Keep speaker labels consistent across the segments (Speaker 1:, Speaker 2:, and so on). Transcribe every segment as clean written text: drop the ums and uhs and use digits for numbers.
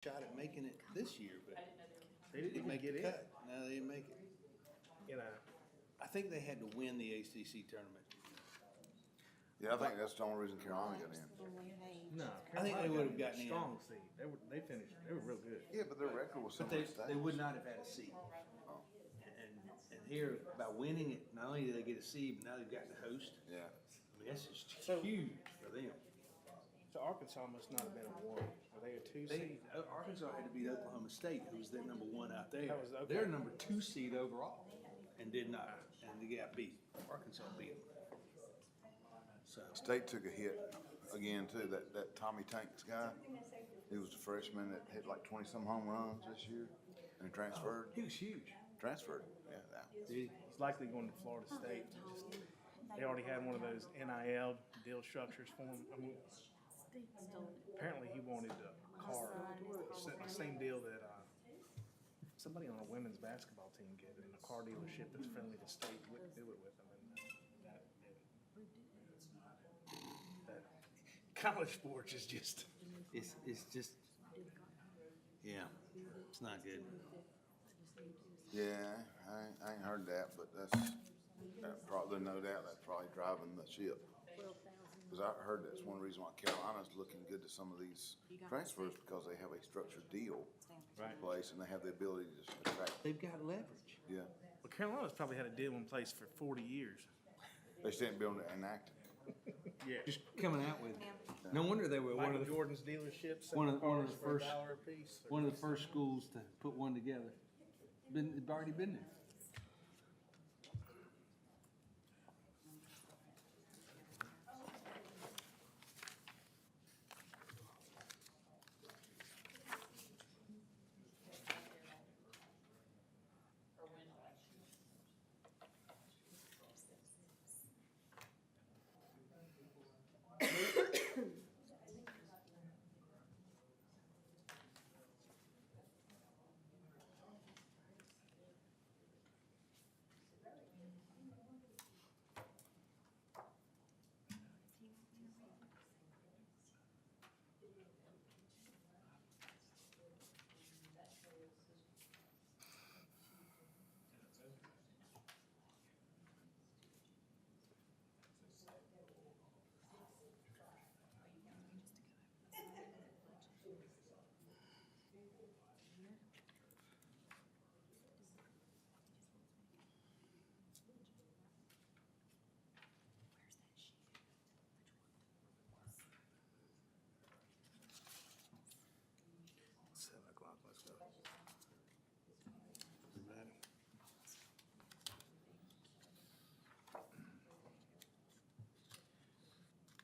Speaker 1: shot at making it this year, but
Speaker 2: They didn't
Speaker 1: didn't make
Speaker 2: get
Speaker 1: the
Speaker 2: in.
Speaker 1: cut. No, they didn't make it.
Speaker 2: You know,
Speaker 1: I think they had to win the ACC tournament.
Speaker 3: Yeah, I think that's the only reason Carolina got in.
Speaker 2: no.
Speaker 1: I think they
Speaker 2: Carolina
Speaker 1: would've
Speaker 2: got
Speaker 1: gotten in.
Speaker 2: Strong seed. They finished. They were real good.
Speaker 3: Yeah, but their record was so
Speaker 1: But
Speaker 3: much
Speaker 1: they would not have had a seed. And here, by winning it, not only did they get a seed, but now they've got the host.
Speaker 3: Yeah.
Speaker 1: I mean, that's just
Speaker 2: So-
Speaker 1: huge for them.
Speaker 2: So Arkansas must not have been a one. Were they a two
Speaker 1: They,
Speaker 2: seed?
Speaker 1: Arkansas had to beat Oklahoma State, who was their number one out there.
Speaker 2: That was- okay.
Speaker 1: They're number 2 seed overall, and did not, and they got beat. Arkansas beat them. So,
Speaker 3: State took a hit again too. That Tommy Tanks guy, he was a freshman that hit like 20-some home runs this year and transferred.
Speaker 1: he was huge.
Speaker 3: Transferred. Yeah. That.
Speaker 1: Dude,
Speaker 2: He's likely going to Florida State. They already had one of those NIL deal structures for him. I mean, apparently he wanted a car, the same deal that somebody on a women's basketball team get, and a car dealership that's friendly to state wouldn't do it with them. And that college sports is just.
Speaker 1: it's just, yeah, it's not good.
Speaker 3: Yeah, I ain't heard that, but that probably no doubt that's probably driving the ship. Because I heard that's one reason why Carolina's looking good to some of these transfers, because they have a structured deal in place and they have the ability to attract.
Speaker 1: They've got leverage.
Speaker 3: Yeah,
Speaker 2: Well, Carolina's probably had a deal in place for 40 years.
Speaker 3: they just didn't be able to enact it.
Speaker 2: Yeah.
Speaker 1: Just coming out with it. No wonder they were
Speaker 2: Michael Jordan's dealership,
Speaker 1: one
Speaker 2: selling
Speaker 1: of the
Speaker 2: cars for
Speaker 1: first-
Speaker 2: $1 a piece.
Speaker 1: one of the first schools to put one together. It's already been there.
Speaker 2: Let's go.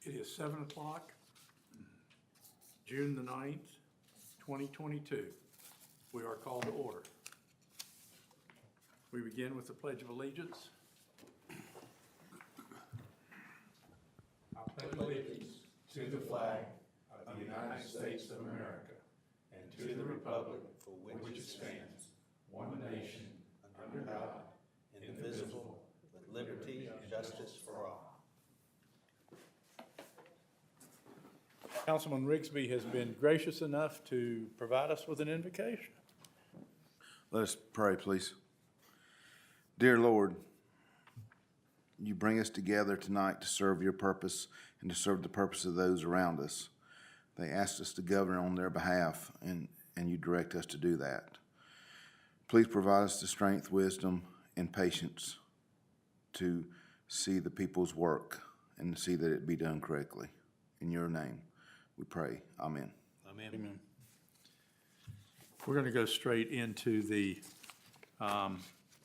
Speaker 4: It is 7 o'clock, June the 9th, 2022. We are called to order. We begin with the Pledge of Allegiance. I pledge allegiance to the flag of the United States of America and to the republic for which it stands, one nation, under God, indivisible,
Speaker 1: with liberty and justice for all.
Speaker 4: Councilman Rigsby has been gracious enough to provide us with an invocation.
Speaker 3: Let us pray, please. Dear Lord, you bring us together tonight to serve your purpose and to serve the purpose of those around us. They asked us to govern on their behalf, and you direct us to do that. Please provide us the strength, wisdom, and patience to see the people's work and to see that it be done correctly. In your name, we pray. Amen.
Speaker 1: Amen.
Speaker 4: We're going to go straight into the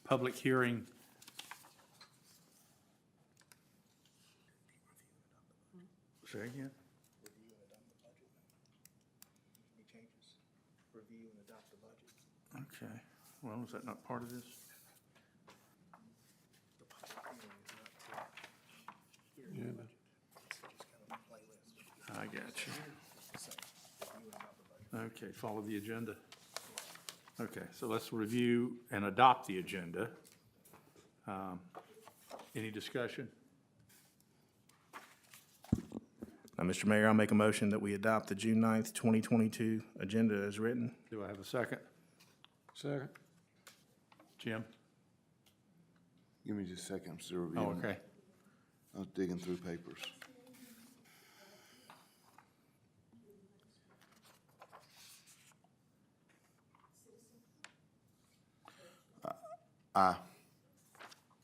Speaker 4: public hearing. Say again?
Speaker 2: Review and adopt the budget. Any changes? Review and adopt the budget.
Speaker 4: Okay, well, is that not part of this?
Speaker 2: The public hearing is not to hear the
Speaker 4: Yeah,
Speaker 2: budget. It's just kind of a playlist.
Speaker 4: I got you.
Speaker 2: So, review and adopt the budget.
Speaker 4: Okay, follow the agenda. Okay, so let's review and adopt the agenda. Any discussion?
Speaker 2: Mr. Mayor, I'll make a motion that we adopt the June 9th, 2022 agenda as written.
Speaker 4: Do I have a second?
Speaker 5: Second.
Speaker 4: Jim?
Speaker 3: Give me just a second, I'm still
Speaker 4: Oh,
Speaker 3: reviewing.
Speaker 4: okay.
Speaker 3: I was digging through papers. Aye.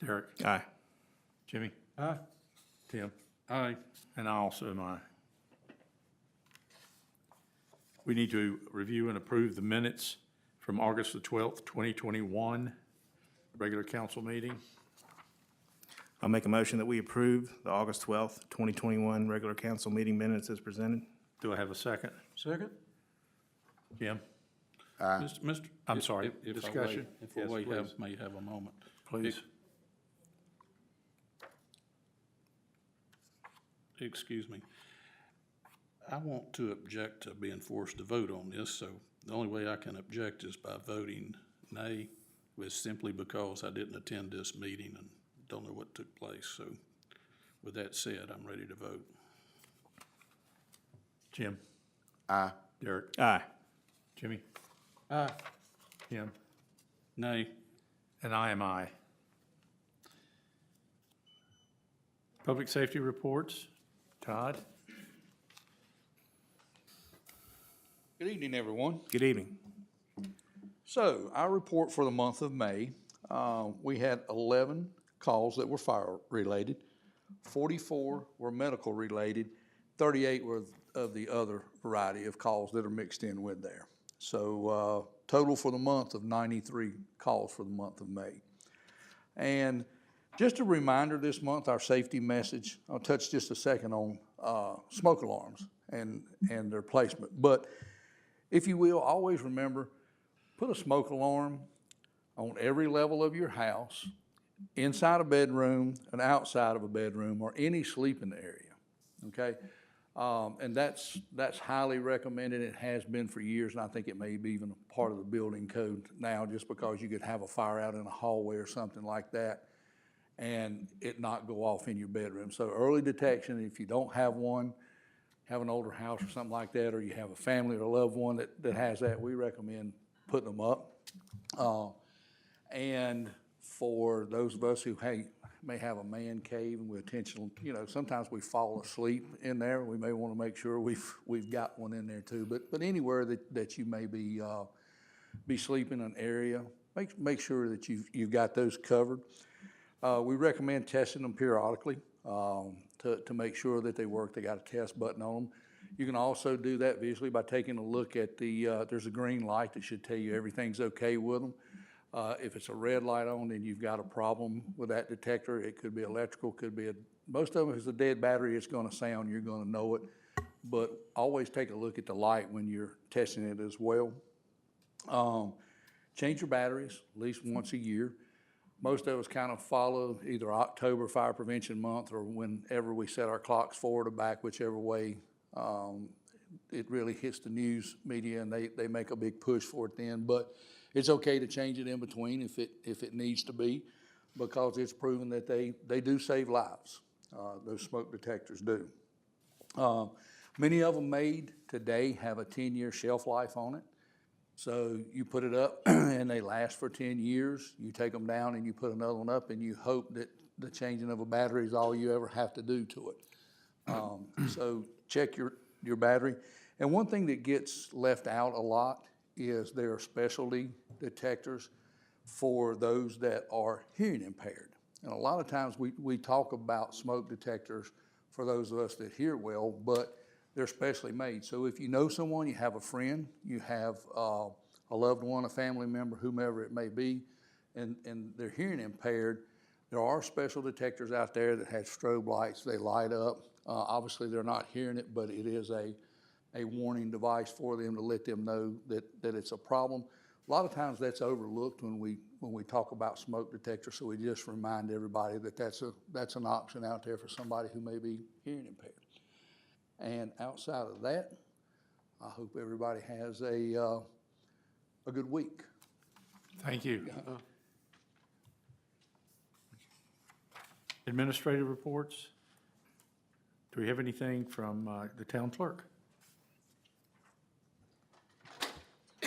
Speaker 4: Derek?
Speaker 2: Aye.
Speaker 4: Jimmy?
Speaker 5: Aye.
Speaker 4: Tim?
Speaker 5: Aye.
Speaker 4: And I also am aye. We need to review and approve the minutes from August the 12th, 2021, regular council meeting.
Speaker 2: I'll make a motion that we approve the August 12th, 2021 regular council meeting minutes as presented.
Speaker 4: Do I have a second?
Speaker 5: Second.
Speaker 4: Jim?
Speaker 5: Mr.
Speaker 4: I'm sorry,
Speaker 5: if I may-
Speaker 4: discussion?
Speaker 5: If
Speaker 4: Yes,
Speaker 5: we
Speaker 4: please.
Speaker 5: may have a moment.
Speaker 4: Please.
Speaker 5: Excuse me. I want to object to being forced to vote on this, so the only way I can object is by voting nay, was simply because I didn't attend this meeting and don't know what took place. So with that said, I'm ready to vote.
Speaker 4: Jim?
Speaker 3: Aye.
Speaker 4: Derek?
Speaker 2: Aye.
Speaker 4: Jimmy?
Speaker 5: Aye.
Speaker 4: Tim?
Speaker 5: Nay.
Speaker 4: And I am aye. Public safety reports. Todd?
Speaker 6: Good evening, everyone.
Speaker 2: Good evening.
Speaker 6: So, our report for the month of May, we had 11 calls that were fire-related, 44 were medical-related, 38 were of the other variety of calls that are mixed in with there. So, total for the month of 93 calls for the month of May. And just a reminder this month, our safety message, I'll touch just a second on smoke alarms and their placement. But if you will, always remember, put a smoke alarm on every level of your house, inside a bedroom and outside of a bedroom or any sleeping area, okay? And that's highly recommended. It has been for years, and I think it may be even a part of the building code now, just because you could have a fire out in a hallway or something like that and it not go off in your bedroom. So early detection, if you don't have one, have an older house or something like that, or you have a family or a loved one that has that, we recommend putting them up. And for those of us who may have a man cave and we intentionally, sometimes we fall asleep in there. We may want to make sure we've got one in there too. But anywhere that you may be sleeping in an area, make sure that you've got those covered. We recommend testing them periodically to make sure that they work. They got a test button on them. You can also do that visually by taking a look at there's a green light that should tell you everything's okay with them. If it's a red light on, then you've got a problem with that detector. It could be electrical, most of them, if it's a dead battery, it's gonna sound, you're gonna know it. But always take a look at the light when you're testing it as well. Change your batteries at least once a year. Most of us kind of follow either October Fire Prevention Month or whenever we set our clocks forward or back, whichever way it really hits the news media, and they make a big push for it then. But it's okay to change it in between if it needs to be, because it's proven that they do save lives. Those smoke detectors do. Many of them made today have a 10-year shelf life on it. So you put it up and they last for 10 years. You take them down and you put another one up, and you hope that the changing of a battery is all you ever have to do to it. So check your battery. And one thing that gets left out a lot is there are specialty detectors for those that are hearing impaired. And a lot of times we talk about smoke detectors for those of us that hear well, but they're specially made. So if you know someone, you have a friend, you have a loved one, a family member, whomever it may be, and they're hearing impaired, there are special detectors out there that have strobe lights. They light up. Obviously, they're not hearing it, but it is a warning device for them to let them know that it's a problem. A lot of times that's overlooked when we talk about smoke detectors, so we just remind everybody that that's an option out there for somebody who may be hearing impaired. And outside of that, I hope everybody has a good week.
Speaker 4: Thank you. Administrative reports. Do we have anything from the town clerk?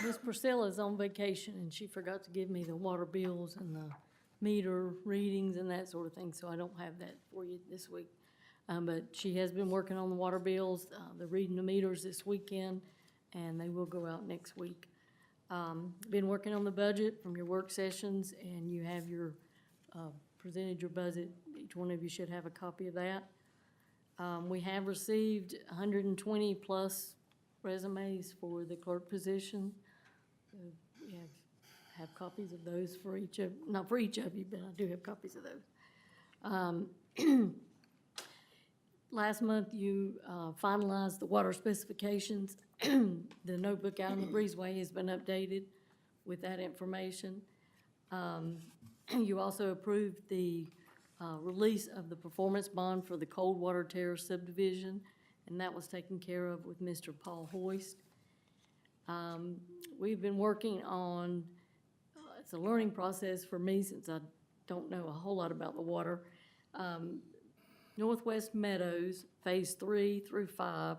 Speaker 7: Miss Priscilla's on vacation and she forgot to give me the water bills and the meter readings and that sort of thing, so I don't have that for you this week. But she has been working on the water bills, they're reading the meters this weekend, and they will go out next week. Been working on the budget from your work sessions, and you have your, presented your budget. Each one of you should have a copy of that. We have received 120 plus resumes for the clerk position. So we have copies of those for each of, not for each of you, but I do have copies of those. Last month, you finalized the water specifications. The notebook out on the breezeway has been updated with that information. You also approved the release of the performance bond for the Coldwater Terrace subdivision, and that was taken care of with Mr. Paul Hoist. We've been working on, it's a learning process for me since I don't know a whole lot about the water. Northwest Meadows, Phase 3 through 5,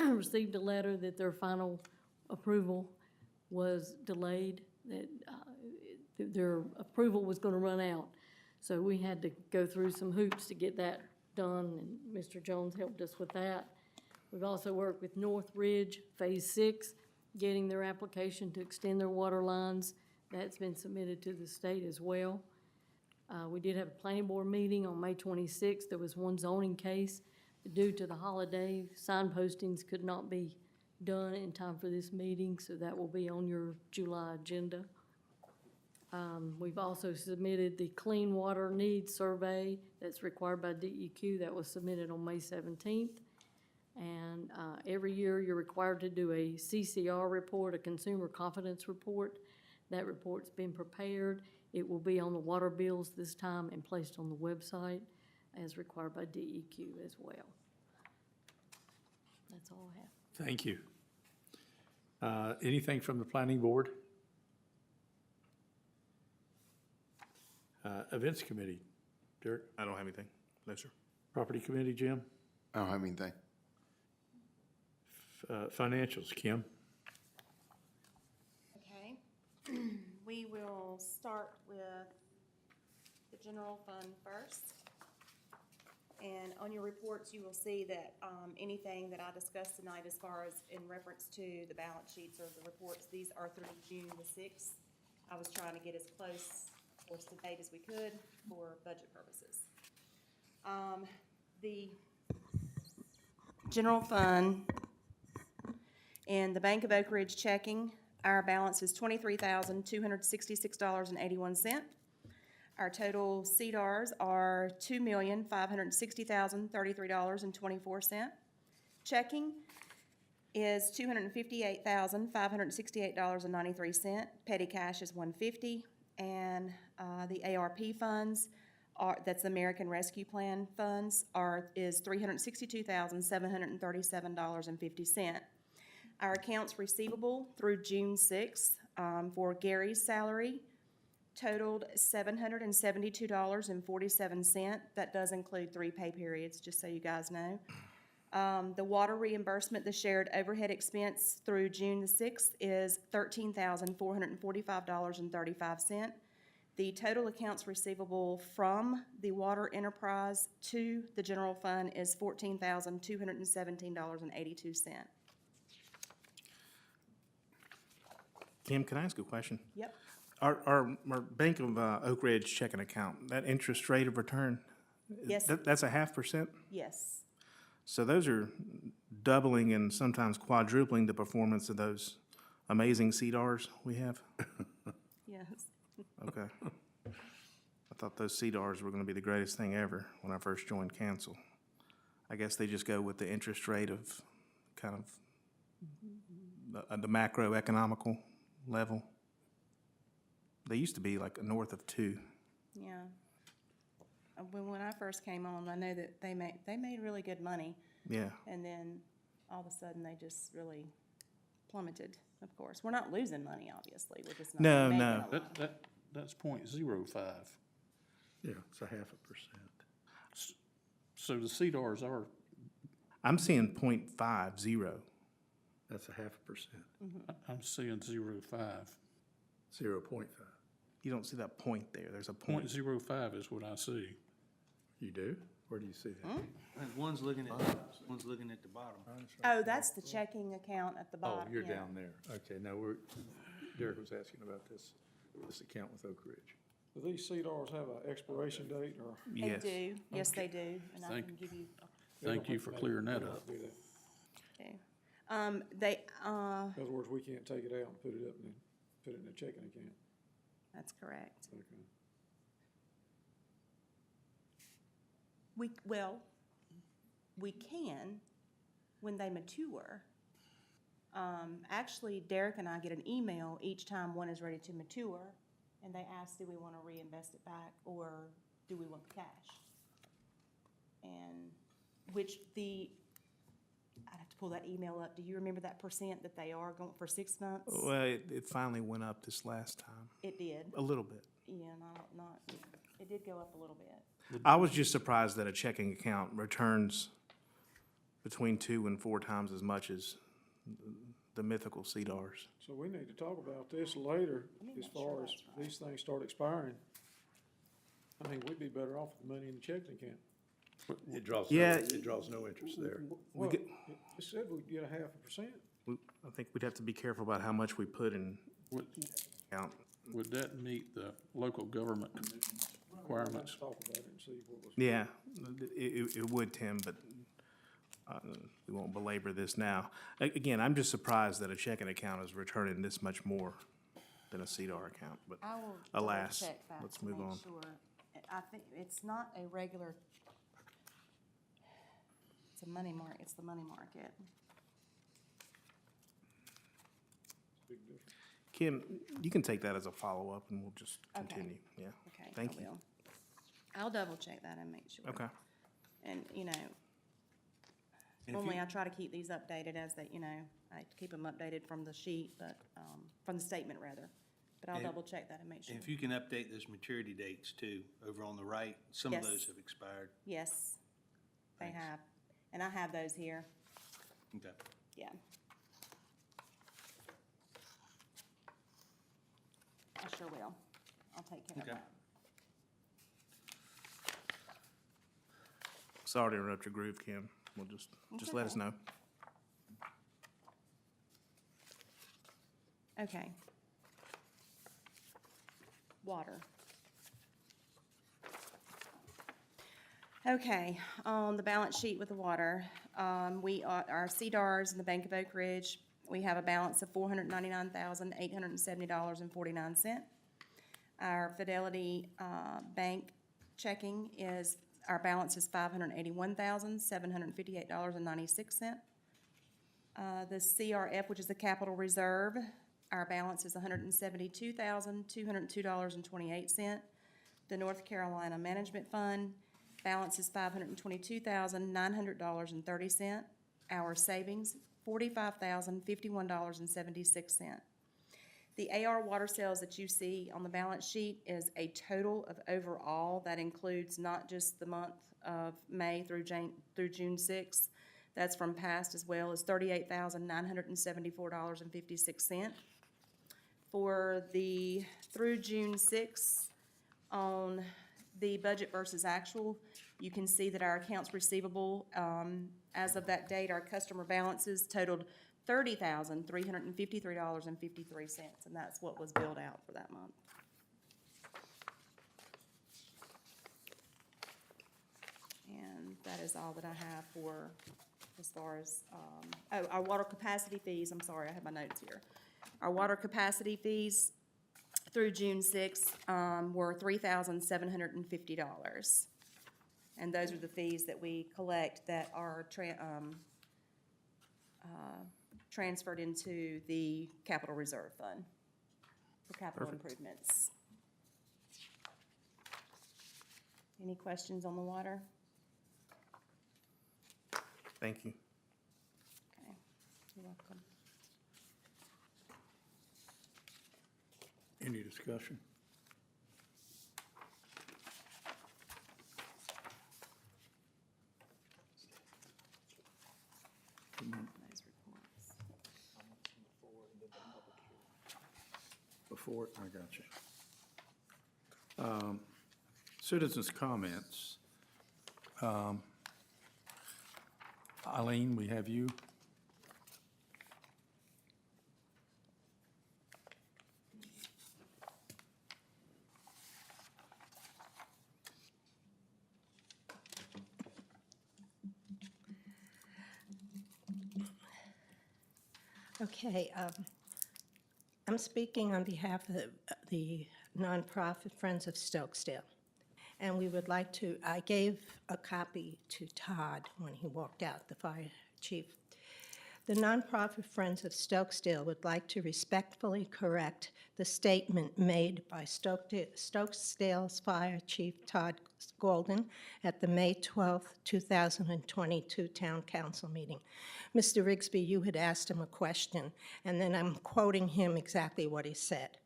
Speaker 7: received a letter that their final approval was delayed, that their approval was gonna run out. So we had to go through some hoops to get that done, and Mr. Jones helped us with that. We've also worked with North Ridge, Phase 6, getting their application to extend their water lines. That's been submitted to the state as well. We did have a planning board meeting on May 26th. There was one zoning case. Due to the holiday, sign postings could not be done in time for this meeting, so that will be on your July agenda. We've also submitted the Clean Water Needs Survey that's required by DEQ. That was submitted on May 17th. And every year you're required to do a CCR report, a Consumer Confidence Report. That report's been prepared. It will be on the water bills this time and placed on the website as required by DEQ as well. That's all I have.
Speaker 4: Thank you. Anything from the planning board? Events committee, Derek?
Speaker 2: I don't have anything. No, sir.
Speaker 4: Property committee, Jim?
Speaker 3: I don't have anything.
Speaker 4: Financials, Kim?
Speaker 8: Okay, we will start with the general fund first. And on your reports, you will see that anything that I discussed tonight as far as in reference to the balance sheets or the reports, these are through June the 6th. I was trying to get as close or to date as we could for budget purposes. The general fund and the Bank of Oak Ridge checking, our balance is $23,266.81. Our total CDRs are $2,560,033.24. Checking is $258,568.93. Petty cash is $150, and the ARP funds are, that's the American Rescue Plan funds, is $362,737.50. Our accounts receivable through June 6th for Gary's salary totaled $772.47. That does include 3 pay periods, just so you guys know. The water reimbursement, the shared overhead expense through June the 6th is $13,445.35. The total accounts receivable from the water enterprise to the general fund is $14,217.82.
Speaker 2: Kim, can I ask a question?
Speaker 8: Yep.
Speaker 2: Our Bank of Oak Ridge checking account, that interest rate of return?
Speaker 8: Yes.
Speaker 2: That's a 0.5%?
Speaker 8: Yes.
Speaker 2: So those are doubling and sometimes quadrupling the performance of those amazing CDRs we have?
Speaker 8: Yes.
Speaker 2: Okay. I thought those CDRs were gonna be the greatest thing ever when I first joined council. I guess they just go with the interest rate of kind of the macroeconomical level. They used to be like north of 2.
Speaker 8: Yeah. When I first came on, I know that they made really good money,
Speaker 2: Yeah.
Speaker 8: and then all of a sudden they just really plummeted. Of course, we're not losing money, obviously. We're just not
Speaker 2: No,
Speaker 8: making
Speaker 2: no.
Speaker 8: a lot.
Speaker 5: That's .05.
Speaker 4: Yeah, it's a 0.5%.
Speaker 5: So the CDRs are
Speaker 2: I'm seeing 0.50.
Speaker 4: That's a 0.5%,
Speaker 5: I'm seeing 0.5.
Speaker 4: 0.5.
Speaker 2: You don't see that point there. There's a point.
Speaker 5: 0.05 is what I see.
Speaker 4: You do? Where do you see that?
Speaker 1: And one's looking at, one's looking at the bottom.
Speaker 8: Oh, that's the checking account at the
Speaker 4: Oh,
Speaker 8: bottom.
Speaker 4: you're
Speaker 8: yeah.
Speaker 4: down there. Okay, no, Derek was asking about this account with Oak Ridge.
Speaker 9: Do these CDRs have an expiration date or?
Speaker 8: They
Speaker 2: Yes.
Speaker 8: do, yes, they do, and I
Speaker 5: Thank-
Speaker 8: can give you.
Speaker 5: Thank you for clearing that up.
Speaker 9: Do that.
Speaker 8: They,
Speaker 9: In other words, we can't take it out and put it up and then put it in a checking account.
Speaker 8: that's correct.
Speaker 9: Okay.
Speaker 8: We can when they mature. Actually, Derek and I get an email each time one is ready to mature, and they ask, do we want to reinvest it back, or do we want the cash? And I'd have to pull that email up. Do you remember that percent that they are going for 6 months?
Speaker 2: Well, it finally went up this last time,
Speaker 8: It did,
Speaker 2: a little bit.
Speaker 8: yeah, it did go up a little bit.
Speaker 2: I was just surprised that a checking account returns between 2 and 4 times as much as the mythical CDRs.
Speaker 9: So we need to talk about this later as far as these things start expiring. I mean, we'd be better off with the money in the checking account.
Speaker 4: It draws,
Speaker 2: Yeah.
Speaker 4: it draws no interest there.
Speaker 9: Well,
Speaker 2: get-
Speaker 9: it said we'd get a 0.5%.
Speaker 2: I think we'd have to be careful about how much we put in
Speaker 5: Would,
Speaker 2: account.
Speaker 5: would that meet the local government commission's requirements?
Speaker 9: Let's talk about it and see what was.
Speaker 2: Yeah, it would, Tim, but we won't belabor this now. Again, I'm just surprised that a checking account is returning this much more than a CDR account, but
Speaker 8: I will
Speaker 2: alas,
Speaker 8: double-check that
Speaker 2: let's
Speaker 8: to
Speaker 2: move
Speaker 8: make
Speaker 2: on.
Speaker 8: sure. I think it's not a regular, it's a money it's the money market.
Speaker 9: Big difference.
Speaker 2: Kim, you can take that as a follow-up and we'll just
Speaker 8: Okay.
Speaker 2: continue, yeah.
Speaker 8: Okay, I
Speaker 2: Thank you.
Speaker 8: will. I'll double check that and make sure.
Speaker 2: Okay,
Speaker 8: And,
Speaker 1: if
Speaker 8: normally
Speaker 1: you-
Speaker 8: I try to keep these updated as they, I keep them updated from the sheet, but, from the statement rather. But I'll
Speaker 1: And-
Speaker 8: double check that and make sure.
Speaker 1: If you can update those maturity dates too, over on the right, some of
Speaker 8: Yes.
Speaker 1: those have expired.
Speaker 8: Yes, they
Speaker 1: Thanks.
Speaker 8: have. And I have those here,
Speaker 1: Okay.
Speaker 8: yeah. I sure will. I'll take care of
Speaker 1: Okay.
Speaker 8: that.
Speaker 2: sorry to interrupt your groove, Kim. We'll just let us know.
Speaker 8: Okay. Water. Okay, on the balance sheet with the water, our CDRs in the Bank of Oak Ridge, we have a balance of $499,870.49. Our Fidelity, bank checking our balance is $581,758.96. The CRF, which is the capital reserve, our balance is $172,202.28. The North Carolina Management Fund, balance is $522,900.30. Our savings, $45,051.76. The AR water sales that you see on the balance sheet is a total of overall. That includes not just the month of May through June 6th. That's from past as well as $38,974.56. For the through June 6th, on the budget versus actual, you can see that our accounts receivable, as of that date, our customer balances totaled $30,353.53, and that's what was billed out for that month. And that is all that I have for, as far as, our water capacity fees, I'm sorry, I have my notes here. Our water capacity fees through June 6th, were $3,750. And those are the fees that we collect that are transferred into the capital reserve fund for capital improvements. Any questions on the water?
Speaker 2: Thank you.
Speaker 8: Okay, you're welcome.
Speaker 4: Any discussion? before, I got you. Citizens' comments. Eileen, we have you.
Speaker 10: Okay, I'm speaking on behalf of the nonprofit Friends of Stokesdale. And we would like to, I gave a copy to Todd when he walked out, the fire chief. The nonprofit Friends of Stokesdale would like to respectfully correct the statement made by Stokesdale's Fire Chief Todd Golden at the May 12th, 2022 Town Council meeting. Mr. Rigsby, you had asked him a question, and then I'm quoting him exactly what he said.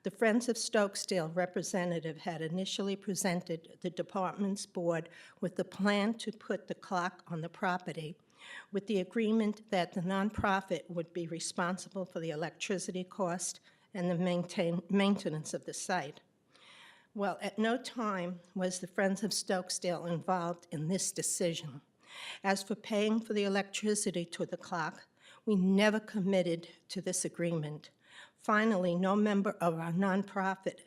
Speaker 10: The Friends of Stokesdale representative had initially presented the department's board with the plan to put the clock on the property, with the agreement that the nonprofit would be responsible for the electricity cost and the maintenance of the site. Well, at no time was the Friends of Stokesdale involved in this decision. As for paying for the electricity to the clock, we never committed to this agreement. Finally, no member of our nonprofit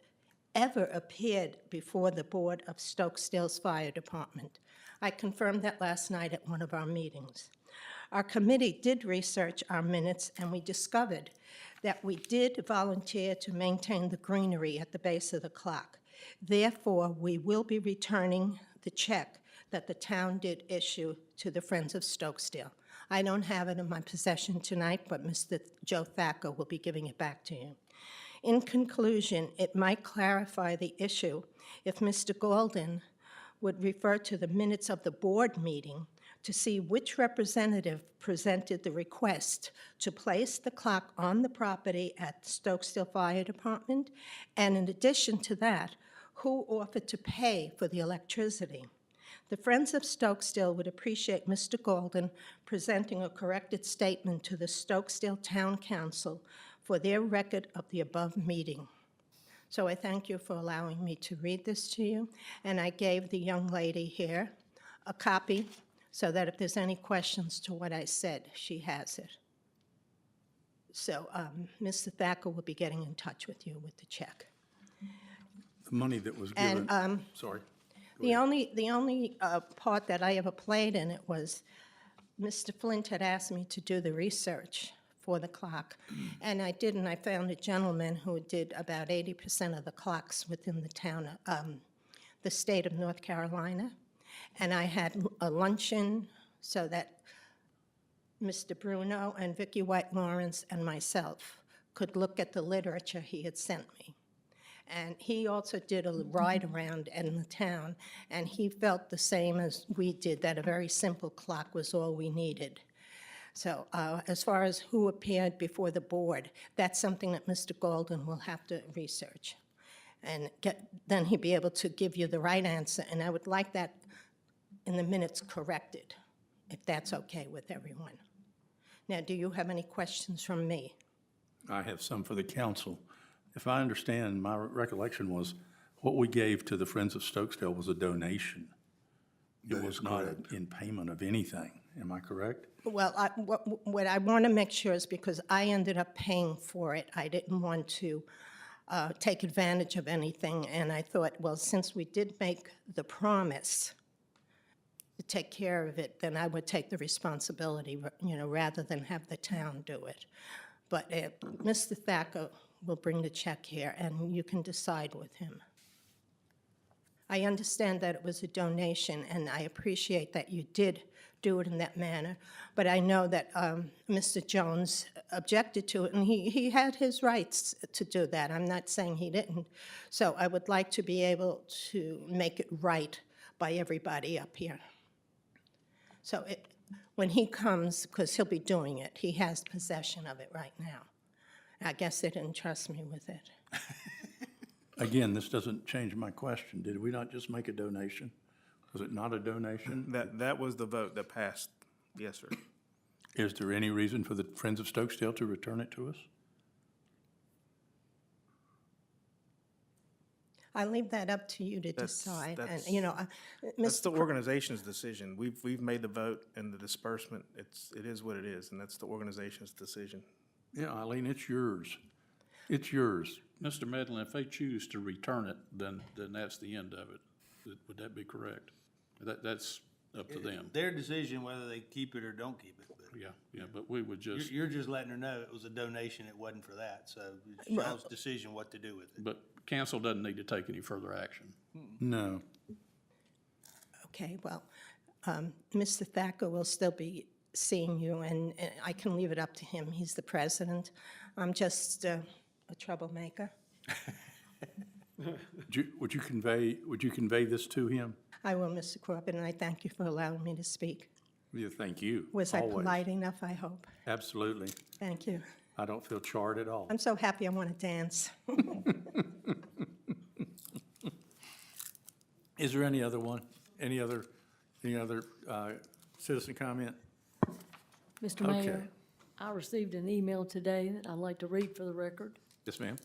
Speaker 10: ever appeared before the board of Stokesdale's Fire Department. I confirmed that last night at one of our meetings. Our committee did research our minutes, and we discovered that we did volunteer to maintain the greenery at the base of the clock. Therefore, we will be returning the check that the town did issue to the Friends of Stokesdale. I don't have it in my possession tonight, but Mr. Joe Thacker will be giving it back to you. In conclusion, it might clarify the issue if Mr. Golden would refer to the minutes of the board meeting to see which representative presented the request to place the clock on the property at the Stokesdale Fire Department, and in addition to that, who offered to pay for the electricity. The Friends of Stokesdale would appreciate Mr. Golden presenting a corrected statement to the Stokesdale Town Council for their record of the above meeting. So I thank you for allowing me to read this to you, and I gave the young lady here a copy so that if there's any questions to what I said, she has it. So Mr. Thacker will be getting in touch with you with the check.
Speaker 4: The money that was given,
Speaker 10: And
Speaker 4: sorry.
Speaker 10: the only part that I ever played in it was Mr. Flint had asked me to do the research for the clock, and I did, and I found a gentleman who did about 80% of the clocks within the town, the state of North Carolina, and I had a luncheon so that Mr. Bruno and Vicki White Lawrence and myself could look at the literature he had sent me. And he also did a ride around in the town, and he felt the same as we did, that a very simple clock was all we needed. So as far as who appeared before the board, that's something that Mr. Golden will have to research. And then he'll be able to give you the right answer, and I would like that in the minutes corrected, if that's okay with everyone. Now, do you have any questions from me?
Speaker 4: I have some for the council. If I understand, my recollection was what we gave to the Friends of Stokesdale was a donation.
Speaker 3: That
Speaker 4: It was
Speaker 3: is
Speaker 4: not
Speaker 3: correct.
Speaker 4: in payment of anything. Am I correct?
Speaker 10: Well, what I want to make sure is because I ended up paying for it, I didn't want to take advantage of anything, and I thought, well, since we did make the promise to take care of it, then I would take the responsibility, rather than have the town do it. But Mr. Thacker will bring the check here, and you can decide with him. I understand that it was a donation, and I appreciate that you did do it in that manner, but I know that Mr. Jones objected to it, and he had his rights to do that. I'm not saying he didn't. So I would like to be able to make it right by everybody up here. So when he comes, because he'll be doing it, he has possession of it right now. I guess they didn't trust me with it.
Speaker 4: Again, this doesn't change my question. Did we not just make a donation? Was it not a donation?
Speaker 2: That was the vote that passed. Yes, sir.
Speaker 4: Is there any reason for the Friends of Stokesdale to return it to us?
Speaker 10: I leave that up to you to
Speaker 2: That's-
Speaker 10: decide, and,
Speaker 2: that's-
Speaker 10: you know,
Speaker 2: That's the
Speaker 10: Mr.
Speaker 2: organization's decision. We've made the vote and the disbursement. It is what it is, and that's the organization's decision.
Speaker 5: Yeah, Eileen, it's yours. It's yours. Mr. Medlin, if they choose to return it, then that's the end of it. Would that be correct? That's up to them.
Speaker 1: Their decision whether they keep it or don't keep it. But
Speaker 5: Yeah, but we would just,
Speaker 1: you're just letting her know it was a donation, it wasn't for that, so it's y'all's decision what to do with it.
Speaker 5: but council doesn't need to take any further action.
Speaker 4: No.
Speaker 10: Okay, well, Mr. Thacker will still be seeing you, and I can leave it up to him. He's the president. I'm just a troublemaker.
Speaker 4: Would you convey this to him?
Speaker 10: I will, Mr. Corbett, and I thank you for allowing me to speak.
Speaker 4: Yeah, thank you.
Speaker 10: Was I
Speaker 4: Always.
Speaker 10: polite enough, I hope?
Speaker 4: Absolutely.
Speaker 10: Thank you.
Speaker 4: I don't feel charred at all.
Speaker 10: I'm so happy I want to dance.
Speaker 4: Is there any other one? Any other citizen comment?
Speaker 7: Mr.
Speaker 4: Okay.
Speaker 7: Mayor, I received an email today that I'd like to read for the record.
Speaker 4: Yes, ma'am.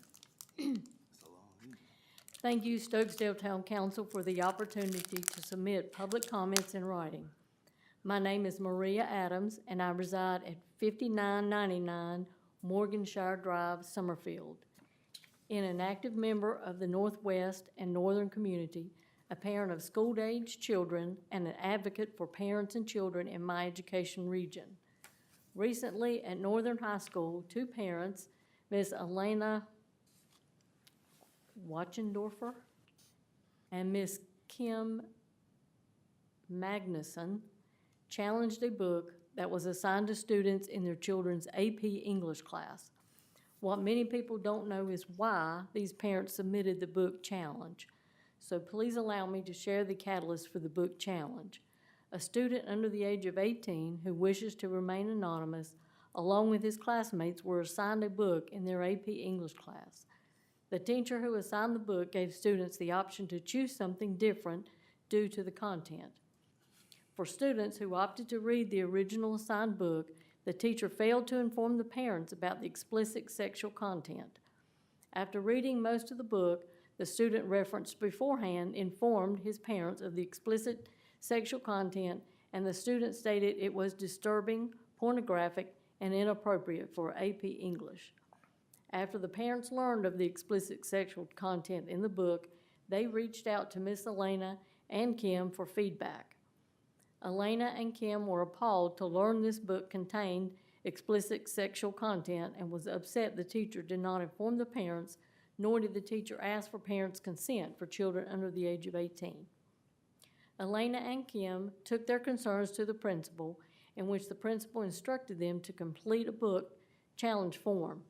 Speaker 7: Thank you, Stokesdale Town Council, for the opportunity to submit public comments in writing. My name is Maria Adams, and I reside at 5999 Morganshire Drive, Summerfield. In an active member of the Northwest and Northern community, a parent of school-aged children, and an advocate for parents and children in my education region. Recently, at Northern High School, two parents, Ms. Elena Wachendorfer and Miss Kim Magnuson, challenged a book that was assigned to students in their children's AP English class. What many people don't know is why these parents submitted the book challenge. So please allow me to share the catalyst for the book challenge. A student under the age of 18 who wishes to remain anonymous, along with his classmates, were assigned a book in their AP English class. The teacher who assigned the book gave students the option to choose something different due to the content. For students who opted to read the original assigned book, the teacher failed to inform the parents about the explicit sexual content. After reading most of the book, the student referenced beforehand informed his parents of the explicit sexual content, and the student stated it was disturbing, pornographic, and inappropriate for AP English. After the parents learned of the explicit sexual content in the book, they reached out to Miss Elena and Kim for feedback. Elena and Kim were appalled to learn this book contained explicit sexual content and was upset the teacher did not inform the parents, nor did the teacher ask for parents' consent for children under the age of 18. Elena and Kim took their concerns to the principal, in which the principal instructed them to complete a book challenge form.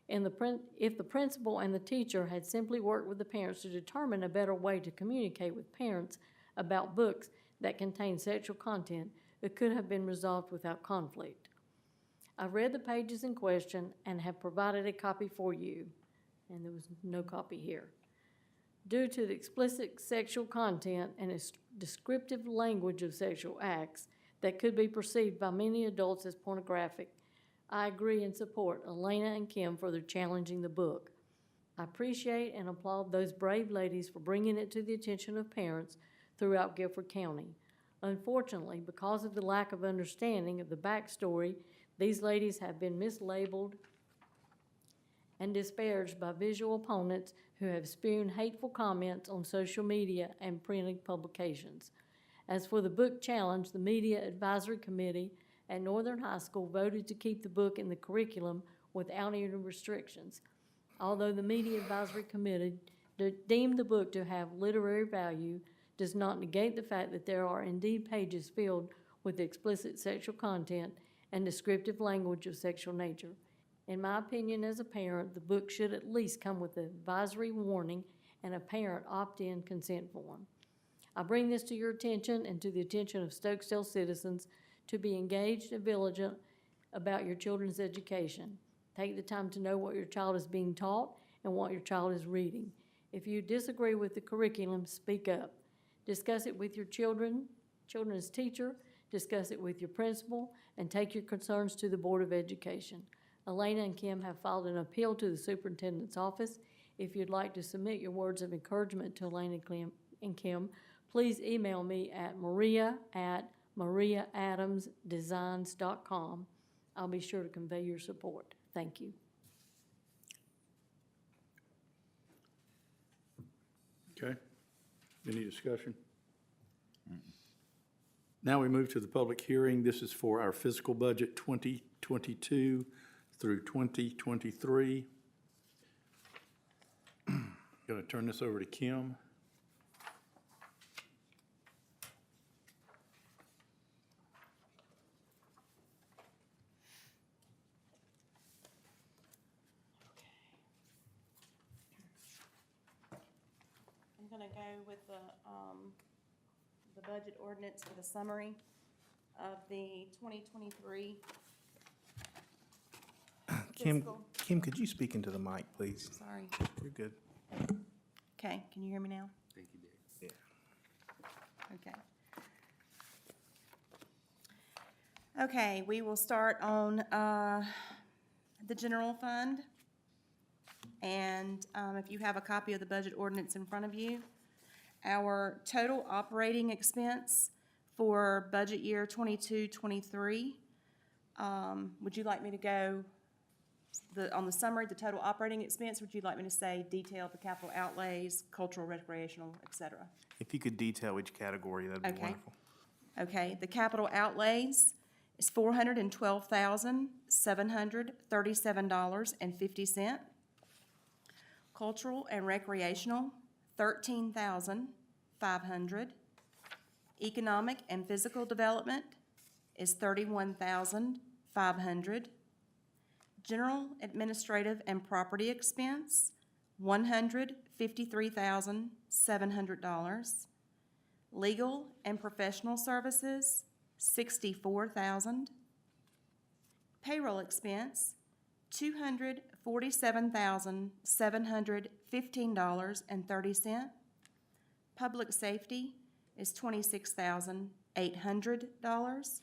Speaker 7: If the principal and the teacher had simply worked with the parents to determine a better way to communicate with parents about books that contain sexual content, it could have been resolved without conflict. I've read the pages in question and have provided a copy for you, and there was no copy here. Due to the explicit sexual content and its descriptive language of sexual acts that could be perceived by many adults as pornographic, I agree and support Elena and Kim for their challenging the book. I appreciate and applaud those brave ladies for bringing it to the attention of parents throughout Guilford County. Unfortunately, because of the lack of understanding of the backstory, these ladies have been mislabeled and disparaged by visual opponents who have spewed hateful comments on social media and printed publications. As for the book challenge, the Media Advisory Committee at Northern High School voted to keep the book in the curriculum without any restrictions. Although the Media Advisory Committee deemed the book to have literary value, does not negate the fact that there are indeed pages filled with explicit sexual content and descriptive language of sexual nature. In my opinion, as a parent, the book should at least come with an advisory warning and a parent opt-in consent form. I bring this to your attention and to the attention of Stokesdale citizens to be engaged and vigilant about your children's education. Take the time to know what your child is being taught and what your child is reading. If you disagree with the curriculum, speak up. Discuss it with your children's teacher, discuss it with your principal, and take your concerns to the Board of Education. Elena and Kim have filed an appeal to the superintendent's office. If you'd like to submit your words of encouragement to Elaine and Kim, please email me at maria@mariaadamsdesigns.com. I'll be sure to convey your support. Thank you.
Speaker 5: Okay. Any discussion? Now we move to the public hearing. This is for our fiscal budget 2022 through 2023. Going to turn this over to Kim.
Speaker 8: I'm gonna go with the budget ordinance for the summary of the 2023 fiscal.
Speaker 2: Kim, could you speak into the mic, please?
Speaker 8: Sorry.
Speaker 2: You're good.
Speaker 8: Okay, can you hear me now?
Speaker 2: Yeah.
Speaker 8: Okay. Okay, we will start on the general fund. And if you have a copy of the budget ordinance in front of you, our total operating expense for budget year 22-23, would you like me to go on the summary, the total operating expense, would you like me to say detail the capital outlays, cultural, recreational, et cetera?
Speaker 2: If you could detail each category, that'd be
Speaker 8: Okay.
Speaker 2: wonderful.
Speaker 8: Okay, the capital outlays is $412,737.50. Cultural and recreational, $13,500. Economic and physical development is $31,500. General, administrative, and property expense, $153,700. Legal and professional services, $64,000. Payroll expense, $247,715.30. Public safety is $26,800.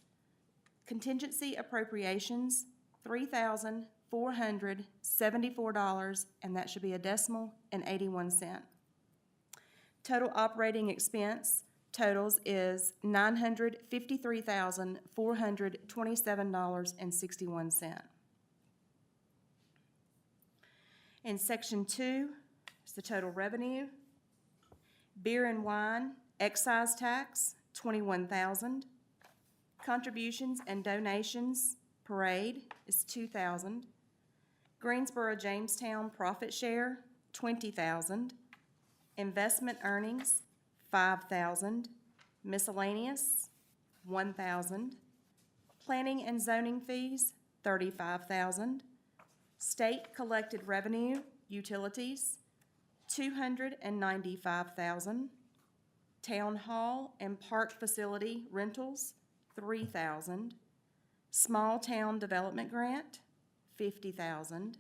Speaker 8: Contingency appropriations, $3,474, and that should be a decimal, and 81 cents. Total operating expense totals is $953,427.61. In section 2 is the total revenue. Beer and wine, excise tax, $21,000. Contributions and donations, parade is $2,000. Greensboro Jamestown profit share, $20,000. Investment earnings, $5,000. Miscellaneous, $1,000. Planning and zoning fees, $35,000. State collected revenue, utilities, $295,000. Town hall and park facility rentals, $3,000. Small town development grant, $50,000.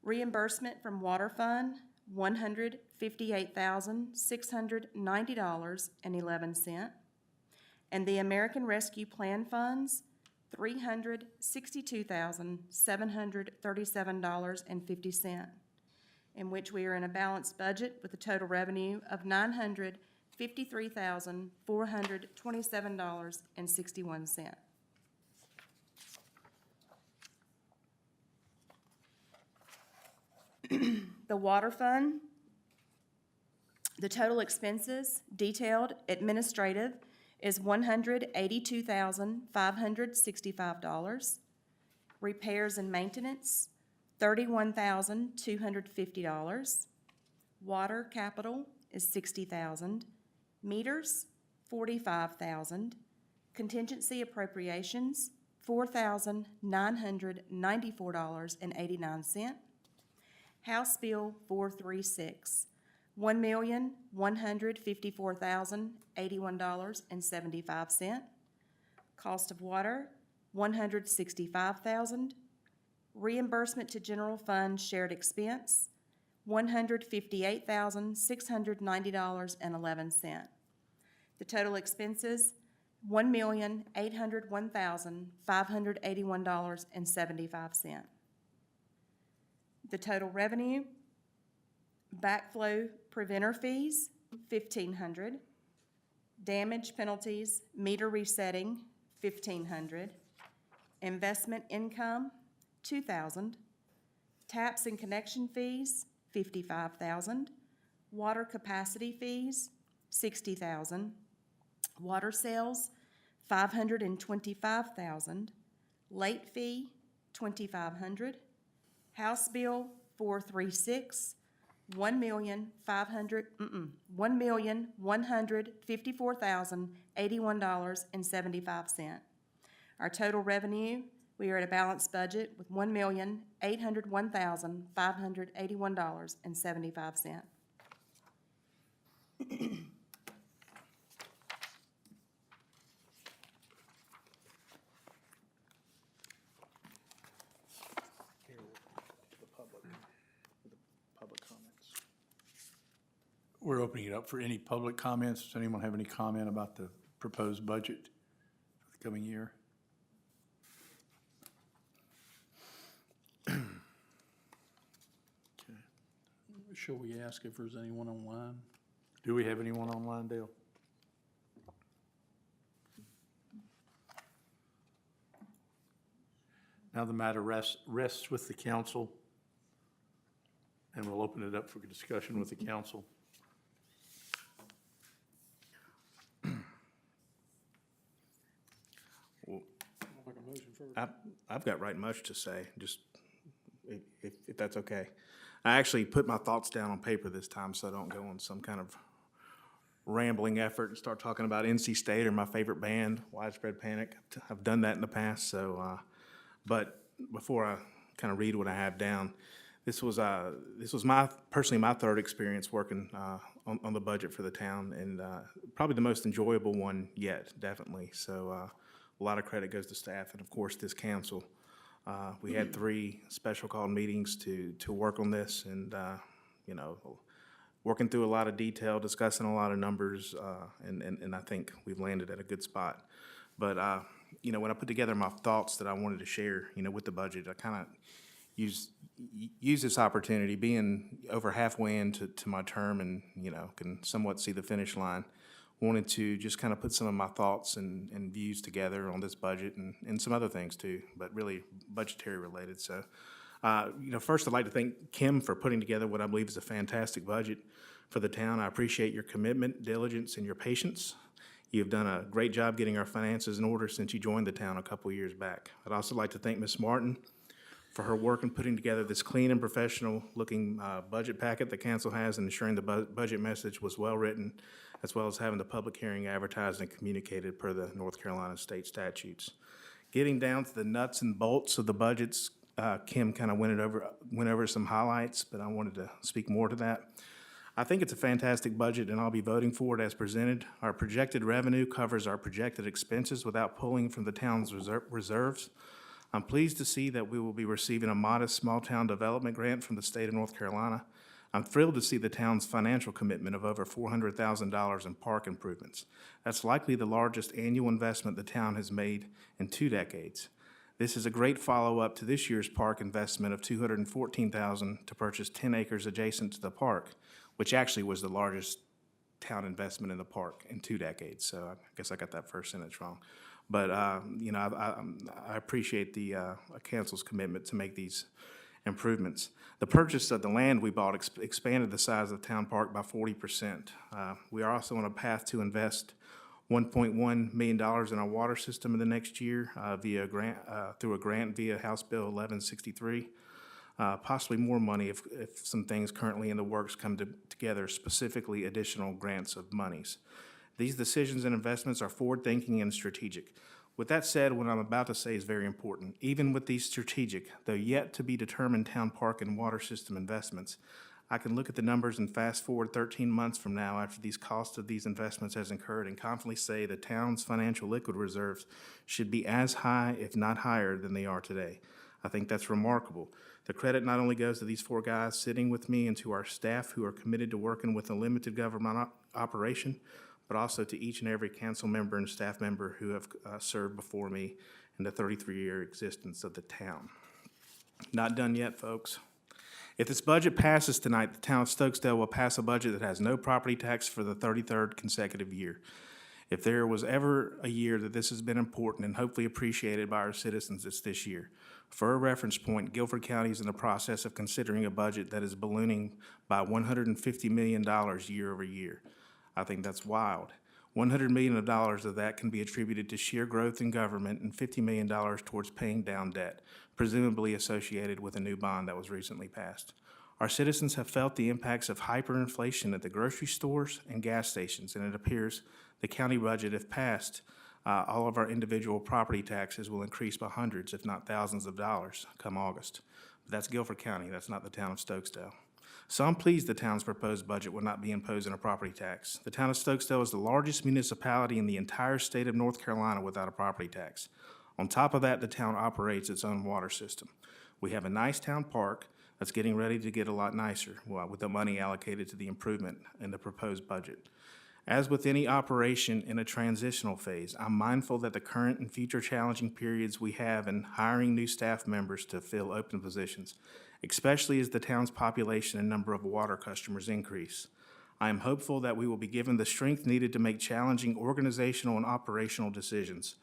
Speaker 8: Reimbursement from water fund, $158,690.11. And the American Rescue Plan funds, $362,737.50, in which we are in a balanced budget with a total revenue of $953,427.61. The water fund, the total expenses, detailed administrative, is $182,565. Repairs and maintenance, $31,250. Water capital is $60,000. Meters, $45,000. Contingency appropriations, $4,994.89. House Bill 436, $1,154,081.75. Cost of water, $165,000. Reimbursement to general fund shared expense, $158,690.11. The total expenses, $1,801,581.75. The total revenue, Backflow preventer fees, $1,500. Damage penalties, meter resetting, $1,500. Investment income, $2,000. Taps and connection fees, $55,000. Water capacity fees, $60,000. Water sales, $525,000. Late fee, $2,500. House bill 436, $1,154,081.75. Our total revenue, we are at a balanced budget with $1,801,581.75.
Speaker 2: Public comments.
Speaker 4: We're opening it up for any public comments. Does anyone have any comment about the proposed budget for the coming year?
Speaker 5: Shall we ask if there's anyone online?
Speaker 4: Do we have anyone online, Dale? Now the matter rests with the council, and we'll open it up for discussion with the council.
Speaker 9: I'll make a motion first.
Speaker 2: I've got right much to say, just if that's okay. I actually put my thoughts down on paper this time so I don't go on some kind of rambling effort and start talking about NC State or my favorite band, Widespread Panic. I've done that in the past, so, but before I kind of read what I have down, this was personally my third experience working on the budget for the town, and probably the most enjoyable one yet, definitely. So a lot of credit goes to staff and, of course, this council. We had 3 special called meetings to work on this, and you know, working through a lot of detail, discussing a lot of numbers, and I think we've landed at a good spot. But you know, when I put together my thoughts that I wanted to share, you know, with the budget, I kind of use this opportunity, being over halfway into my term, and you know, can somewhat see the finish line. Wanted to just kind of put some of my thoughts and views together on this budget and some other things too, but really budgetary related. So, you know, first I'd like to thank Kim for putting together what I believe is a fantastic budget for the town. I appreciate your commitment, diligence, and your patience. You've done a great job getting our finances in order since you joined the town a couple years back. I'd also like to thank Ms. Martin for her work in putting together this clean and professional looking budget packet the council has, and ensuring the budget message was well written, as well as having the public hearing advertised and communicated per the North Carolina state statutes. Getting down to the nuts and bolts of the budgets, Kim kind of went over some highlights, but I wanted to speak more to that. I think it's a fantastic budget, and I'll be voting for it as presented. Our projected revenue covers our projected expenses without pulling from the town's reserves. I'm pleased to see that we will be receiving a modest small town development grant from the state of North Carolina. I'm thrilled to see the town's financial commitment of over $400,000 in park improvements. That's likely the largest annual investment the town has made in 2 decades. This is a great follow-up to this year's park investment of $214,000 to purchase 10 acres adjacent to the park, which actually was the largest town investment in the park in 2 decades. So I guess I got that first sentence wrong. But, you know, I appreciate the council's commitment to make these improvements. The purchase of the land we bought expanded the size of the town park by 40%. We are also on a path to invest $1.1 million in our water system in the next year through a grant via House Bill 1163. Possibly more money if some things currently in the works come together, specifically additional grants of monies. These decisions and investments are forward-thinking and strategic. With that said, what I'm about to say is very important. Even with these strategic, though yet to be determined town park and water system investments, I can look at the numbers and fast forward 13 months from now after these costs of these investments has incurred and confidently say the town's financial liquid reserves should be as high, if not higher, than they are today. I think that's remarkable. The credit not only goes to these 4 guys sitting with me and to our staff who are committed to working with a limited government operation, but also to each and every council member and staff member who have served before me in the 33-year existence of the town. Not done yet, folks. If this budget passes tonight, the town of Stokesdale will pass a budget that has no property tax for the 33rd consecutive year. If there was ever a year that this has been important and hopefully appreciated by our citizens, it's this year. For a reference point, Guilford County is in the process of considering a budget that is ballooning by $150 million year over year. I think that's wild. $100 million of that can be attributed to sheer growth in government and $50 million towards paying down debt, presumably associated with a new bond that was recently passed. Our citizens have felt the impacts of hyperinflation at the grocery stores and gas stations, and it appears the county budget, if passed, all of our individual property taxes will increase by hundreds, if not thousands of dollars come August. But that's Guilford County, that's not the town of Stokesdale. So I'm pleased the town's proposed budget will not be imposing a property tax. The town of Stokesdale is the largest municipality in the entire state of North Carolina without a property tax. On top of that, the town operates its own water system. We have a nice town park that's getting ready to get a lot nicer with the money allocated to the improvement in the proposed budget. As with any operation in a transitional phase, I'm mindful that the current and future challenging periods we have in hiring new staff members to fill open positions, especially as the town's population and number of water customers increase. I am hopeful that we will be given the strength needed to make challenging organizational and operational decisions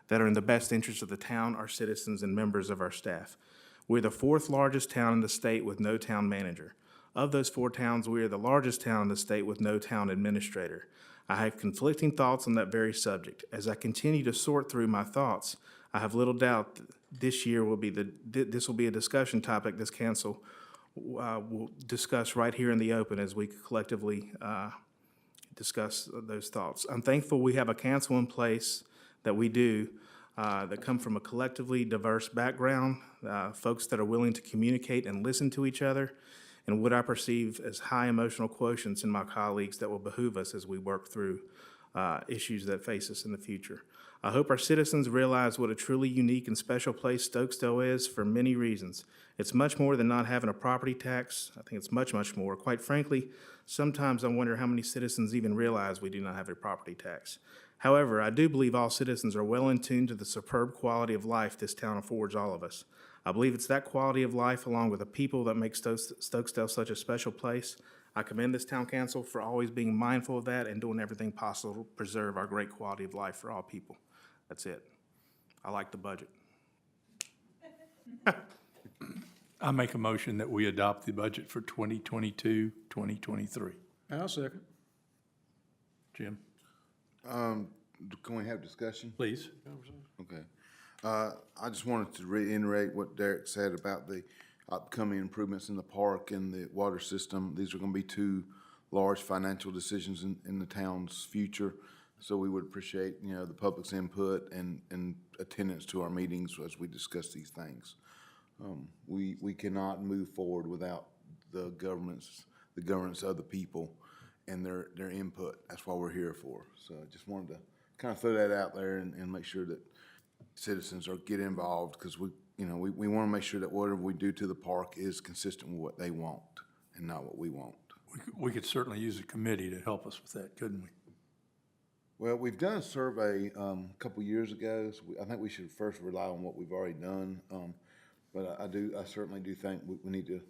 Speaker 2: that are in the best interest of the town, our citizens, and members of our staff. We're the fourth largest town in the state with no town manager. Of those 4 towns, we are the largest town in the state with no town administrator. I have conflicting thoughts on that very subject. As I continue to sort through my thoughts, I have little doubt that this year this will be a discussion topic this council will discuss right here in the open as we collectively discuss those thoughts. I'm thankful we have a council in place that we do that come from a collectively diverse background, folks that are willing to communicate and listen to each other, and what I perceive as high emotional quotients in my colleagues that will behoove us as we work through issues that face us in the future. I hope our citizens realize what a truly unique and special place Stokesdale is for many reasons. It's much more than not having a property tax. I think it's much, much more. Quite frankly, sometimes I wonder how many citizens even realize we do not have a property tax. However, I do believe all citizens are well in tune to the superb quality of life this town affords all of us. I believe it's that quality of life, along with the people, that makes Stokesdale such a special place. I commend this town council for always being mindful of that and doing everything possible to preserve our great quality of life for all people. That's it. I like the budget.
Speaker 4: I make a motion that we adopt the budget for 2022, 2023.
Speaker 9: I'll second.
Speaker 4: Jim?
Speaker 3: Can we have discussion?
Speaker 4: Please.
Speaker 3: Okay. I just wanted to reiterate what Derek said about the upcoming improvements in the park and the water system. These are going to be 2 large financial decisions in the town's future. So we would appreciate, the public's input and attendance to our meetings as we discuss these things. We cannot move forward without the governance of the people and their input. That's what we're here for. So I just wanted to kind of throw that out there and make sure that citizens get involved, because we want to make sure that whatever we do to the park is consistent with what they want and not what we want.
Speaker 4: We could certainly use a committee to help us with that, couldn't we?
Speaker 3: Well, we've done a survey a couple years ago, so I think we should first rely on what we've already done. But I certainly do think we need to,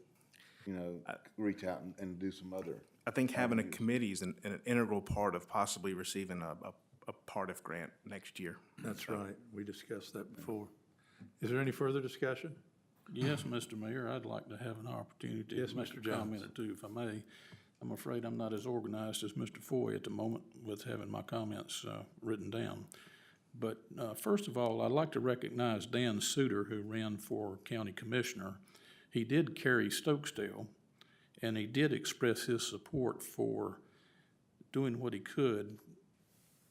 Speaker 3: reach out and do some other.
Speaker 2: I think having a committee is an integral part of possibly receiving a part of grant next year.
Speaker 4: That's right. We discussed that before. Is there any further discussion?
Speaker 5: Yes, Mr. Mayor, I'd like to have an opportunity
Speaker 4: Yes,
Speaker 5: to make
Speaker 4: Mr.
Speaker 5: a
Speaker 4: Jones.
Speaker 5: comment or two, if I may. I'm afraid I'm not as organized as Mr. Foy at the moment with having my comments written down. But first of all, I'd like to recognize Dan Suter, who ran for county commissioner. He did carry Stokesdale, and he did express his support for doing what he could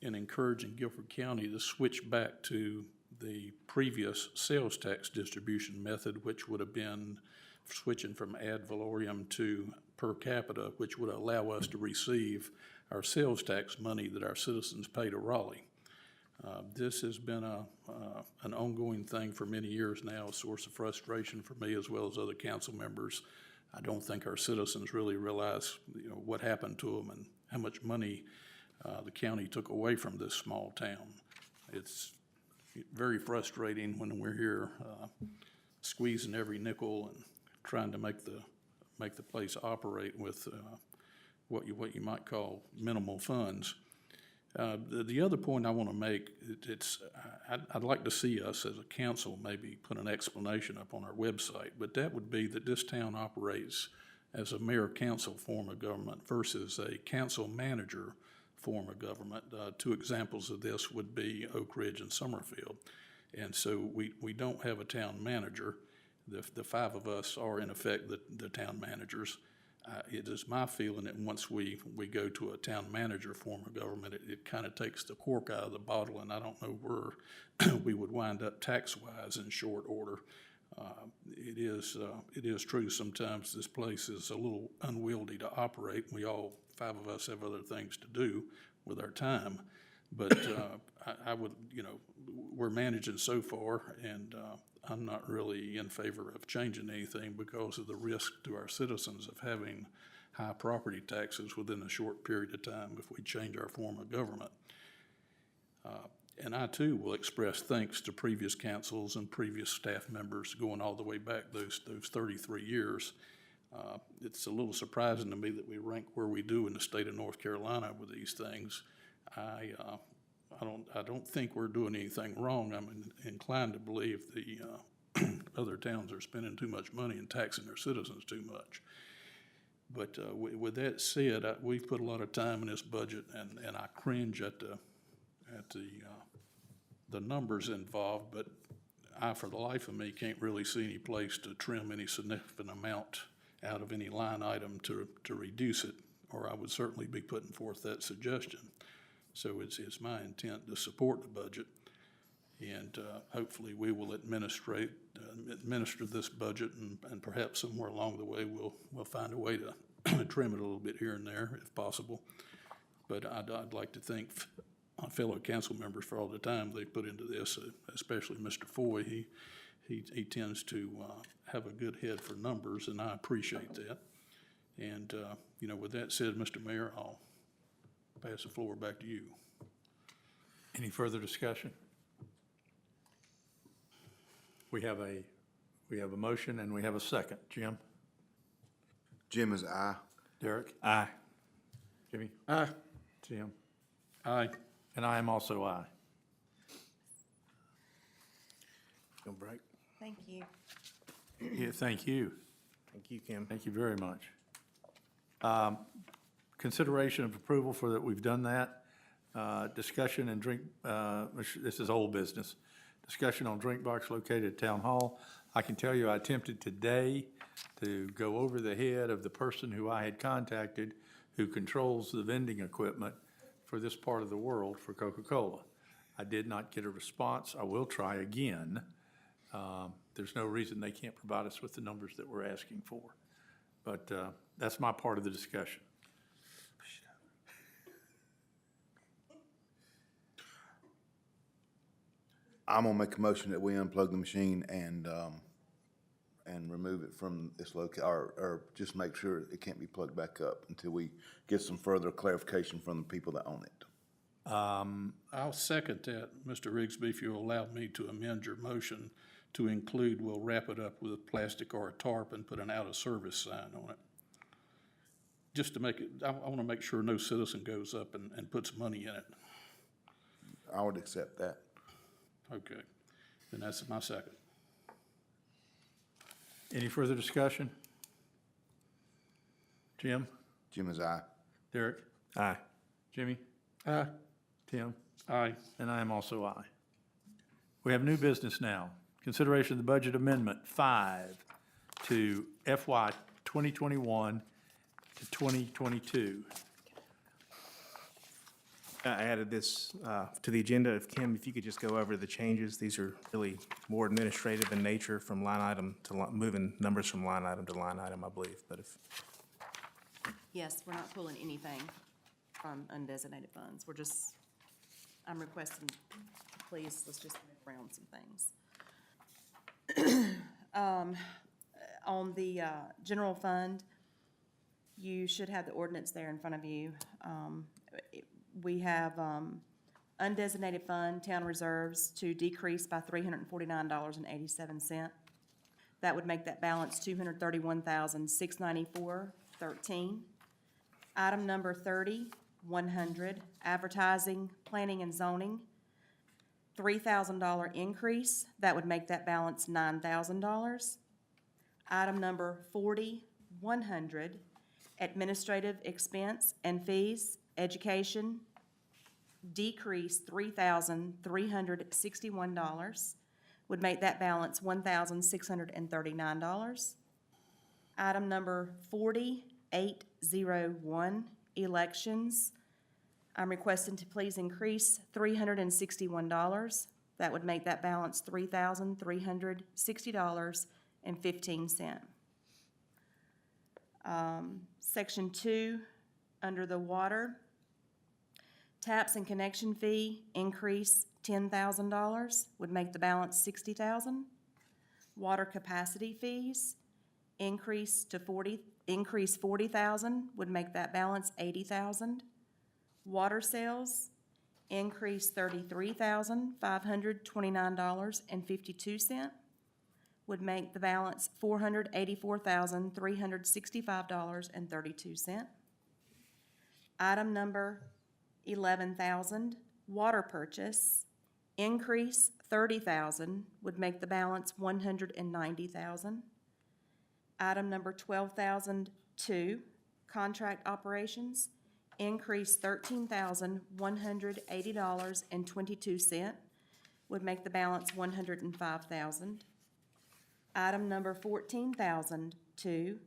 Speaker 5: in encouraging Guilford County to switch back to the previous sales tax distribution method, which would have been switching from ad valorem to per capita, which would allow us to receive our sales tax money that our citizens pay to Raleigh. This has been an ongoing thing for many years now, a source of frustration for me as well as other council members. I don't think our citizens really realize what happened to them and how much money the county took away from this small town. It's very frustrating when we're here squeezing every nickel and trying to make the place operate with what you might call minimal funds. The other point I want to make, I'd like to see us as a council maybe put an explanation up on our website, but that would be that this town operates as a mayor-council form of government versus a council-manager form of government. Two examples of this would be Oak Ridge and Summerfield. And so we don't have a town manager. The five of us are in effect the town managers. It is my feeling that once we go to a town manager form of government, it kind of takes the cork out of the bottle, and I don't know where we would wind up tax-wise in short order. It is true sometimes this place is a little unwieldy to operate. Five of us have other things to do with our time. But I would, we're managing so far, and I'm not really in favor of changing anything because of the risk to our citizens of having high property taxes within a short period of time if we change our form of government. And I too will express thanks to previous councils and previous staff members going all the way back those 33 years. It's a little surprising to me that we rank where we do in the state of North Carolina with these things. I don't think we're doing anything wrong. I'm inclined to believe the other towns are spending too much money and taxing their citizens too much. But with that said, we've put a lot of time in this budget, and I cringe at the numbers involved. But I, for the life of me, can't really see any place to trim any significant amount out of any line item to reduce it, or I would certainly be putting forth that suggestion. So it's my intent to support the budget, and hopefully we will administer this budget, and perhaps somewhere along the way we'll find a way to trim it a little bit here and there if possible. But I'd like to thank my fellow council members for all the time they put into this, especially Mr. Foy. He tends to have a good head for numbers, and I appreciate that. And with that said, Mr. Mayor, I'll pass the floor back to you.
Speaker 4: Any further discussion? We have a motion and we have a second. Jim?
Speaker 3: Jim is aye.
Speaker 4: Derek? Aye. Jimmy?
Speaker 9: Aye.
Speaker 4: Tim?
Speaker 5: Aye.
Speaker 4: And I am also aye. Go break.
Speaker 8: Thank you.
Speaker 4: Yeah, thank you.
Speaker 2: Thank you, Kim.
Speaker 4: Thank you very much. Consideration of approval for that, we've done that. Discussion and drink, this is old business. Discussion on drink box located at Town Hall. I can tell you I attempted today to go over the head of the person who I had contacted who controls the vending equipment for this part of the world for Coca-Cola. I did not get a response. I will try again. There's no reason they can't provide us with the numbers that we're asking for. But that's my part of the discussion.
Speaker 3: I'm gonna make a motion that we unplug the machine and remove it from this or just make sure it can't be plugged back up until we get some further clarification from the people that own it.
Speaker 5: I'll second that, Mr. Rigsby, if you'll allow me to amend your motion to include, we'll wrap it up with a plastic or a tarp and put an out-of-service sign on it. Just to make it, I want to make sure no citizen goes up and puts money in it.
Speaker 3: I would accept that.
Speaker 5: Okay, then that's my second.
Speaker 4: Any further discussion? Jim?
Speaker 3: Jim is aye.
Speaker 4: Derek? Aye. Jimmy?
Speaker 9: Aye.
Speaker 4: Tim?
Speaker 5: Aye.
Speaker 4: And I am also aye. We have new business now. Consideration of the budget amendment 5 to FY 2021 to 2022.
Speaker 2: I added this to the agenda. If Kim, if you could just go over the changes. These are really more administrative in nature from line item to moving numbers from line item to line item, I believe. But if
Speaker 8: Yes, we're not pulling anything from undesignated funds. I'm requesting, please, let's just move around some things. On the general fund, you should have the ordinance there in front of you. We have undesignated fund, town reserves, to decrease by $349.87. That would make that balance $231,694.13. Item number 30, 100, advertising, planning and zoning, $3,000 increase. That would make that balance $9,000. Item number 40, 100, administrative expense and fees, education, decrease $3,361, would make that balance $1,639. Item number 4801, elections, I'm requesting to please increase $361. That would make that balance $3,360.15. Section 2, under the water, taps and connection fee, increase $10,000, would make the balance $60,000. Water capacity fees, increase $40,000, would make that balance $80,000. Water sales, increase $33,529.52, would make the balance $484,365.32. Item number 11,000, water purchase, increase $30,000, would make the balance $190,000. Item number 12,002, contract operations, increase $13,180.22, would make the balance $105,000. Item number 14,002,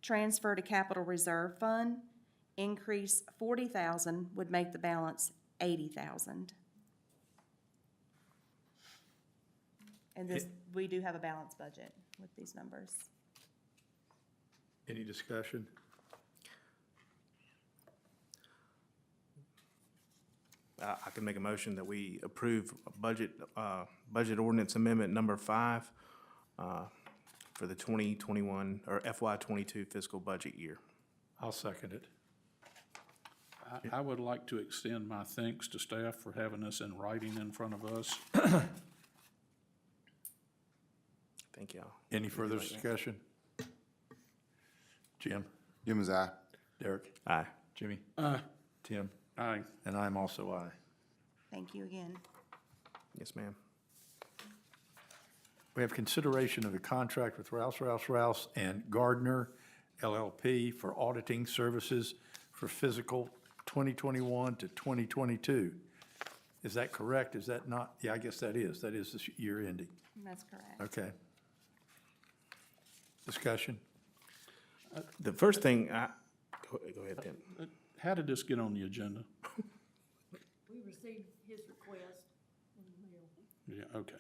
Speaker 8: transfer to capital reserve fund, increase $40,000, would make the balance $80,000. And this, we do have a balanced budget with these numbers.
Speaker 4: Any discussion?
Speaker 2: I can make a motion that we approve budget ordinance amendment number 5 for the 2021, or FY '22 fiscal budget year.
Speaker 4: I'll second it.
Speaker 5: I would like to extend my thanks to staff for having this in writing in front of us.
Speaker 2: Thank y'all.
Speaker 4: Any further discussion? Jim?
Speaker 3: Jim is aye.
Speaker 4: Derek?
Speaker 2: Aye.
Speaker 4: Jimmy?
Speaker 5: Aye.
Speaker 4: Tim?
Speaker 5: Aye.
Speaker 4: And I'm also aye.
Speaker 8: Thank you again.
Speaker 2: Yes, ma'am.
Speaker 4: We have consideration of a contract with Rouse and Gardner LLP for auditing services for fiscal 2021 to 2022. Is that correct? Is that not? Yeah, I guess that is. That is this year ending.
Speaker 8: That's correct.
Speaker 4: Okay. Discussion?
Speaker 2: The first thing, go ahead, Tim.
Speaker 5: How did this get on the agenda?
Speaker 7: We received his request in the mail.
Speaker 5: Yeah, okay.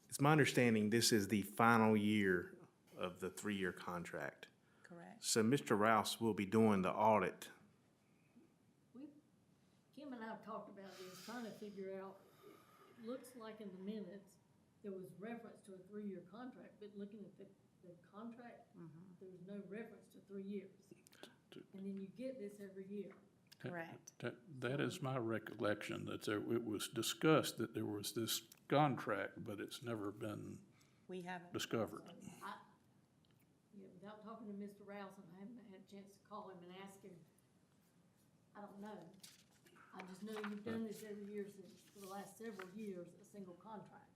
Speaker 2: It's my understanding this is the final year of the 3-year contract.
Speaker 8: Correct.
Speaker 2: So Mr. Rouse will be doing the audit.
Speaker 7: Kim and I have talked about this, trying to figure out, it looks like in the minutes, there was reference to a 3-year contract, but looking at the contract, there's no reference to 3 years. And then you get this every year.
Speaker 8: Correct.
Speaker 5: That is my recollection, that it was discussed that there was this contract, but it's never been
Speaker 8: We haven't.
Speaker 5: discovered.
Speaker 7: Yeah, without talking to Mr. Rouse, and I haven't had a chance to call him and ask him, I don't know. I just know you've done this every year for the last several years, a single contract.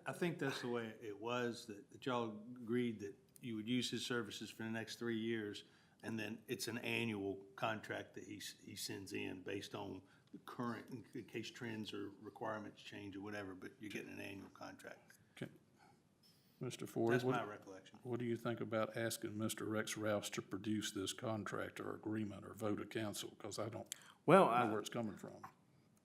Speaker 1: I think that's the way it was, that y'all agreed that you would use his services for the next 3 years, and then it's an annual contract that he sends in based on the current, in case trends or requirements change or whatever, but you're getting an annual contract.
Speaker 5: Okay. Mr. Ford,
Speaker 1: That's my recollection.
Speaker 5: what do you think about asking Mr. Rex Rouse to produce this contract or agreement or vote of council? Because I don't
Speaker 2: Well,
Speaker 5: know where it's coming from.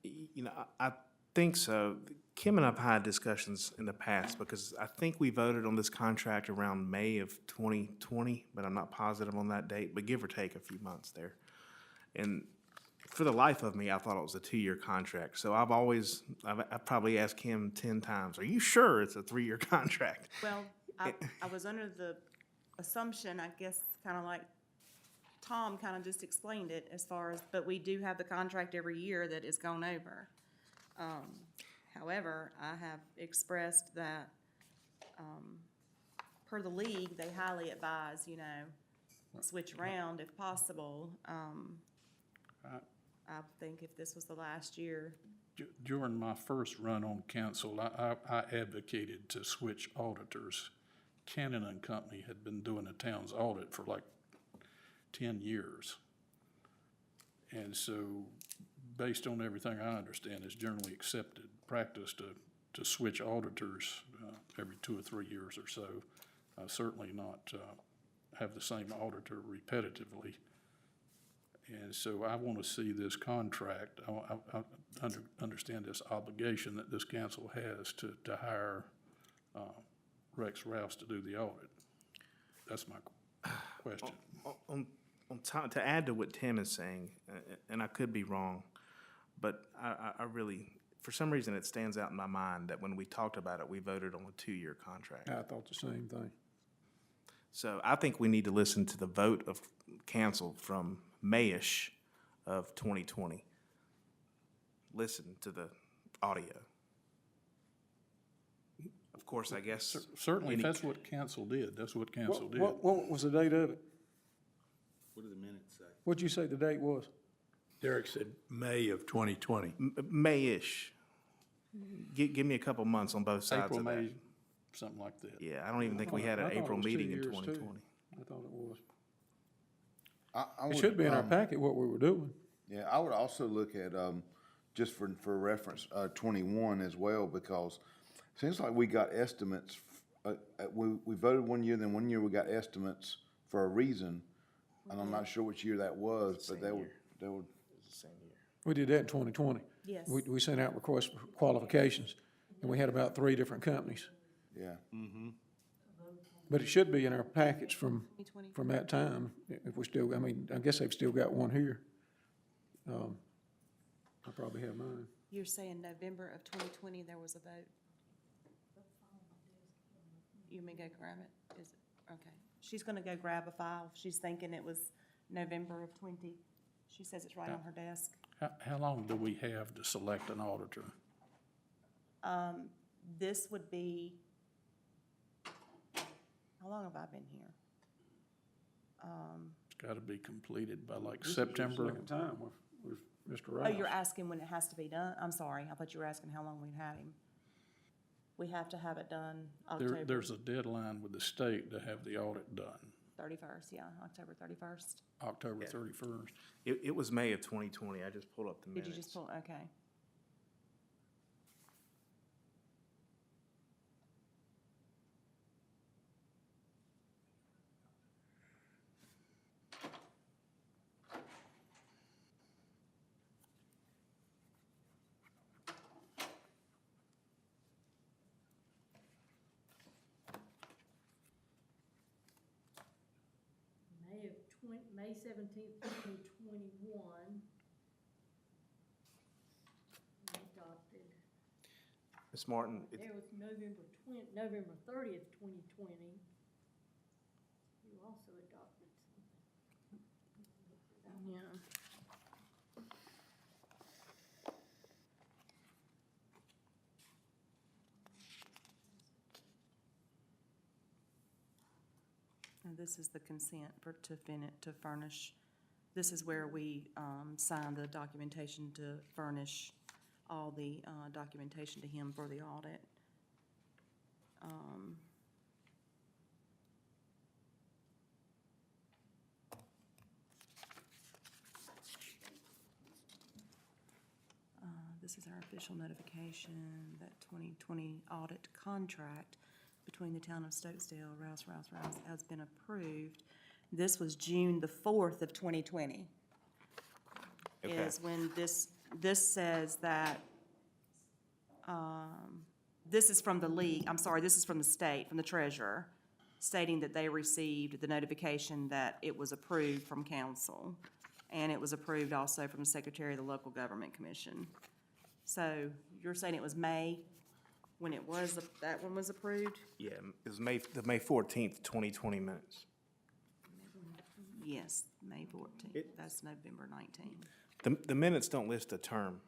Speaker 2: you know, I think so. Kim and I've had discussions in the past because I think we voted on this contract around May of 2020, but I'm not positive on that date, but give or take a few months there. And for the life of me, I thought it was a 2-year contract. So I've probably asked Kim 10 times, are you sure it's a 3-year contract?
Speaker 8: Well, I was under the assumption, I guess, kind of like Tom kind of just explained it as far as, but we do have the contract every year that is gone over. However, I have expressed that, per the league, they highly advise, switch around if possible. I think if this was the last year,
Speaker 5: During my first run on council, I advocated to switch auditors. Cannon and Company had been doing the town's audit for like 10 years. And so, based on everything I understand, it's generally accepted practice to switch auditors every 2 or 3 years or so. Certainly not have the same auditor repetitively. And so I want to see this contract, I understand this obligation that this council has to hire Rex Rouse to do the audit. That's my question.
Speaker 2: On time, to add to what Tim is saying, and I could be wrong, but I really, for some reason, it stands out in my mind that when we talked about it, we voted on a 2-year contract.
Speaker 9: I thought the same thing.
Speaker 2: So I think we need to listen to the vote of council from Mayish of 2020. Listen to the audio. Of course, I guess.
Speaker 5: Certainly,
Speaker 2: any-
Speaker 5: that's what council did. That's what council did.
Speaker 9: What was the date of it?
Speaker 1: What do the minutes say?
Speaker 9: What'd you say the date was?
Speaker 4: Derek said May of 2020.
Speaker 2: Mayish. Give me a couple months on both sides
Speaker 5: April,
Speaker 2: of that.
Speaker 5: May, something like that.
Speaker 2: Yeah, I don't even think we had
Speaker 9: I
Speaker 2: an
Speaker 9: thought it
Speaker 2: April
Speaker 9: was 2
Speaker 2: meeting in
Speaker 9: years, too.
Speaker 2: 2020.
Speaker 9: I thought it was.
Speaker 3: I
Speaker 9: It
Speaker 3: would,
Speaker 9: should be in our packet what we were doing.
Speaker 3: Yeah, I would also look at, just for reference, 21 as well, because it seems like we got estimates, we voted 1 year, then 1 year we got estimates for a reason, and I'm not sure which year that was, but they would,
Speaker 2: It's the same year.
Speaker 9: We did that in 2020.
Speaker 8: yes.
Speaker 9: We sent out requests for qualifications, and we had about 3 different companies.
Speaker 3: yeah.
Speaker 9: But it should be in our packets from
Speaker 8: 2020.
Speaker 9: that time, if we still, I mean, I guess they've still got one here. I probably have mine.
Speaker 8: You're saying November of 2020, there was a vote? You may go grab it? Is it, okay. She's gonna go grab a file. She's thinking it was November of 20. She says it's right on her desk.
Speaker 5: How long do we have to select an auditor?
Speaker 8: This would be, how long have I been here?
Speaker 5: It's got to be completed by like
Speaker 9: This is your
Speaker 5: September.
Speaker 9: Second time with Mr.
Speaker 8: Oh,
Speaker 9: Rouse.
Speaker 8: you're asking when it has to be done? I'm sorry, I thought you were asking how long we'd had him. We have to have it done October
Speaker 5: There's a deadline with the state to have the audit done,
Speaker 8: 31st, yeah, October 31st.
Speaker 5: October 31st.
Speaker 2: It was May of 2020. I just pulled up the minutes.
Speaker 8: Did you just pull, okay.
Speaker 7: May 17th, 2021. Adopted.
Speaker 2: Ms. Martin,
Speaker 7: There was November 30th, 2020. You also adopted something.
Speaker 8: Yeah. And this is the consent to furnish. This is where we sign the documentation to furnish all the documentation to him for the audit. This is our official notification that 2020 audit contract between the town of Stokesdale, Rouse has been approved. This was June the 4th of 2020.
Speaker 2: Okay.
Speaker 8: Is when this says that, this is from the league, I'm sorry, this is from the state, from the treasurer, stating that they received the notification that it was approved from council. And it was approved also from the secretary of the local government commission. So you're saying it was May when it was, that one was approved?
Speaker 2: yeah, it was the May 14th, 2020 minutes.
Speaker 8: Yes, May 14th. That's November 19th.
Speaker 2: The minutes don't list a term.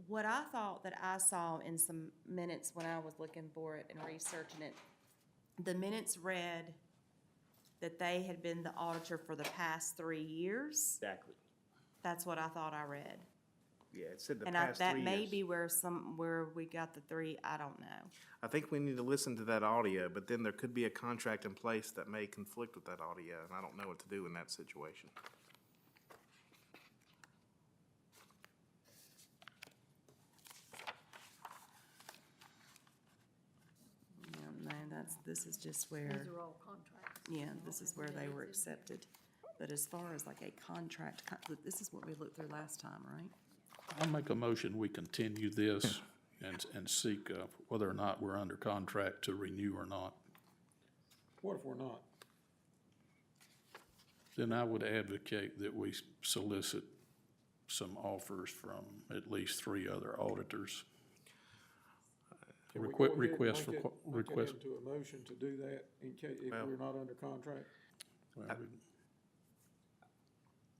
Speaker 8: what I thought that I saw in some minutes when I was looking for it and researching it, the minutes read that they had been the auditor for the past 3 years.
Speaker 2: Exactly.
Speaker 8: That's what I thought I read.
Speaker 2: Yeah, it said the
Speaker 8: And
Speaker 2: past 3
Speaker 8: that
Speaker 2: years.
Speaker 8: may be where we got the three, I don't know.
Speaker 2: I think we need to listen to that audio, but then there could be a contract in place that may conflict with that audio, and I don't know what to do in that situation.
Speaker 8: Yeah, no, this is just where,
Speaker 7: These are all contracts.
Speaker 8: yeah, this is where they were accepted. But as far as like a contract, this is what we looked through last time, right?
Speaker 5: I'll make a motion, we continue this and seek whether or not we're under contract to renew or not.
Speaker 9: What if we're not?
Speaker 5: Then I would advocate that we solicit some offers from at least 3 other auditors.
Speaker 9: Can we go ahead and
Speaker 5: Request for,
Speaker 9: make that
Speaker 5: request,
Speaker 9: into a motion to do that in case, if
Speaker 2: Well-
Speaker 9: we're not under contract?
Speaker 5: well,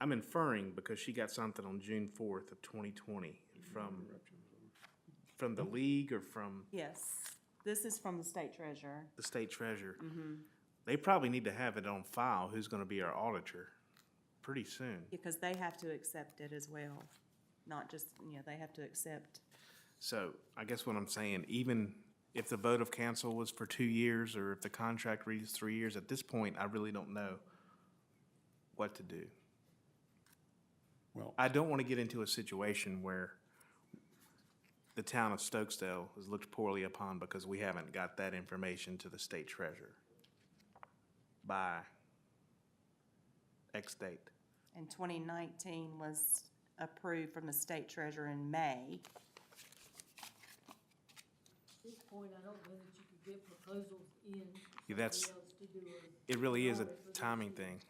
Speaker 2: I'm inferring because she got something on June 4th of 2020 from the league or from
Speaker 8: Yes, this is from the state treasurer.
Speaker 2: the state treasurer. They probably need to have it on file, who's gonna be our auditor, pretty soon.
Speaker 8: Because they have to accept it as well, not just, they have to accept.
Speaker 2: So I guess what I'm saying, even if the vote of council was for 2 years, or if the contract reads 3 years, at this point, I really don't know what to do.
Speaker 5: well,
Speaker 2: I don't want to get into a situation where the town of Stokesdale is looked poorly upon because we haven't got that information to the state treasurer by X date.
Speaker 8: And 2019 was approved from the state treasurer in May.
Speaker 7: At this point, I don't know that you could get proposals in.
Speaker 2: Yeah, that's-
Speaker 7: somebody else to do
Speaker 2: It really is a
Speaker 7: audit for this
Speaker 2: timing
Speaker 7: year.
Speaker 2: thing.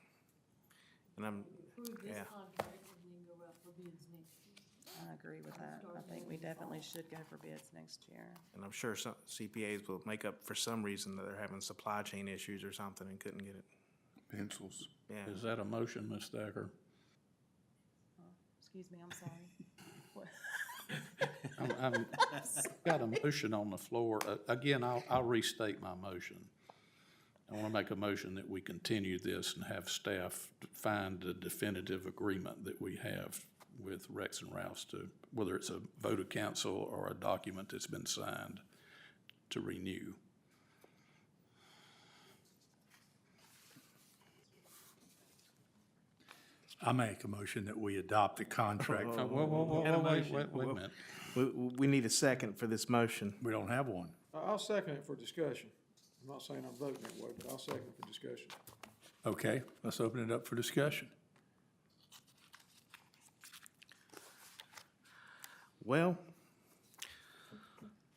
Speaker 2: And I'm,
Speaker 7: Approve this
Speaker 2: yeah.
Speaker 7: contract and then go out for bids next year.
Speaker 8: I agree with that. I think we definitely should go for bids next year.
Speaker 2: And I'm sure some CPAs will make up for some reason that they're having supply chain issues or something and couldn't get it.
Speaker 3: Pencils.
Speaker 2: Yeah.
Speaker 5: is that a motion, Ms. Thacker?
Speaker 8: Excuse me, I'm sorry.
Speaker 5: I've got a motion on the floor. Again, I'll restate my motion. I want to make a motion that we continue this and have staff find a definitive agreement that we have with Rex and Rouse to, whether it's a vote of council or a document that's been signed to renew.
Speaker 4: I make a motion that we adopt the contract.
Speaker 5: Whoa,
Speaker 2: Got a
Speaker 5: wait
Speaker 2: motion.
Speaker 5: a minute.
Speaker 2: We need a second for this motion.
Speaker 4: We don't have one.
Speaker 9: I'll second it for discussion. I'm not saying I'm voting that way, but I'll second it for discussion.
Speaker 4: Okay, let's open it up for discussion.
Speaker 2: Well,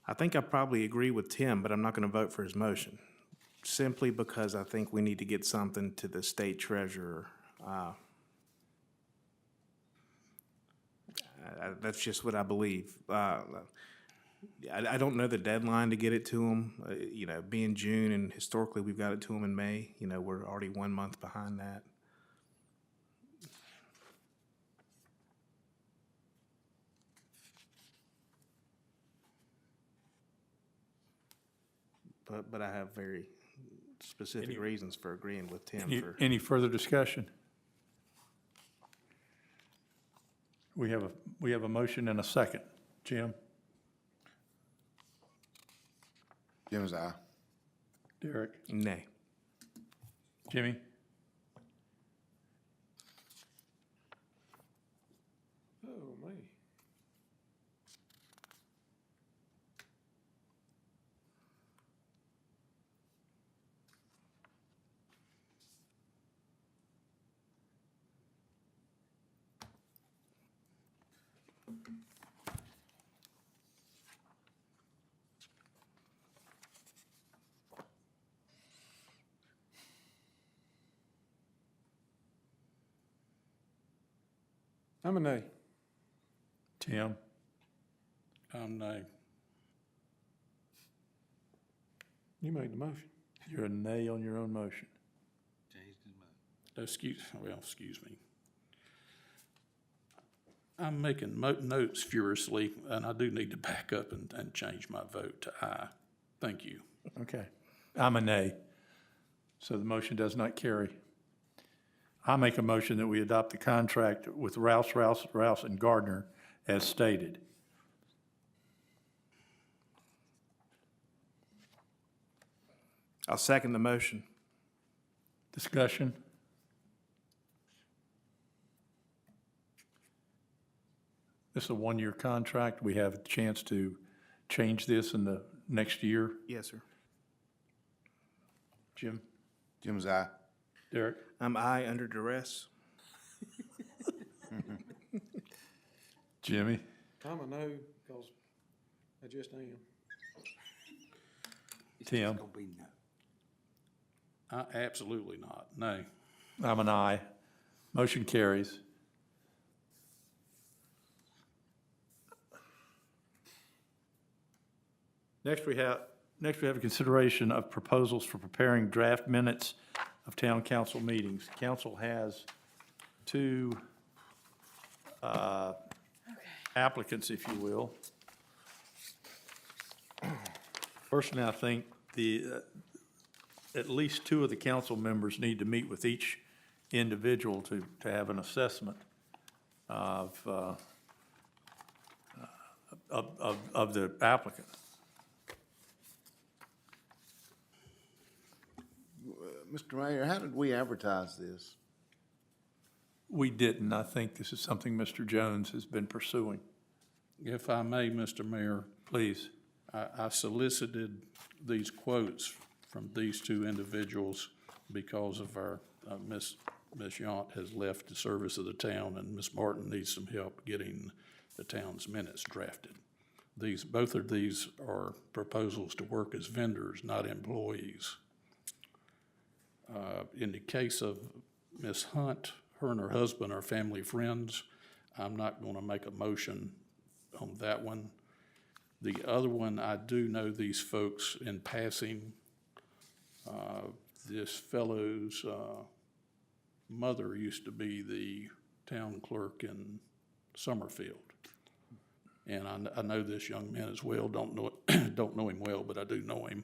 Speaker 2: I think I probably agree with Tim, but I'm not going to vote for his motion. Simply because I think we need to get something to the state treasurer. That's just what I believe. I don't know the deadline to get it to them, being June, and historically we've got it to them in May. We're already 1 month behind that. But I have very specific reasons for agreeing with Tim for.
Speaker 4: Any further discussion? We have a motion and a second. Jim?
Speaker 3: Jim's aye.
Speaker 4: Derek?
Speaker 2: Nay.
Speaker 4: Jimmy?
Speaker 9: Oh, me. I'm a nay.
Speaker 4: Tim?
Speaker 5: Nay.
Speaker 9: You made the motion.
Speaker 4: You're a nay on your own motion.
Speaker 1: Changed his mind.
Speaker 5: Excuse me. I'm making notes furiously, and I do need to back up and change my vote to aye. Thank you.
Speaker 4: Okay. I'm a nay. So the motion does not carry. I make a motion that we adopt the contract with Rouse and Gardner as stated.
Speaker 2: I'll second the motion.
Speaker 4: Discussion? This is a one-year contract. We have a chance to change this in the next year.
Speaker 2: Yes, sir.
Speaker 4: Jim?
Speaker 3: Jim's aye.
Speaker 4: Derek?
Speaker 2: I'm aye under duress.
Speaker 4: Jimmy?
Speaker 9: I'm a no, because I just am.
Speaker 4: Tim?
Speaker 1: Gonna be no.
Speaker 5: Absolutely not. No.
Speaker 4: I'm an aye. Motion carries. Next, we have a consideration of proposals for preparing draft minutes of town council meetings. Council has two applicants, if you will. Personally, I think at least two of the council members need to meet with each individual to have an assessment of the applicant.
Speaker 3: Mr. Mayor, how did we advertise this?
Speaker 4: We didn't. I think this is something Mr. Jones has been pursuing.
Speaker 5: If I may, Mr. Mayor,
Speaker 4: Please.
Speaker 5: I solicited these quotes from these two individuals because of our, Ms. Yount has left the service of the town, and Ms. Martin needs some help getting the town's minutes drafted. Both of these are proposals to work as vendors, not employees. In the case of Ms. Hunt, her and her husband are family friends. I'm not going to make a motion on that one. The other one, I do know these folks in passing. This fellow's mother used to be the town clerk in Summerfield. And I know this young man as well, don't know him well, but I do know him.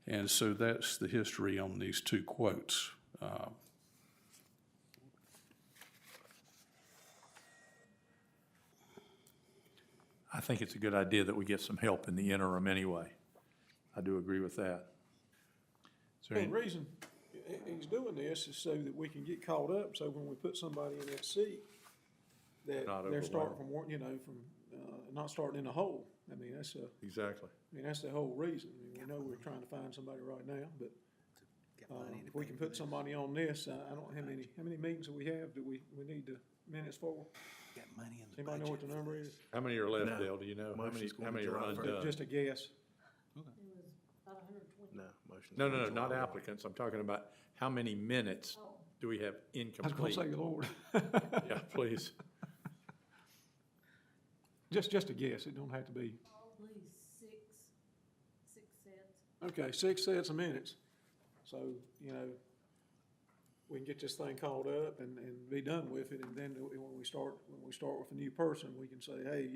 Speaker 5: And so that's the history on these two quotes.
Speaker 4: I think it's a good idea that we get some help in the interim anyway. I do agree with that. Is there
Speaker 9: The
Speaker 4: any-
Speaker 9: reason he's doing this is so that we can get caught up, so when we put somebody in that seat, that
Speaker 4: Not
Speaker 9: they're starting
Speaker 4: overwhelmed.
Speaker 9: from, not starting in a hole. I mean,
Speaker 4: Exactly.
Speaker 9: that's the whole reason. I mean, we know we're trying to find somebody right now, but, if we can put somebody on this, I don't, how many meetings do we have that we need the minutes for?
Speaker 1: Got money in the
Speaker 9: Anybody know what the number is?
Speaker 4: How many are left,
Speaker 2: No.
Speaker 4: Dale? Do you know?
Speaker 2: Motion's
Speaker 4: How
Speaker 2: gonna
Speaker 4: many
Speaker 2: be
Speaker 4: are
Speaker 2: July first.
Speaker 4: undone?
Speaker 9: Just a guess.
Speaker 2: No, motion.
Speaker 4: No, not applicants. I'm talking about how many minutes do we have
Speaker 9: I was gonna
Speaker 4: incomplete?
Speaker 9: say, Lord.
Speaker 4: Yeah, please.
Speaker 9: Just a guess. It don't have to be.
Speaker 7: Probably six sets.
Speaker 9: Okay, 6 sets of minutes. So, we can get this thing called up and be done with it, and then when we start with a new person, we can say, hey,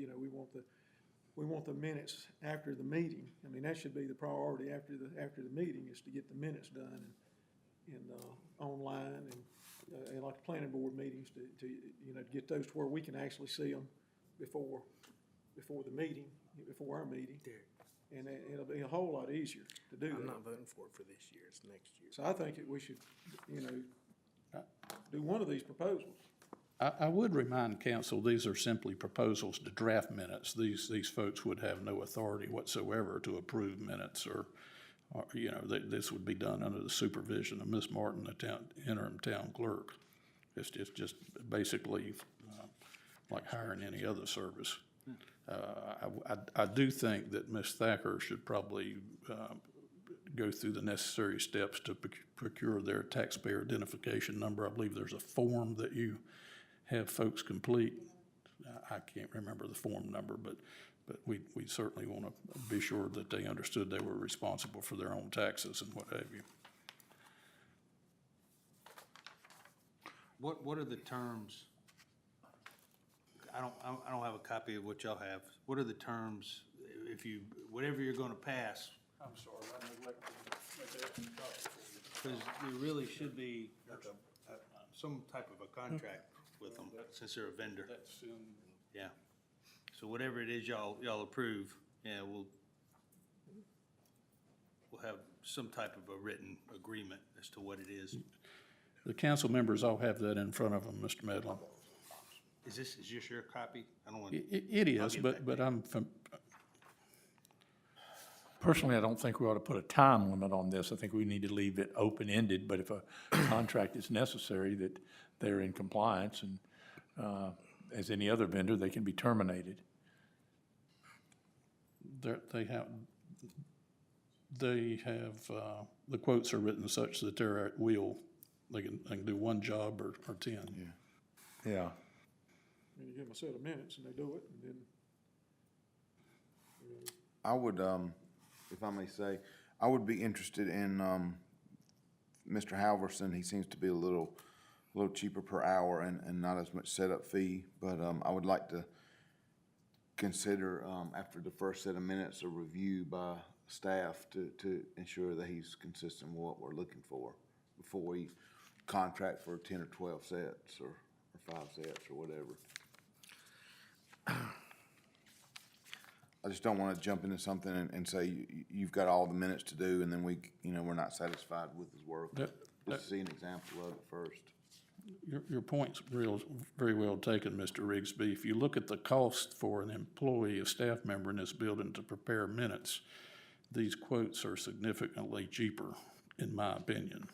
Speaker 9: we want the minutes after the meeting. I mean, that should be the priority after the meeting, is to get the minutes done and online and like the planning board meetings to get those to where we can actually see them before the meeting, before our meeting. And it'll be a whole lot easier to do
Speaker 2: I'm
Speaker 9: that.
Speaker 2: not voting for it for this year, it's next year.
Speaker 9: So I think that we should, do one of these proposals.
Speaker 5: I would remind council, these are simply proposals to draft minutes. These folks would have no authority whatsoever to approve minutes or this would be done under the supervision of Ms. Martin, the interim town clerk. It's just basically like hiring any other service. I do think that Ms. Thacker should probably go through the necessary steps to procure their taxpayer identification number. I believe there's a form that you have folks complete. I can't remember the form number, but we certainly want to be sure that they understood they were responsible for their own taxes and what have you.
Speaker 1: What are the terms? I don't have a copy of what y'all have. What are the terms, if you, whatever you're gonna pass?
Speaker 5: I'm sorry, I neglected to make that extra copy for you.
Speaker 1: Because there really should be some type of a contract with them, since they're a vendor.
Speaker 5: That's in,
Speaker 1: Yeah. So whatever it is y'all approve, yeah, we'll have some type of a written agreement as to what it is.
Speaker 5: the council members all have that in front of them, Mr. Medlin.
Speaker 1: Is this your copy? I don't want.
Speaker 5: It is,
Speaker 1: give that
Speaker 5: but
Speaker 4: Personally, I don't think we ought to put a time limit on this. I think we need to leave it open-ended, but if a contract is necessary, that they're in compliance, and as any other vendor, they can be terminated.
Speaker 5: they have, the quotes are written such that they're at will. They can do one job or 10.
Speaker 4: Yeah.
Speaker 9: I mean, you give them a set of minutes and they do it, and then,
Speaker 3: I would, if I may say, I would be interested in, Mr. Halverson. He seems to be a little cheaper per hour and not as much setup fee, but, I would like to consider, after the first set of minutes, a review by staff to ensure that he's consistent with what we're looking for before we contract for 10 or 12 sets or 5 sets or whatever. I just don't want to jump into something and say you've got all the minutes to do, and then we're not satisfied with his work. Let's see an example of it first.
Speaker 5: Your point's very well taken, Mr. Rigsby. If you look at the cost for an employee, a staff member in this building to prepare minutes, these quotes are significantly cheaper, in my opinion.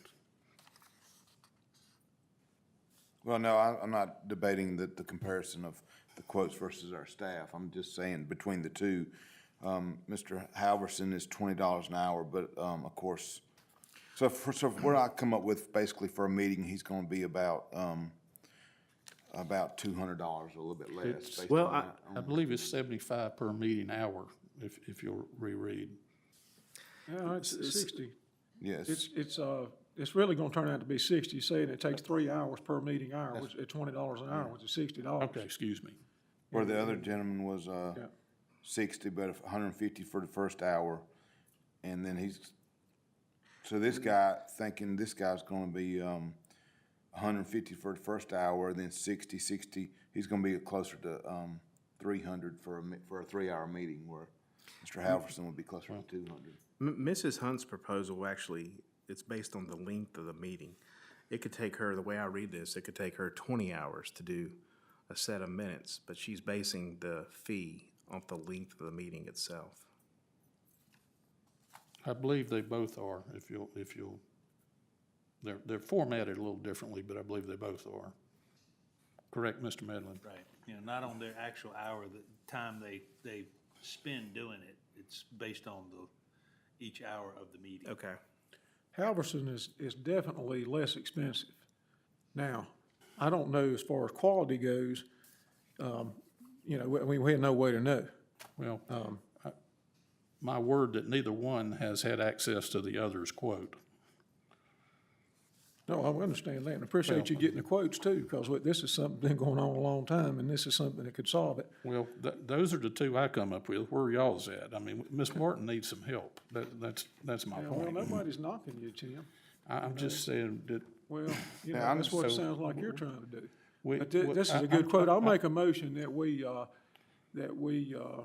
Speaker 3: Well, no, I'm not debating the comparison of the quotes versus our staff. I'm just saying between the two, Mr. Halverson is $20 an hour, but, of course, so what I come up with basically for a meeting, he's gonna be about $200, a little bit less. based
Speaker 2: Well,
Speaker 3: on that.
Speaker 5: I believe it's 75 per meeting hour, if you'll reread.
Speaker 9: yeah, it's 60.
Speaker 3: Yes,
Speaker 9: It's really gonna turn out to be 60, saying it takes 3 hours per meeting hour, which at $20 an hour, which is $60.
Speaker 5: Okay, excuse me.
Speaker 3: where the other gentleman was, 60, but 150 for the first hour. And then so this guy, thinking this guy's gonna be, 150 for the first hour, then 60, he's gonna be closer to, 300 for a 3-hour meeting, where Mr. Halverson would be closer to 200.
Speaker 2: Mrs. Hunt's proposal, actually, it's based on the length of the meeting. It could take her, the way I read this, it could take her 20 hours to do a set of minutes, but she's basing the fee off the length of the meeting itself.
Speaker 5: I believe they both are, they're formatted a little differently, but I believe they both are. Correct, Mr. Medlin?
Speaker 1: Right, not on their actual hour, the time they spend doing it, it's based on each hour of the meeting.
Speaker 2: Okay.
Speaker 9: Halverson is definitely less expensive. Now, I don't know as far as quality goes, we had no way to know.
Speaker 5: Well, my word that neither one has had access to the other's quote.
Speaker 9: No, I understand that, and appreciate you getting the quotes too, because this is something been going on a long time, and this is something that could solve it.
Speaker 5: Well, those are the two I come up with. Where are y'all's at? I mean, Ms. Martin needs some help. That's my
Speaker 9: Well,
Speaker 5: point.
Speaker 9: nobody's knocking you, Tim.
Speaker 5: I'm just saying that
Speaker 9: Well,
Speaker 3: Yeah,
Speaker 9: that's what it
Speaker 5: so-
Speaker 9: sounds like you're trying to do.
Speaker 5: we.
Speaker 9: But this is a good quote. I'll make a motion that we,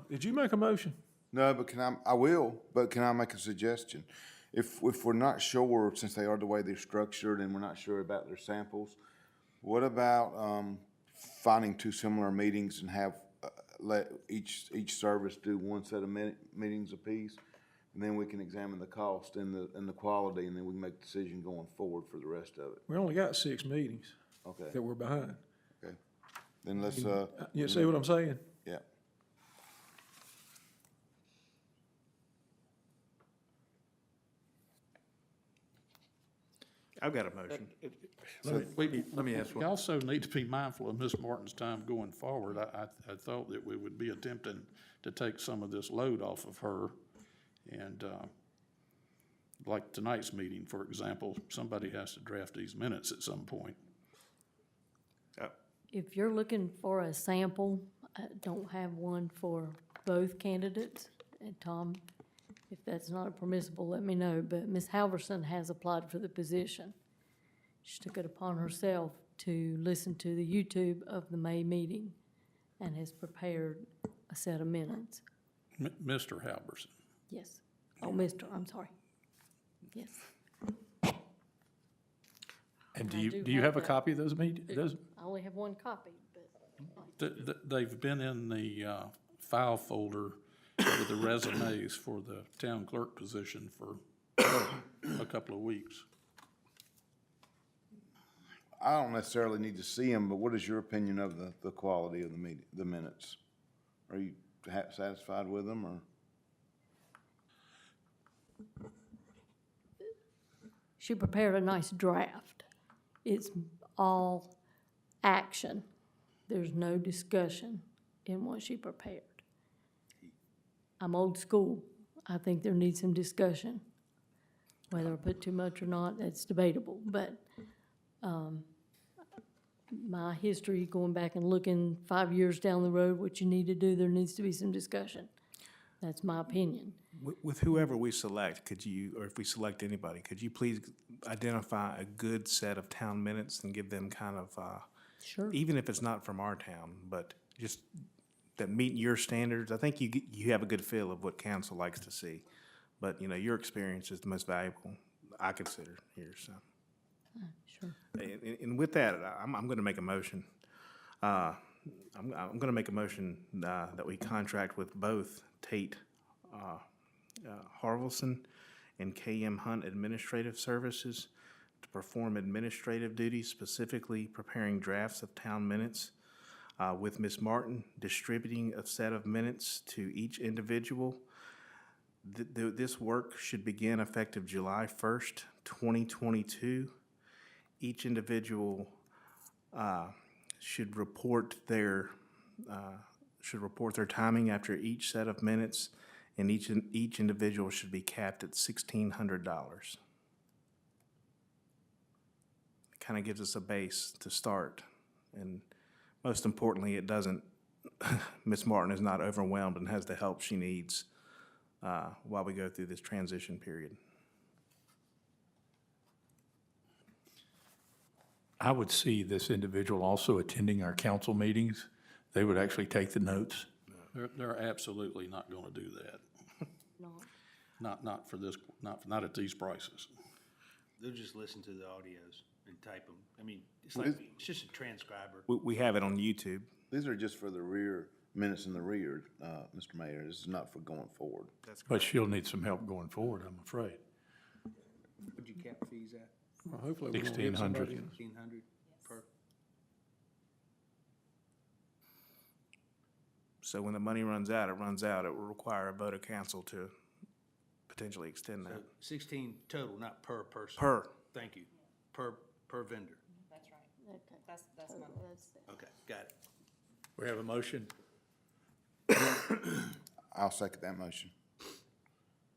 Speaker 9: did you make a motion?
Speaker 3: No, but I will, but can I make a suggestion? If we're not sure, since they are the way they're structured and we're not sure about their samples, what about, finding 2 similar meetings and have, let each service do 1 set of meetings apiece? And then we can examine the cost and the quality, and then we can make a decision going forward for the rest of it.
Speaker 9: We only got 6 meetings
Speaker 3: Okay,
Speaker 9: that we're behind.
Speaker 3: okay. Then let's,
Speaker 9: You see what I'm saying?
Speaker 3: yeah.
Speaker 2: I've got a motion.
Speaker 4: Let me ask
Speaker 5: We
Speaker 4: one.
Speaker 5: also need to be mindful of Ms. Martin's time going forward. I thought that we would be attempting to take some of this load off of her. And like tonight's meeting, for example, somebody has to draft these minutes at some point.
Speaker 7: if you're looking for a sample, I don't have one for both candidates. And Tom, if that's not permissible, let me know, but Ms. Halverson has applied for the position. She took it upon herself to listen to the YouTube of the May meeting and has prepared a set of minutes.
Speaker 5: Mr. Halverson.
Speaker 7: Yes. Oh, I'm sorry. Yes.
Speaker 4: And
Speaker 7: I
Speaker 4: do you have a copy of those those?
Speaker 7: I only have one copy, but
Speaker 5: They've been in the file folder with the resumes for the town clerk position for a couple of weeks.
Speaker 3: I don't necessarily need to see them, but what is your opinion of the quality of the minutes? Are you satisfied with them, or?
Speaker 7: she prepared a nice draft. It's all action. There's no discussion in what she prepared. I'm old school. I think there needs some discussion. Whether I put too much or not, that's debatable, but, my history, going back and looking 5 years down the road, what you need to do, there needs to be some discussion. That's my opinion.
Speaker 2: With whoever we select, could you, or if we select anybody, could you please identify a good set of town minutes and give them kind of,
Speaker 7: Sure.
Speaker 2: even if it's not from our town, but just that meet your standards? I think you have a good feel of what council likes to see, but, you know, your experience is the most valuable, I consider here, so.
Speaker 7: Sure.
Speaker 2: And with that, I'm gonna make a motion. I'm gonna make a motion, that we contract with both Tate, Harvelson and KM Hunt Administrative Services to perform administrative duties, specifically preparing drafts of town minutes, with Ms. Martin distributing a set of minutes to each individual. This work should begin effective July 1st, 2022. Each individual should report their timing after each set of minutes, and each individual should be capped at $1,600. It kind of gives us a base to start, and most importantly, it doesn't. Ms. Martin is not overwhelmed and has the help she needs while we go through this transition period.
Speaker 4: I would see this individual also attending our council meetings. They would actually take the notes.
Speaker 5: They're absolutely not gonna do that. Not for this, not at these prices.
Speaker 1: They'll just listen to the audios and type them. I mean, it's just a transcriber.
Speaker 2: We have it on YouTube.
Speaker 3: These are just for the rear, minutes in the rear, Mr. Mayor. This is not for going forward.
Speaker 4: But she'll need some help going forward, I'm afraid.
Speaker 1: Would you cap fees at
Speaker 9: Well, hopefully we won't get
Speaker 4: 1,600.
Speaker 9: somebody in.
Speaker 1: 1,500 per?
Speaker 2: So when the money runs out, it runs out. It will require a vote of council to potentially extend
Speaker 1: So
Speaker 2: that.
Speaker 1: 16 total, not per person.
Speaker 2: Per.
Speaker 1: Thank you. Per vendor.
Speaker 8: That's right. That's my.
Speaker 1: Okay, got it.
Speaker 4: We have a motion.
Speaker 3: I'll second that motion.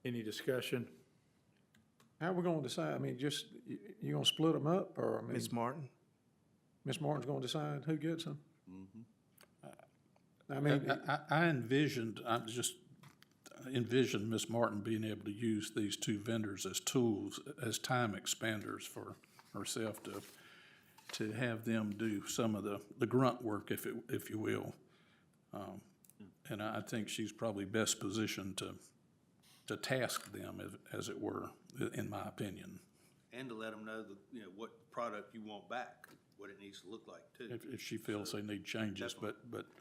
Speaker 4: Any discussion?
Speaker 9: How are we gonna decide? I mean, just, you gonna split them up, or, I mean,
Speaker 2: Ms. Martin?
Speaker 9: Ms. Martin's gonna decide who gets them? I mean,
Speaker 5: I envisioned Ms. Martin being able to use these two vendors as tools, as time expanders for herself to have them do some of the grunt work, if you will. And I think she's probably best positioned to task them, as it were, in my opinion.
Speaker 1: And to let them know what product you want back, what it needs to look like too.
Speaker 5: If she feels they need changes, but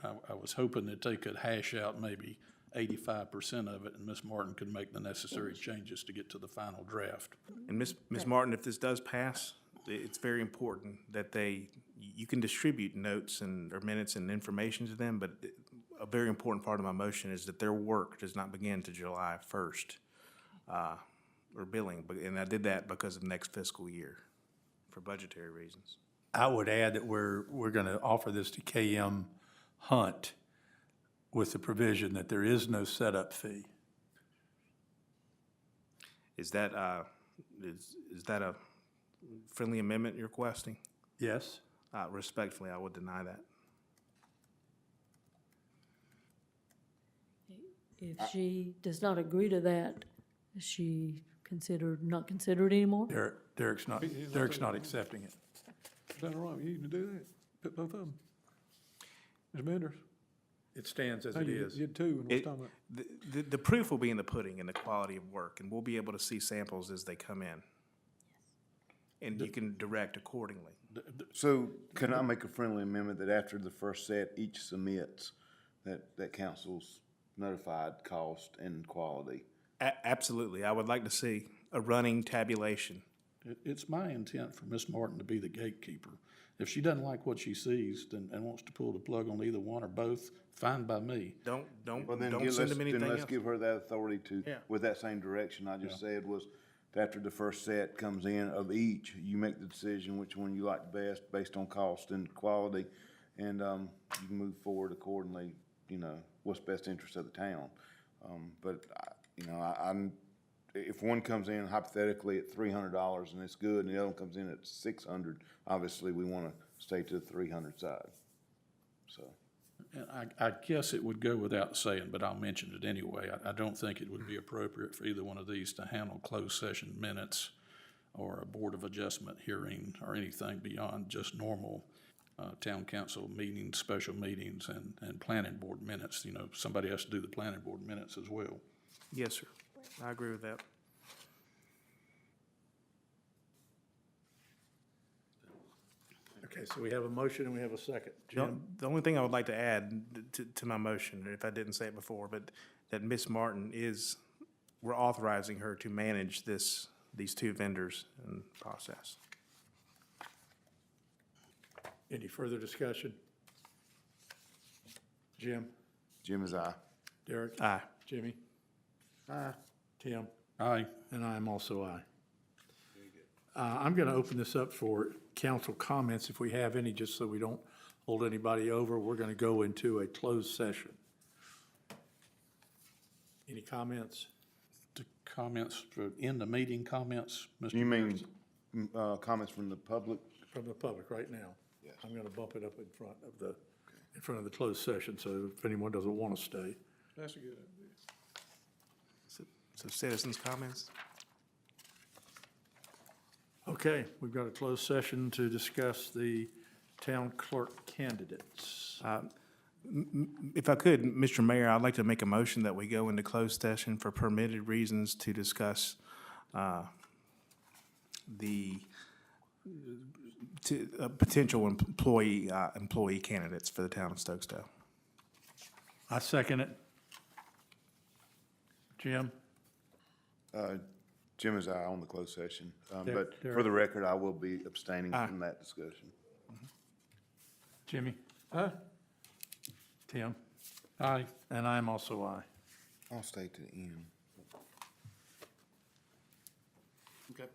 Speaker 5: I was hoping that they could hash out maybe 85% of it, and Ms. Martin could make the necessary changes to get to the final draft.
Speaker 2: And Ms. Martin, if this does pass, it's very important that you can distribute notes or minutes and information to them, but a very important part of my motion is that their work does not begin to July 1st, or billing, and I did that because of next fiscal year, for budgetary reasons.
Speaker 4: I would add that we're gonna offer this to KM Hunt with the provision that there is no setup fee.
Speaker 2: Is that a friendly amendment you're requesting?
Speaker 4: Yes?
Speaker 2: respectfully, I would deny that.
Speaker 7: If she does not agree to that, is she not considered anymore?
Speaker 4: Derek's not accepting it.
Speaker 9: Is that all right with you to do that? Put both of them? Ms. Benders?
Speaker 4: It stands as
Speaker 9: Hey,
Speaker 4: it
Speaker 9: you
Speaker 4: is.
Speaker 9: did two, and we're talking about.
Speaker 2: The proof will be in the pudding and the quality of work, and we'll be able to see samples as they come in. And you can direct accordingly.
Speaker 3: So can I make a friendly amendment that after the first set, each submits, that council's notified cost and quality?
Speaker 2: Absolutely. I would like to see a running tabulation.
Speaker 5: It's my intent for Miss Martin to be the gatekeeper. If she doesn't like what she sees and wants to pull the plug on either one or both, fine by me.
Speaker 2: Don't
Speaker 3: Well, then
Speaker 2: send them anything
Speaker 3: let's
Speaker 2: else.
Speaker 3: give her that authority to,
Speaker 2: Yeah.
Speaker 3: with that same direction I just said was, after the first set comes in of each, you make the decision which one you like best based on cost and quality, and, you can move forward accordingly, what's best interest of the town. But, I'm, if one comes in hypothetically at $300 and it's good, and the other one comes in at 600, obviously we wanna stay to the 300 side, so.
Speaker 5: And I guess it would go without saying, but I'll mention it anyway. I don't think it would be appropriate for either one of these to handle closed session minutes or a Board of Adjustment hearing or anything beyond just normal town council meetings, special meetings, and planning board minutes. Somebody has to do the planning board minutes as well.
Speaker 2: Yes, sir. I agree with that.
Speaker 4: Okay, so we have a motion and we have a second. Jim?
Speaker 2: The only thing I would like to add to my motion, if I didn't say it before, but that Ms. Martin we're authorizing her to manage these two vendors and process.
Speaker 4: Any further discussion? Jim?
Speaker 3: Jim is aye.
Speaker 4: Derek?
Speaker 2: Aye.
Speaker 4: Jimmy? Aye. Tim?
Speaker 5: Aye.
Speaker 4: And I am also aye. I'm going to open this up for council comments, if we have any, just so we don't hold anybody over. We're going to go into a closed session. Any comments?
Speaker 5: The comments, in the meeting comments, Mr.
Speaker 3: You mean, comments from the public?
Speaker 4: From the public right now?
Speaker 3: Yes.
Speaker 4: I'm going to bump it up in front of the closed session, so if anyone doesn't want to stay.
Speaker 9: That's a good idea.
Speaker 2: So citizens' comments?
Speaker 4: Okay, we've got a closed session to discuss the town clerk candidates.
Speaker 2: If I could, Mr. Mayor, I'd like to make a motion that we go into closed session for permitted reasons to discuss potential employee candidates for the town of Stokesdale.
Speaker 4: I second it. Jim?
Speaker 3: Jim is aye on the closed session,
Speaker 4: Derek-
Speaker 3: but for the record, I will be abstaining from that discussion.
Speaker 4: Jimmy?
Speaker 9: Aye.
Speaker 4: Tim?
Speaker 5: Aye.
Speaker 4: And I'm also aye.
Speaker 3: I'll stay to the end.
Speaker 2: Okay.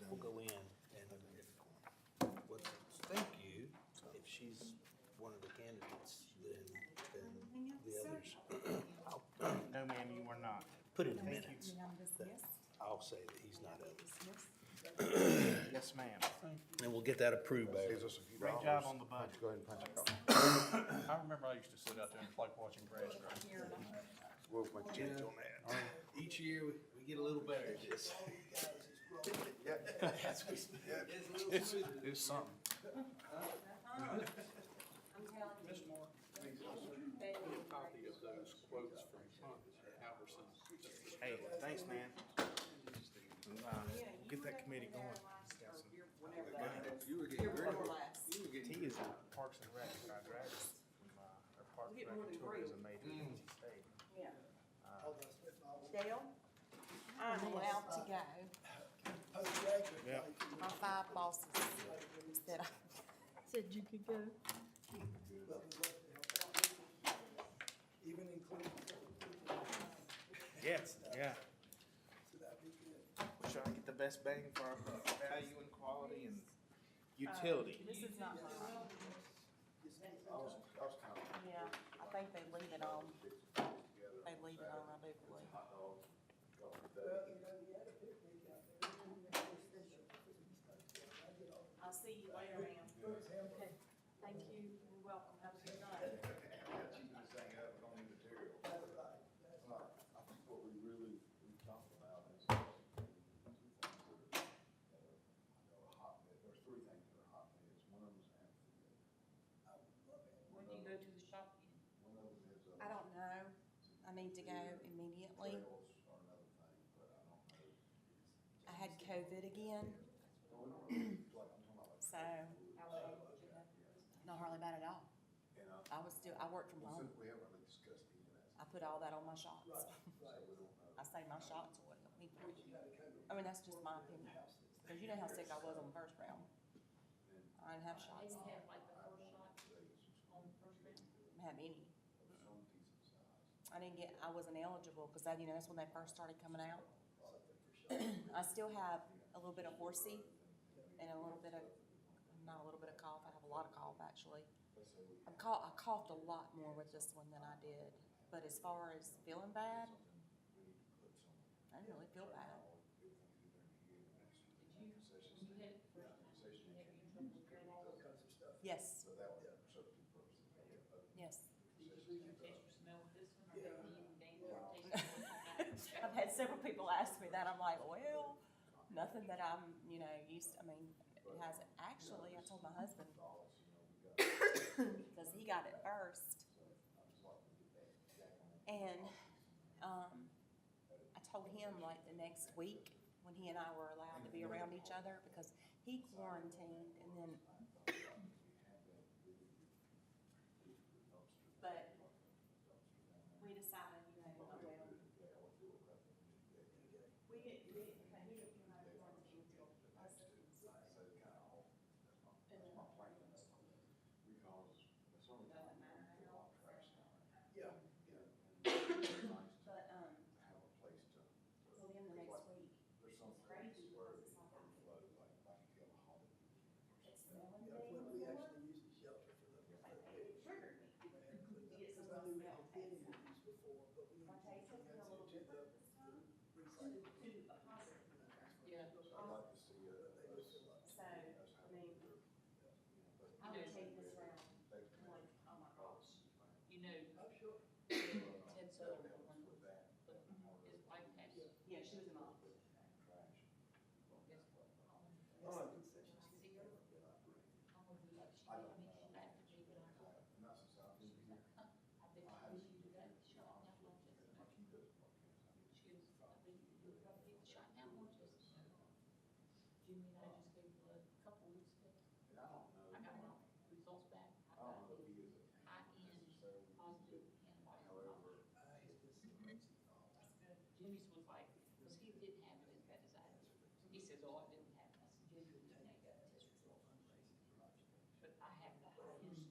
Speaker 1: We'll go in and would think you, if she's one of the candidates, then the others.
Speaker 2: No, ma'am, you are not.
Speaker 1: Put in the minutes. I'll say that he's not eligible.
Speaker 2: Yes, ma'am.
Speaker 1: And we'll get that approved by
Speaker 2: Great job on the budget.
Speaker 5: I remember I used to sit out there and like watching grass grow.
Speaker 3: We'll make a change on that.
Speaker 1: each year we get a little better at this.
Speaker 2: It's something.
Speaker 5: Miss Moore, a copy of those quotes from Albertson.
Speaker 2: Hey, thanks, man. We'll get that committee going. T is Parks and Rec, but I graduated from, or Parks and Rec and Tourism major at NC State.
Speaker 8: Dale, I'm allowed to go.
Speaker 2: Yeah.
Speaker 8: My 5 bosses said
Speaker 7: Said you could go.
Speaker 2: Yes, yeah. We're trying to get the best bang for our value and quality and utility.
Speaker 8: This is not Yeah, I think they leave it on. They leave it on, I do believe. I'll see you later, ma'am.
Speaker 7: Okay, thank you.
Speaker 8: You're welcome. Have a good night.
Speaker 3: I think what we really, we've talked about is, there's three things that are hotbeds. One of them is amphitheater.
Speaker 11: When do you go to the shop again?
Speaker 3: One of them is,
Speaker 8: I don't know. I need to go immediately.
Speaker 3: trails are another thing, but I don't know.
Speaker 8: I had COVID again,
Speaker 3: Like, I'm talking about like.
Speaker 8: so
Speaker 11: How long did you have?
Speaker 8: not hardly bad at all.
Speaker 3: And,
Speaker 8: I worked from home.
Speaker 3: since we haven't really discussed any of that,
Speaker 8: I put all that on my shots.
Speaker 3: so we don't know.
Speaker 8: I say my shots are what helped me through. I mean, that's just my opinion. Because you know how sick I was on the first round. I didn't have shots.
Speaker 11: Didn't have like the first shot on the first round?
Speaker 8: Didn't have any.
Speaker 3: Some decent size.
Speaker 8: I didn't get, I wasn't eligible because that, that's when they first started coming out. I still have a little bit of horsey and a little bit of, not a little bit of cough. I have a lot of cough, actually. I coughed a lot more with this one than I did. But as far as feeling bad, I didn't really feel bad.
Speaker 11: Did you, when you had it the first time, did you have any trouble with your loss?
Speaker 8: Yes,
Speaker 3: So that was for certain purposes.
Speaker 8: yes.
Speaker 11: Did you lose your taste or smell with this one, or have you even gained your taste?
Speaker 8: I've had several people ask me that. I'm like, well, nothing that I'm, used to. I mean, it hasn't. Actually, I told my husband, because he got it first. And I told him like the next week when he and I were allowed to be around each other because he quarantined and then. But we decided, well, we didn't come out of quarantine until us. Doesn't matter how.
Speaker 3: Yeah.
Speaker 8: But, so then the next week,
Speaker 3: There's some
Speaker 8: it's crazy
Speaker 3: where
Speaker 8: because it's like I
Speaker 3: overflow, like you feel a holiday.
Speaker 8: it's smelling
Speaker 12: Yeah,
Speaker 8: things
Speaker 12: we
Speaker 8: more.
Speaker 12: actually use the shelter for the.
Speaker 8: It triggered me.
Speaker 12: Because
Speaker 8: Get
Speaker 12: I knew we
Speaker 8: someone
Speaker 12: had been
Speaker 8: else.
Speaker 12: in these before, but we.
Speaker 8: My taste has been a little different this time, to a positive.
Speaker 11: Yeah.
Speaker 3: I'd like to see
Speaker 12: But they do fill up.
Speaker 8: So, I mean, I would take this round, like, oh my gosh.
Speaker 11: You know,
Speaker 12: I'm sure.
Speaker 11: Ted Sullivan, when his wife passed,
Speaker 8: Yeah, she was in my.
Speaker 11: guess what?
Speaker 12: Oh,
Speaker 11: I see her. I was like, she gave me, she laughed at me when I called.
Speaker 3: Not since I've been
Speaker 11: She's
Speaker 3: here.
Speaker 11: like, huh, I bet you wish you do that shot now, won't you?
Speaker 3: Like he does.
Speaker 11: She goes, I bet you do it, get the shot now, won't you? Jimmy and I just gave blood a couple weeks ago.
Speaker 3: And I don't know.
Speaker 11: I got my results back.
Speaker 3: I don't know if he is a.
Speaker 11: High-end, positive antibody.
Speaker 3: However,
Speaker 11: Jimmy's was like, because he didn't have it as bad as I did. He says, oh, I didn't have it. I said, Jimmy didn't have that test result. But I have the high-end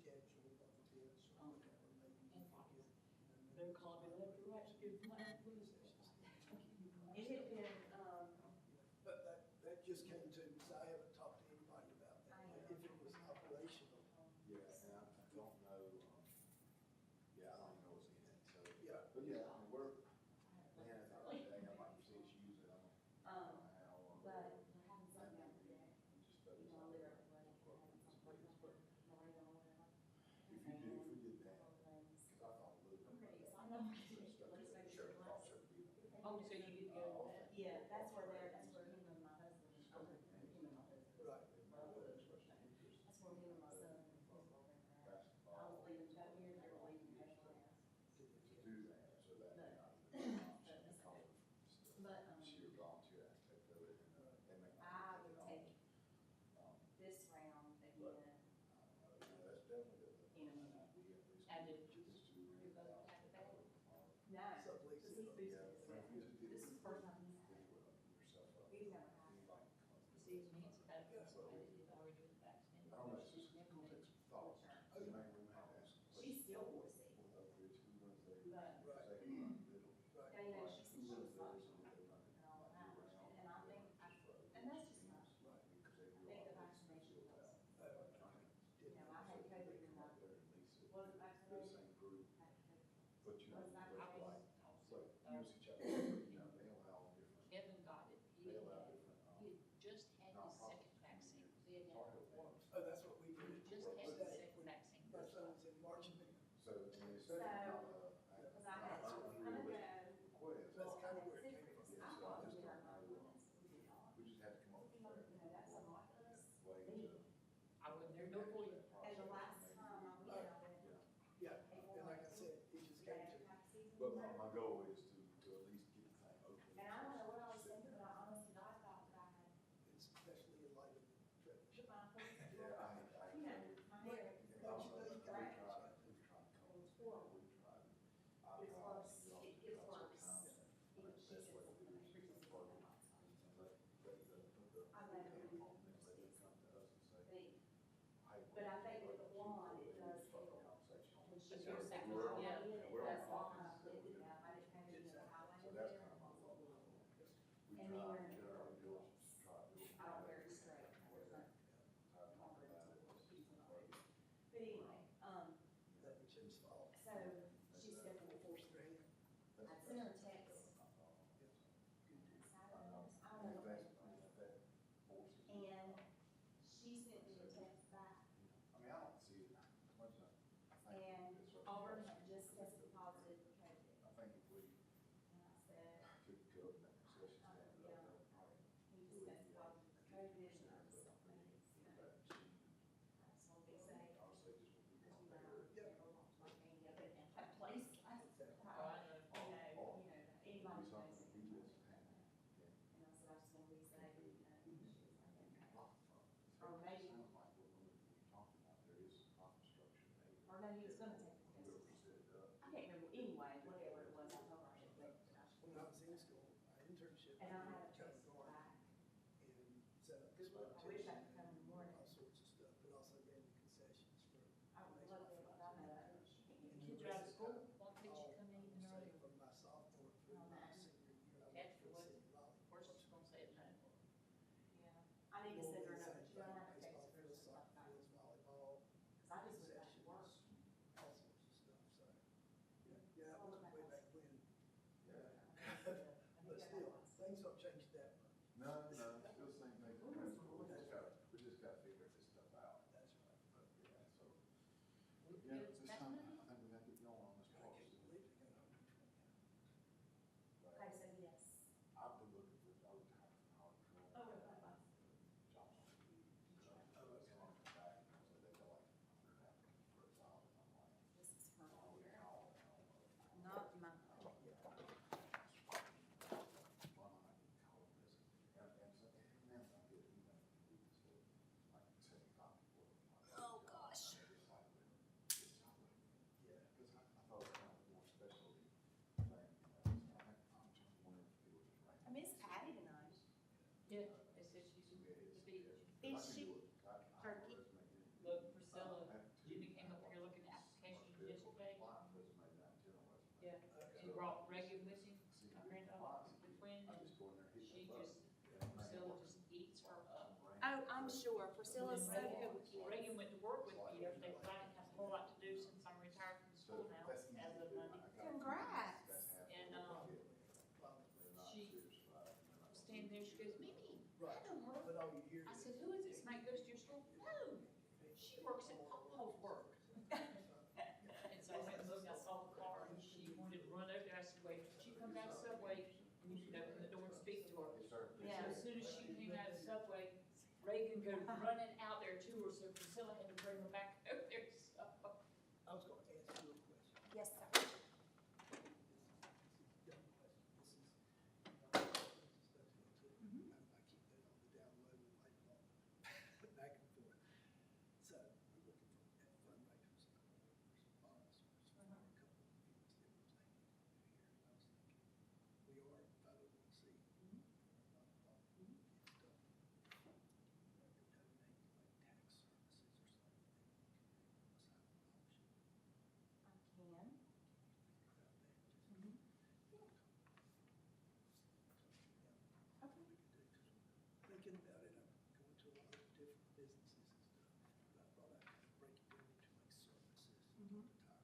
Speaker 11: antibodies. They're calling me left or right, give my blood.
Speaker 8: It had been,
Speaker 12: But that just came to me, so I haven't talked to anybody about that, if it was operational.
Speaker 3: yeah, and I don't know, yeah, I don't even know what's in it, so.
Speaker 12: Yeah.
Speaker 3: But yeah, I mean, we're, man, at the end of the day, I'm like, you see us use it, I don't.
Speaker 8: Um,
Speaker 3: know how,
Speaker 8: but having something out there,
Speaker 3: Just doesn't.
Speaker 8: I live every way, Marina or whatever.
Speaker 3: If we did that, cause I thought a little bit.
Speaker 8: I'm pretty excited. I know. Let's make sure.
Speaker 11: Oh, so you did go with that?
Speaker 8: Yeah, that's where him and my husband, him and my husband.
Speaker 12: Right.
Speaker 8: That's where him and my son and his girlfriend are at. I was leaving, got here, they were leaving next class.
Speaker 3: To do that, so that.
Speaker 8: But,
Speaker 3: Sheer volunteer aspect of it, and, they may.
Speaker 8: I would take this round again,
Speaker 3: That's definitely the.
Speaker 8: in a minute.
Speaker 11: I did. You're gonna have it back?
Speaker 8: No, because he's boosted himself. This is the first time he's had it. He's never had it.
Speaker 11: See, Nancy got it, so I did already with the vaccine.
Speaker 3: I don't know, it's just
Speaker 11: Never
Speaker 3: gonna
Speaker 11: did.
Speaker 3: take some thought. You may, we might ask.
Speaker 8: She's still horsey.
Speaker 3: But,
Speaker 8: But,
Speaker 3: they
Speaker 8: and,
Speaker 3: run middle.
Speaker 8: she said she was functional and all that, and I think, and that's just not, I think the vaccination helps. I had COVID in my
Speaker 11: Do it for you.
Speaker 8: And the last time I went out there,
Speaker 12: Yeah, and like I said, it just
Speaker 8: they
Speaker 12: came
Speaker 8: had
Speaker 12: to,
Speaker 8: tax season.
Speaker 3: But my goal is to at least get the thing open.
Speaker 8: And I don't know what I was thinking, but I honestly, I thought that I had
Speaker 12: especially in light of the trade.
Speaker 8: put my foot,
Speaker 3: Yeah,
Speaker 8: you know, my hair.
Speaker 12: Don't you know you got
Speaker 8: Right.
Speaker 12: it?
Speaker 8: It was horrible. It's worse, it gets worse. Even she said something, I agree with her. I let her do it. But I think with the blonde, it does help. When she
Speaker 11: But you're
Speaker 8: was
Speaker 11: saying,
Speaker 8: blonde,
Speaker 11: yeah,
Speaker 8: that's blonde, I blended it out, I didn't have any of the highlighter there. And me wearing it curls. I don't wear it straight. But anyway,
Speaker 12: That was his fault.
Speaker 8: so she said, well,
Speaker 12: Forced their hand.
Speaker 8: I sent her a text. I don't know. And she sent me a text back.
Speaker 3: I mean, I don't see it much of.
Speaker 8: And Auburn had just tested positive for COVID.
Speaker 3: I think if we
Speaker 8: And I said,
Speaker 3: could go to that concession stand,
Speaker 8: yeah, he just tested positive for COVID, and I was so mad. I just want to be safe.
Speaker 3: Honestly, just when
Speaker 8: Because
Speaker 3: people
Speaker 8: you
Speaker 3: there.
Speaker 8: know, like me, I've been in that place.
Speaker 11: Oh, I know.
Speaker 8: Anybody
Speaker 3: Do something,
Speaker 8: knows.
Speaker 3: we just.
Speaker 8: And I said, I just want to be safe, you know, and she was like, okay. Or
Speaker 3: Or
Speaker 8: maybe-
Speaker 3: Sounds like what we talked about, there is office structure there.
Speaker 8: Or no, he was gonna take the test.
Speaker 3: Whoever set it up.
Speaker 8: I can't remember, anyway, whatever it was, I told her I should let, I should
Speaker 12: When I was in school, my internship.
Speaker 8: And I had a
Speaker 12: was
Speaker 8: text
Speaker 12: garden
Speaker 8: back.
Speaker 12: and set up
Speaker 8: Good luck. I wish I could come in the morning.
Speaker 12: all sorts of stuff, but also ran the concessions for.
Speaker 8: I would love it, but I know that she can't get
Speaker 11: Kids are out of school, why couldn't you come in even
Speaker 12: Say
Speaker 11: earlier?
Speaker 12: from my sophomore through
Speaker 8: Oh,
Speaker 12: my
Speaker 8: man.
Speaker 12: senior year, I
Speaker 11: Catch
Speaker 12: went
Speaker 11: what?
Speaker 12: to City Valley.
Speaker 11: Of course, she's gonna say it no.
Speaker 8: Yeah, I need to send her a note, she don't have to text her, just talk about it.
Speaker 12: Baseball fields, volleyball,
Speaker 8: Cause I just went back to work.
Speaker 12: concessions, all sorts of stuff, so. Yeah, that
Speaker 8: I'll
Speaker 12: was
Speaker 8: look back
Speaker 12: way
Speaker 8: on
Speaker 12: back when,
Speaker 8: I
Speaker 12: but
Speaker 8: need to
Speaker 12: still,
Speaker 8: go.
Speaker 12: things don't change that much.
Speaker 3: No, still the same thing. We just gotta figure this stuff out.
Speaker 12: That's right.
Speaker 3: But, yeah, so.
Speaker 11: Well,
Speaker 3: Yeah,
Speaker 11: it's
Speaker 3: this
Speaker 11: back
Speaker 3: time,
Speaker 11: Monday.
Speaker 3: I think we gotta get going on this
Speaker 12: I
Speaker 3: part.
Speaker 12: can't believe they got over 20.
Speaker 8: Okay, so yes.
Speaker 3: I've been looking for, I was tired of Howard Trail.
Speaker 8: Oh, okay, bye.
Speaker 3: Johnson. Oh, that's on the back, so they go like 100 applicants for a job, and I'm like,
Speaker 8: This is her
Speaker 3: oh,
Speaker 8: here.
Speaker 3: no.
Speaker 8: Not mine.
Speaker 3: Why not? I can call them this. And so, and then I get email from people that said, like 75 people.
Speaker 8: Oh, gosh.
Speaker 3: Yeah, because I thought it was kind of more specialty thing, you know, so I'm just wondering if people just rank.
Speaker 8: I miss Patty tonight.
Speaker 11: Yeah, they said she's the beach.
Speaker 8: Is she turkey?
Speaker 11: Look, Priscilla, Jimmy came up here looking at applications yesterday. Yeah, she brought Reagan with him, my granddaughter, the twin. She just, Priscilla just eats her up.
Speaker 8: Oh, I'm sure, Priscilla's so good with kids.
Speaker 11: Reagan went to work with me yesterday, but I didn't have a whole lot to do since I'm retired from school now, as of Monday.
Speaker 8: Congrats.
Speaker 11: And, she was standing there, she goes, Mimi,
Speaker 12: Right,
Speaker 11: I know her.
Speaker 12: but all you hear
Speaker 11: I
Speaker 12: is.
Speaker 11: said, who is this? Mike goes to your school? No, she works at Papa's work. And so I went and looked, I saw the car, and she wanted to run over there. I said, wait, she comes out of Subway, and you can open the door and speak to her. So
Speaker 8: Yeah.
Speaker 11: as soon as she came out of Subway, Reagan goes running out there to her, so Priscilla had to bring her back over there, so.
Speaker 12: I was gonna ask you a question.
Speaker 8: Yes, sir.
Speaker 12: This is a dumb question. This is, stuff to go to. I keep that on the down low and like, back and forth. So, we're looking for fundraisers, for sponsors, for a couple of things that we're planning to do here. And I was thinking, we are 501c. We're a nonprofit. It's done. You ever donate like tax services or something, then you can do a silent auction.
Speaker 8: I can.
Speaker 12: Thinking about it, I'm going to a lot of different businesses and stuff, but I thought I'd kind of break it down into like services,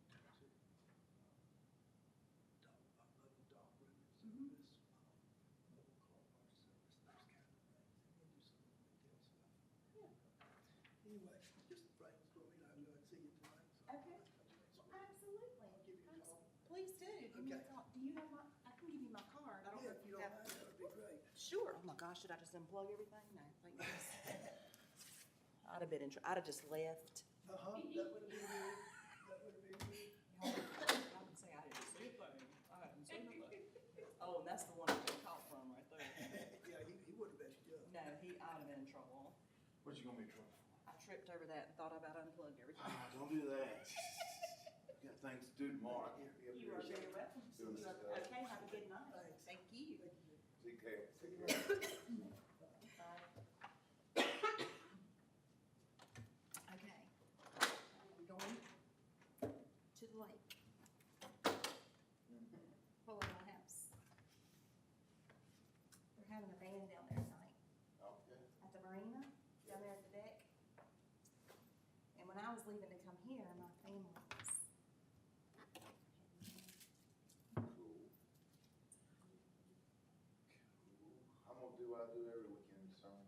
Speaker 12: tire mags, mobile dog grooming service, mobile car wash service, those kind of things, and then do some retail stuff. Anyway, just brainstorming, I know I'd see you tonight, so.
Speaker 8: Okay. Absolutely.
Speaker 12: I'll give you a call.
Speaker 8: Please do. Give me a
Speaker 12: Okay.
Speaker 8: call. Do you have my, I can give you my card. I don't know
Speaker 12: Yeah,
Speaker 8: if
Speaker 12: if you
Speaker 8: you
Speaker 12: don't
Speaker 8: have.
Speaker 12: mind, that would be great.
Speaker 8: Sure. Oh my gosh, should I just unplug everything? No, thank goodness. I'd have been in, I'd have just left.
Speaker 12: Uh-huh, that would have been good, that would have been good.
Speaker 8: I would say I didn't see a thing. I hadn't seen a thing. Oh, and that's the one I got caught from right there.
Speaker 12: Yeah, he would have messed you up.
Speaker 8: No, I'd have been in trouble.
Speaker 3: What you gonna be in trouble for?
Speaker 8: I tripped over that and thought I about unplugged everything.
Speaker 3: Don't do that. Got things to do tomorrow.
Speaker 8: You are very welcome.
Speaker 3: Doing
Speaker 8: You are,
Speaker 3: stuff.
Speaker 8: okay, have a good night.
Speaker 12: Thanks.
Speaker 8: Thank you.
Speaker 3: Take care.
Speaker 8: Okay. We're going to the lake. Below my house. We're having a band down there tonight.
Speaker 3: Okay.
Speaker 8: At the marina, down there at the deck. And when I was leaving to come here, my family was.
Speaker 3: Cool. I'm gonna do what I do every weekend this summer.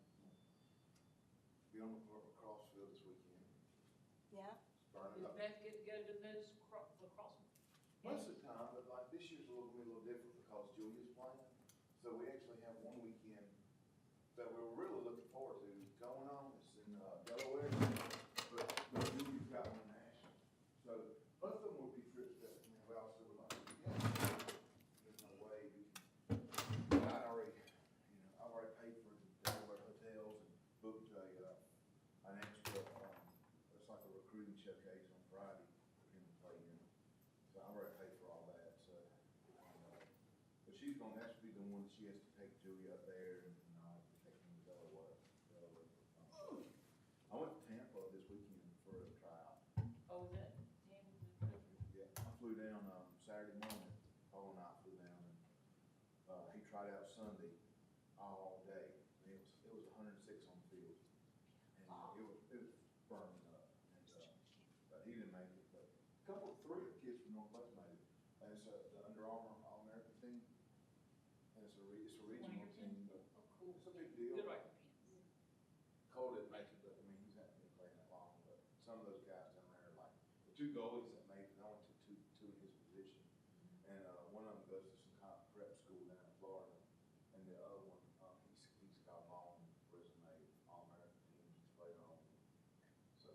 Speaker 3: Be on the lacrosse field this weekend.
Speaker 8: Yeah,
Speaker 3: Burn it
Speaker 11: Is
Speaker 3: up.
Speaker 11: Beth get to go to those lacrosse?
Speaker 3: Most of the time, but like this year's a little different because Julia's playing. So we actually have one weekend that we're really looking forward to going on. It's in Delaware, but Julia's got one in Nashville. So both of them would be trips that, you know, we also would like to do together. There's no way we can, I've already paid for the Delaware hotels and booked an extra, it's like a recruiting showcase on Friday for him to play in. So I've already paid for all that, so. But she's gonna have to be the one that she has to take Julia up there and I have to take him to Delaware. I went to Tampa this weekend for a tryout.
Speaker 11: Oh, is that Tampa?
Speaker 3: Yeah, I flew down, Saturday morning, Paul and I flew down and, he tried out Sunday all day. And it was 106 on the field. And it was burning up. And, but he didn't make it, but three of the kids from Northwest made it. And it's the Under Armour All-American team. And it's a regional team, but
Speaker 11: Oh, cool.
Speaker 3: it's a big deal.
Speaker 11: Good recompense.
Speaker 3: Cole didn't make it, but I mean, he's not been playing that long, but some of those guys down there, like, the two goalies that made it, I only took two in his position. And, one of them goes to some kind of prep school down in Florida, and the other one, he's got a long resume, all-American teams he's played on. So,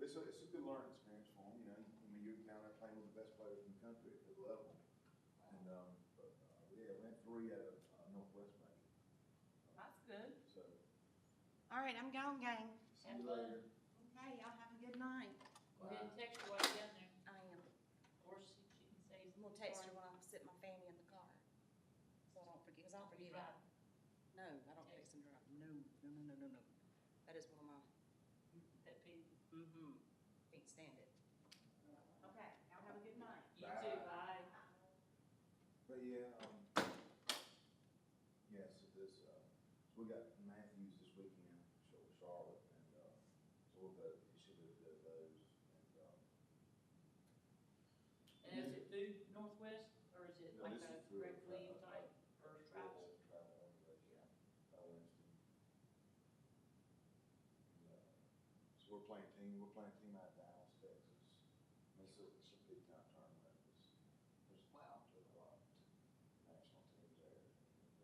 Speaker 3: it's a good learning experience for him, you know, I mean, you're down there playing with the best players in the country at the level. And, but, yeah, we had 3 out of Northwest make it,
Speaker 11: That's good.
Speaker 3: so.
Speaker 8: all right, I'm gone, gang.
Speaker 3: See you later.
Speaker 8: Okay, y'all have a good night.
Speaker 11: Go ahead and text her while you're down there.
Speaker 8: I am.
Speaker 11: Or she can say.
Speaker 8: I'm gonna text her when I sit my family in the car. So I don't forget, cause I'll forget. No, I don't text and drive. No. That is one of my,
Speaker 11: That peeve.
Speaker 8: can't stand it. Okay, y'all have a good night.
Speaker 11: You too, bye.
Speaker 3: But yeah, yes, it is, so we got Matthews this weekend, Charlotte, and, so we'll go, he should have done those,
Speaker 11: And is it through Northwest, or is it
Speaker 3: No,
Speaker 11: like
Speaker 3: this
Speaker 11: a
Speaker 3: is through
Speaker 11: Greg Williams type, or travel?
Speaker 3: Travel organization, Winston. And, so we're playing a team out of Dallas, Texas, and it's a big time tournament, there's a lot of national teams there. And,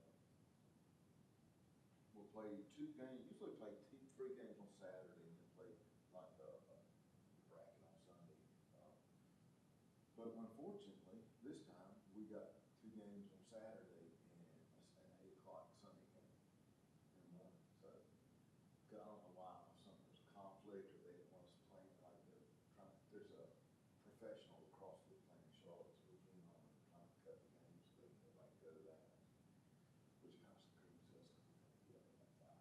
Speaker 3: we'll play 2 games, usually play 3 games on Saturday, and then play like the bracket on Sunday. But unfortunately, this time, we got 2 games on Saturday and an 8 o'clock Sunday game in the morning. So, 'cause I don't know why, there's a conflict or they didn't want us playing like there's a professional lacrosse league playing in Charlotte, so we're trying to cut the games so they can like go to that, which kind of screws us because we have to get up at like 5.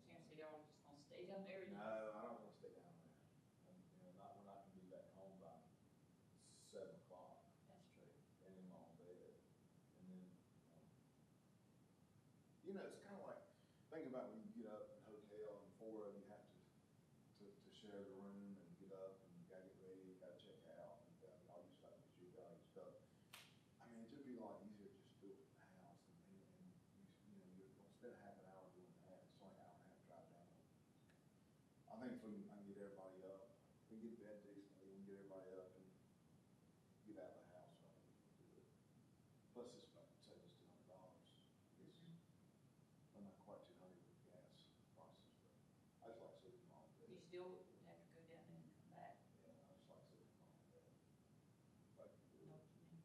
Speaker 11: Seriously, y'all just gonna stay down there?
Speaker 3: No, I don't want to stay down there. And, you know, we're not gonna be back home by 7 o'clock.
Speaker 11: That's true.
Speaker 3: And in my own bed. And then, you know, it's kind of like, think about when you get up in a hotel and 4 of you have to share the room and get up and you gotta get ready, you gotta check out, and you got all your stuff, you got all your stuff. I mean, it'd be a lot easier just to do it from the house and you know, you're gonna spend half an hour doing that, it's only an hour and a half drive down. I think if I can get everybody up, we get bed decently, we can get everybody up and get out of the house, I think we can do it. Plus, it's about save us $200. I'm not quite 200 with gas prices.
Speaker 11: still would have to go down there and come back.
Speaker 3: Yeah, I just like sitting on that. Like,
Speaker 11: You know what you mean?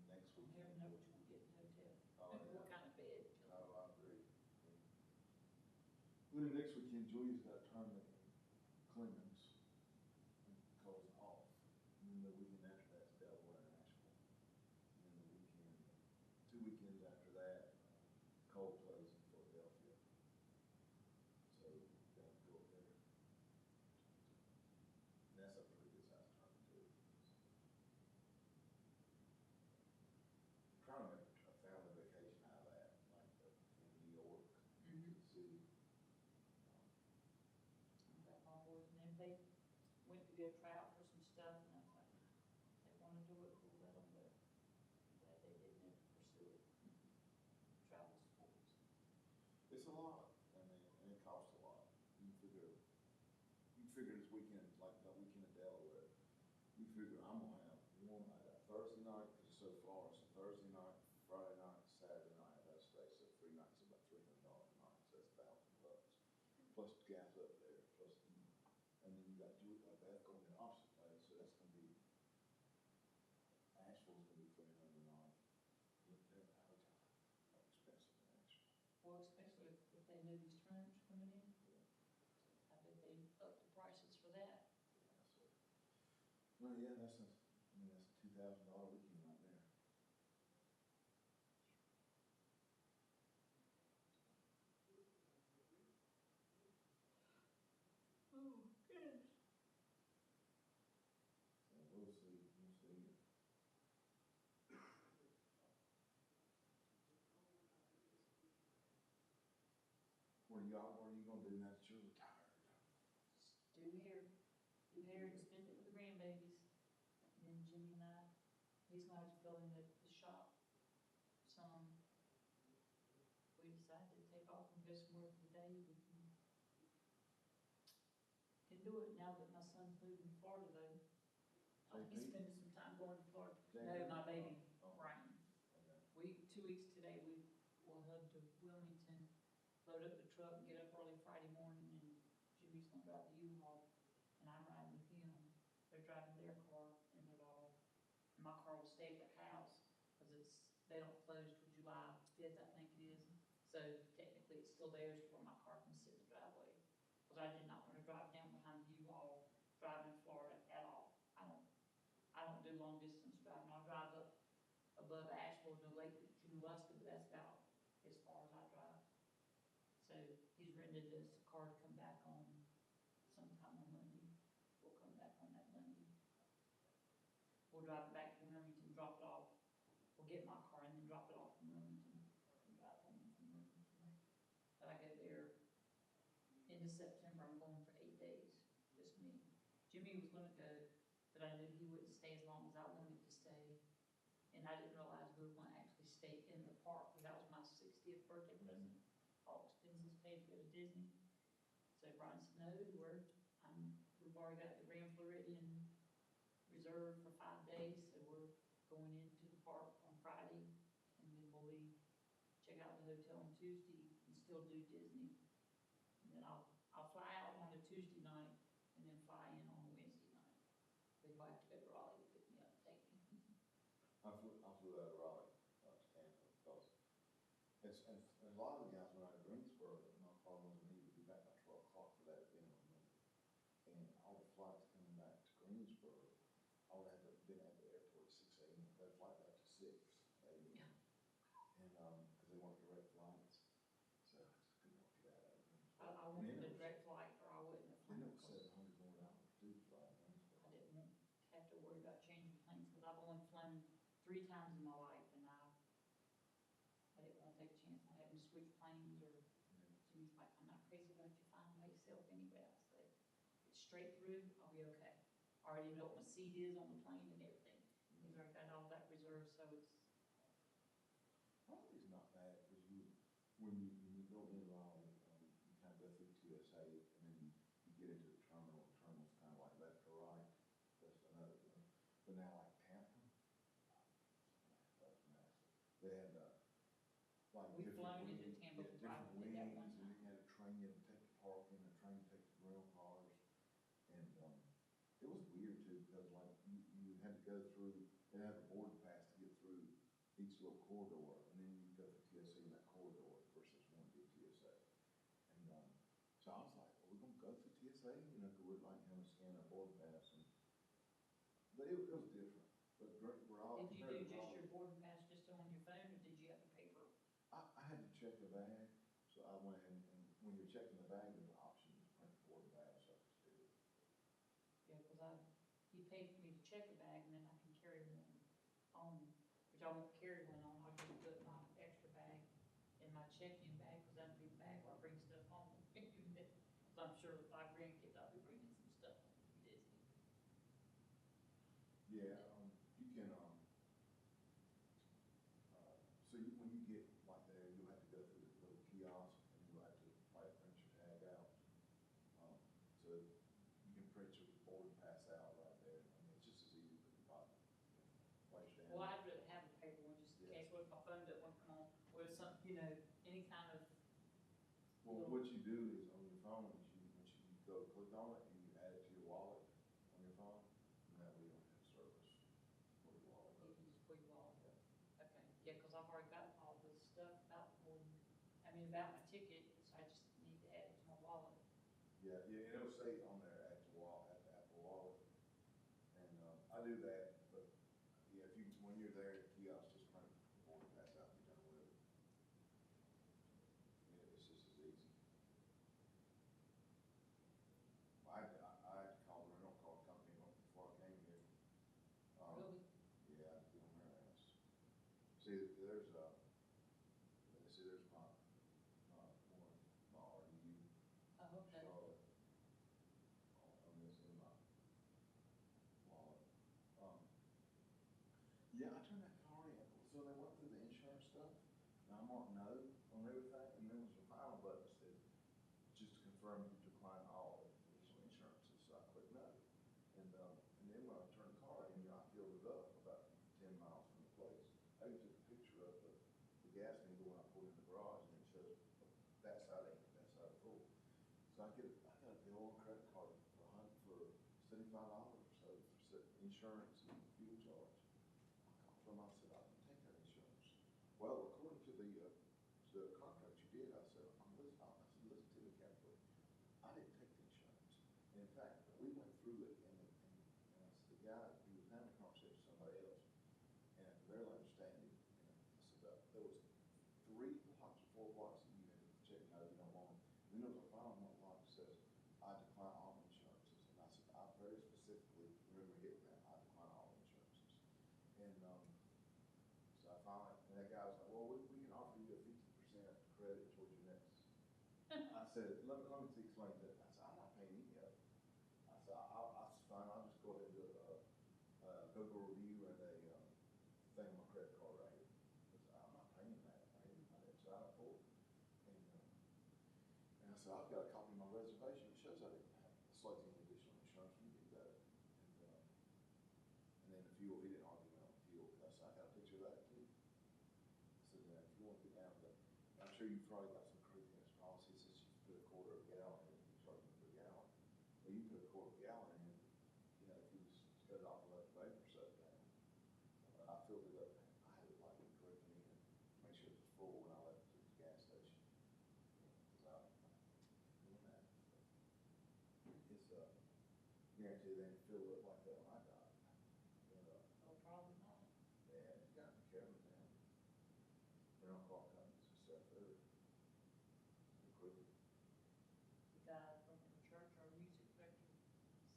Speaker 3: next
Speaker 11: You
Speaker 3: week.
Speaker 11: never know what you're gonna get in the hotel.
Speaker 3: Oh, yeah.
Speaker 11: What kind of bed.
Speaker 3: Oh, I agree. Well, next weekend, Julia's got a tournament in Clemens, and calls it off. And then the weekend after that's Delaware and Asheville. And then the weekend, 2 weekends after that, Cole plays in Philadelphia. So, we'll have to go up there. And that's a pretty good sized tournament too. Trying to make a family vacation out of that, like in New York,
Speaker 11: Mm-hmm.
Speaker 3: the city.
Speaker 11: Got my boys, and if they went to go try out for some stuff, and I was like, they wanna do it, we'll let them, but I'm glad they didn't ever pursue it. Travel sports.
Speaker 3: It's a lot, I mean, and it costs a lot. You figure this weekend, like the weekend in Delaware, you figure I'm gonna have one, I got Thursday night, cause it's so far, so Thursday night, Friday night, Saturday night, that's stay, so 3 nights, about $300 a night, so that's $1,000. Plus gas up there, plus, and then you got Julie, like Beth going the opposite way, so that's gonna be, Asheville's gonna be $300 a night. Look, they're out of town, how expensive in Asheville.
Speaker 11: Well, especially if they know these tournaments coming in, I bet they up the prices for that.
Speaker 3: Yeah, so, well, yeah, that's a, I mean, that's a $2,000 weekend right there.
Speaker 11: Oh, good.
Speaker 3: So we'll see, we'll see. What are you gonna do now that you're retired?
Speaker 11: Do hair and spend it with the grandbabies. And then Jimmy and I, he's gonna have to fill in the shop some. We decided to take off and go somewhere for the day, we can do it now that my son's moving to Florida though. I'll be
Speaker 3: JP?
Speaker 11: spending some time going to Florida.
Speaker 3: JP?
Speaker 11: No, my baby,
Speaker 3: Oh.
Speaker 11: Brian.
Speaker 3: Okay.
Speaker 11: 2 weeks today, we'll head to Wilmington, load up the truck and get up early Friday morning, and Jimmy's gonna drive the U-Haul, and I'm riding with him. They're driving their car, and my car will stay at the house, cause they don't close till July 5th, I think it is. So technically, it's still theirs where my car can sit in the driveway, cause I did not wanna drive down behind the U-Haul, driving in Florida at all. I don't do long distance driving, I'll drive up above Asheville to Lake Junaluska, but that's about as far as I drive. So he's rented us a car to come back on sometime on Monday. We'll come back on that Monday. We'll drive it back to Wilmington, drop it off. We'll get my car and then drop it off in Wilmington and drive home from Wilmington. But I go there into September, I'm going for 8 days, just me. Jimmy was gonna go, but I knew he wouldn't stay as long as I wanted to stay. And I didn't realize we were going to actually stay in the park, because that was my 60th birthday present. All expenses paid to go to Disney. So Brian said, no, we've already got the Grand Floridian reserved for 5 days, so we're going into the park on Friday, and then we'll leave, check out the hotel on Tuesday, and still do Disney. And then I'll fly out on a Tuesday night, and then fly in on a Wednesday night. Then we'll have to go to Raleigh to pick me up and take me.
Speaker 3: I flew out of Raleigh, to Tampa, because and a lot of the guys went out to Greensboro, and my car wasn't needed to be back by 12 o'clock for that event on Monday. And all the flights coming back to Greensboro, I would have to been at the airport at 6 a.m. That flight back to 6 a.m.
Speaker 11: Yeah.
Speaker 3: And, because they weren't direct flights, so I just couldn't work it out.
Speaker 11: I wanted a direct flight, or I wouldn't have
Speaker 3: Then
Speaker 11: flown.
Speaker 3: it was $700 more too, to fly to Greensboro.
Speaker 11: I didn't have to worry about changing planes, because I've only flown 3 times in my life, and I didn't want to take a chance on having to switch planes, or Jimmy's like, I'm not crazy about you finding myself anyway. I said, it's straight through, I'll be okay. I already know what my seat is on the plane and everything. He's already got all that reserved, so it's.
Speaker 3: Raleigh's not bad, because when you go in Raleigh, you kind of go through TSA, and then you get into the terminal. The terminal's kind of like left or right. That's another one. But now like Tampa, that's massive. They had like
Speaker 11: We've
Speaker 3: different
Speaker 11: flown into
Speaker 3: wings,
Speaker 11: Tampa
Speaker 3: yeah,
Speaker 11: before. I
Speaker 3: different
Speaker 11: did that
Speaker 3: wings,
Speaker 11: one
Speaker 3: and you
Speaker 11: time.
Speaker 3: had go through, they have a boarding pass to get through each little corridor, and then you go for TSA in that corridor versus one to TSA. And, so I was like, are we gonna go through TSA? You know, 'cause we're like having to scan our boarding pass and, but it was different. But we're all.
Speaker 11: Did you
Speaker 3: compared
Speaker 11: do
Speaker 3: to
Speaker 11: just
Speaker 3: all-
Speaker 11: your boarding pass just on your phone, or did you have the paper?
Speaker 3: I had to check the bag, so I went and when you're checking the bag, there's an option to print the boarding pass, so I just did it.
Speaker 11: Yeah, cause he paid for me to check a bag, and then I can carry one on, which I won't carry one on, I'll just put my extra bag in my check-in bag, cause that'll be the bag where I bring stuff home. Cause I'm sure with 5 grandkids, I'll be bringing some stuff home from Disney.
Speaker 3: Yeah, you can, so you, when you get like there, you'll have to go through the little kiosk and you'll have to like print your tag out. So you can print your boarding pass out right there. I mean, it's just as easy as like, place down.
Speaker 11: Well, I'd rather have a paper one, just in
Speaker 3: Yeah.
Speaker 11: case, what if my phone doesn't want to come on, or if some, any kind of,
Speaker 3: Well, what you do is on your phone, is you, once you go click on it, and you add it to your wallet on your phone, and that way you don't have service for your wallet.
Speaker 11: you can just pull your wallet up. Okay, yeah, cause I've already got all this stuff about about my ticket, so I just need to add it to my wallet.
Speaker 3: Yeah, yeah, and it'll say on there at the wall, at the Apple Wallet. And, I do that, but, yeah, if you, when you're there at the kiosk, just print the boarding pass out, and be done with it. Yeah, it's just as easy. I had to call the rental car company before I came here.
Speaker 11: Really?
Speaker 3: Yeah, I had to get on their ass. See, there's my RDU.
Speaker 11: Oh, okay.
Speaker 3: Charlotte. On this in my wallet. Yeah, I turned that car in, so they went through the insurance stuff, and I marked no on everything, and then there's a final button that said, just to confirm you decline all additional insurances, so I clicked no. And then when I turned the car in, I filled it up about 10 miles from the place. I even took a picture of the gas tank when I pulled in the garage, and it shows that side empty, that side full. So I got a bill on credit card for $75 or so for insurance and fuel charge. I called them, I said, I didn't take that insurance. Well, according to the contract you did, I said, listen to me carefully. I didn't take the insurance. And in fact, we went through it and I said, the guy, he was having a conversation with somebody else. And very understanding. And I said, there was 3 blocks or 4 blocks that you had to check, no, you don't want them. And then there was a final block that says, I decline all insurances. And I said, I very specifically remember hitting that, I decline all insurances. And, so I finally, and that guy was like, well, we can offer you a 50% credit towards your next. I said, let me explain that. I said, I'm not paying any of it. I said, I said, fine, I'll just go ahead and do a Google review and a, thing on my credit card right here. Because I'm not paying that. I didn't sign up for it. And I said, I've got a copy of my reservation. It shows I didn't have select any additional insurance. We can do that. And then the fuel, he didn't argue me on the fuel. I said, I got a picture of that too. I said, yeah, if you want to get down to that, I'm sure you've probably got some crazy ass policies that you put a quarter of a gallon in, you charge them per gallon. Well, you put a quarter of a gallon in, if you just cut it off and let the vapor soak down. I filled it up, I had it like dripping in, make sure it was full when I left it to the gas station. Cause I'm doing that. It's, guaranteed they didn't fill it up like that when I got it. But,
Speaker 11: Oh, probably not.
Speaker 3: yeah, you gotta be careful now. Rental car companies and stuff, they're crooked.
Speaker 11: The guy from the church, our music director,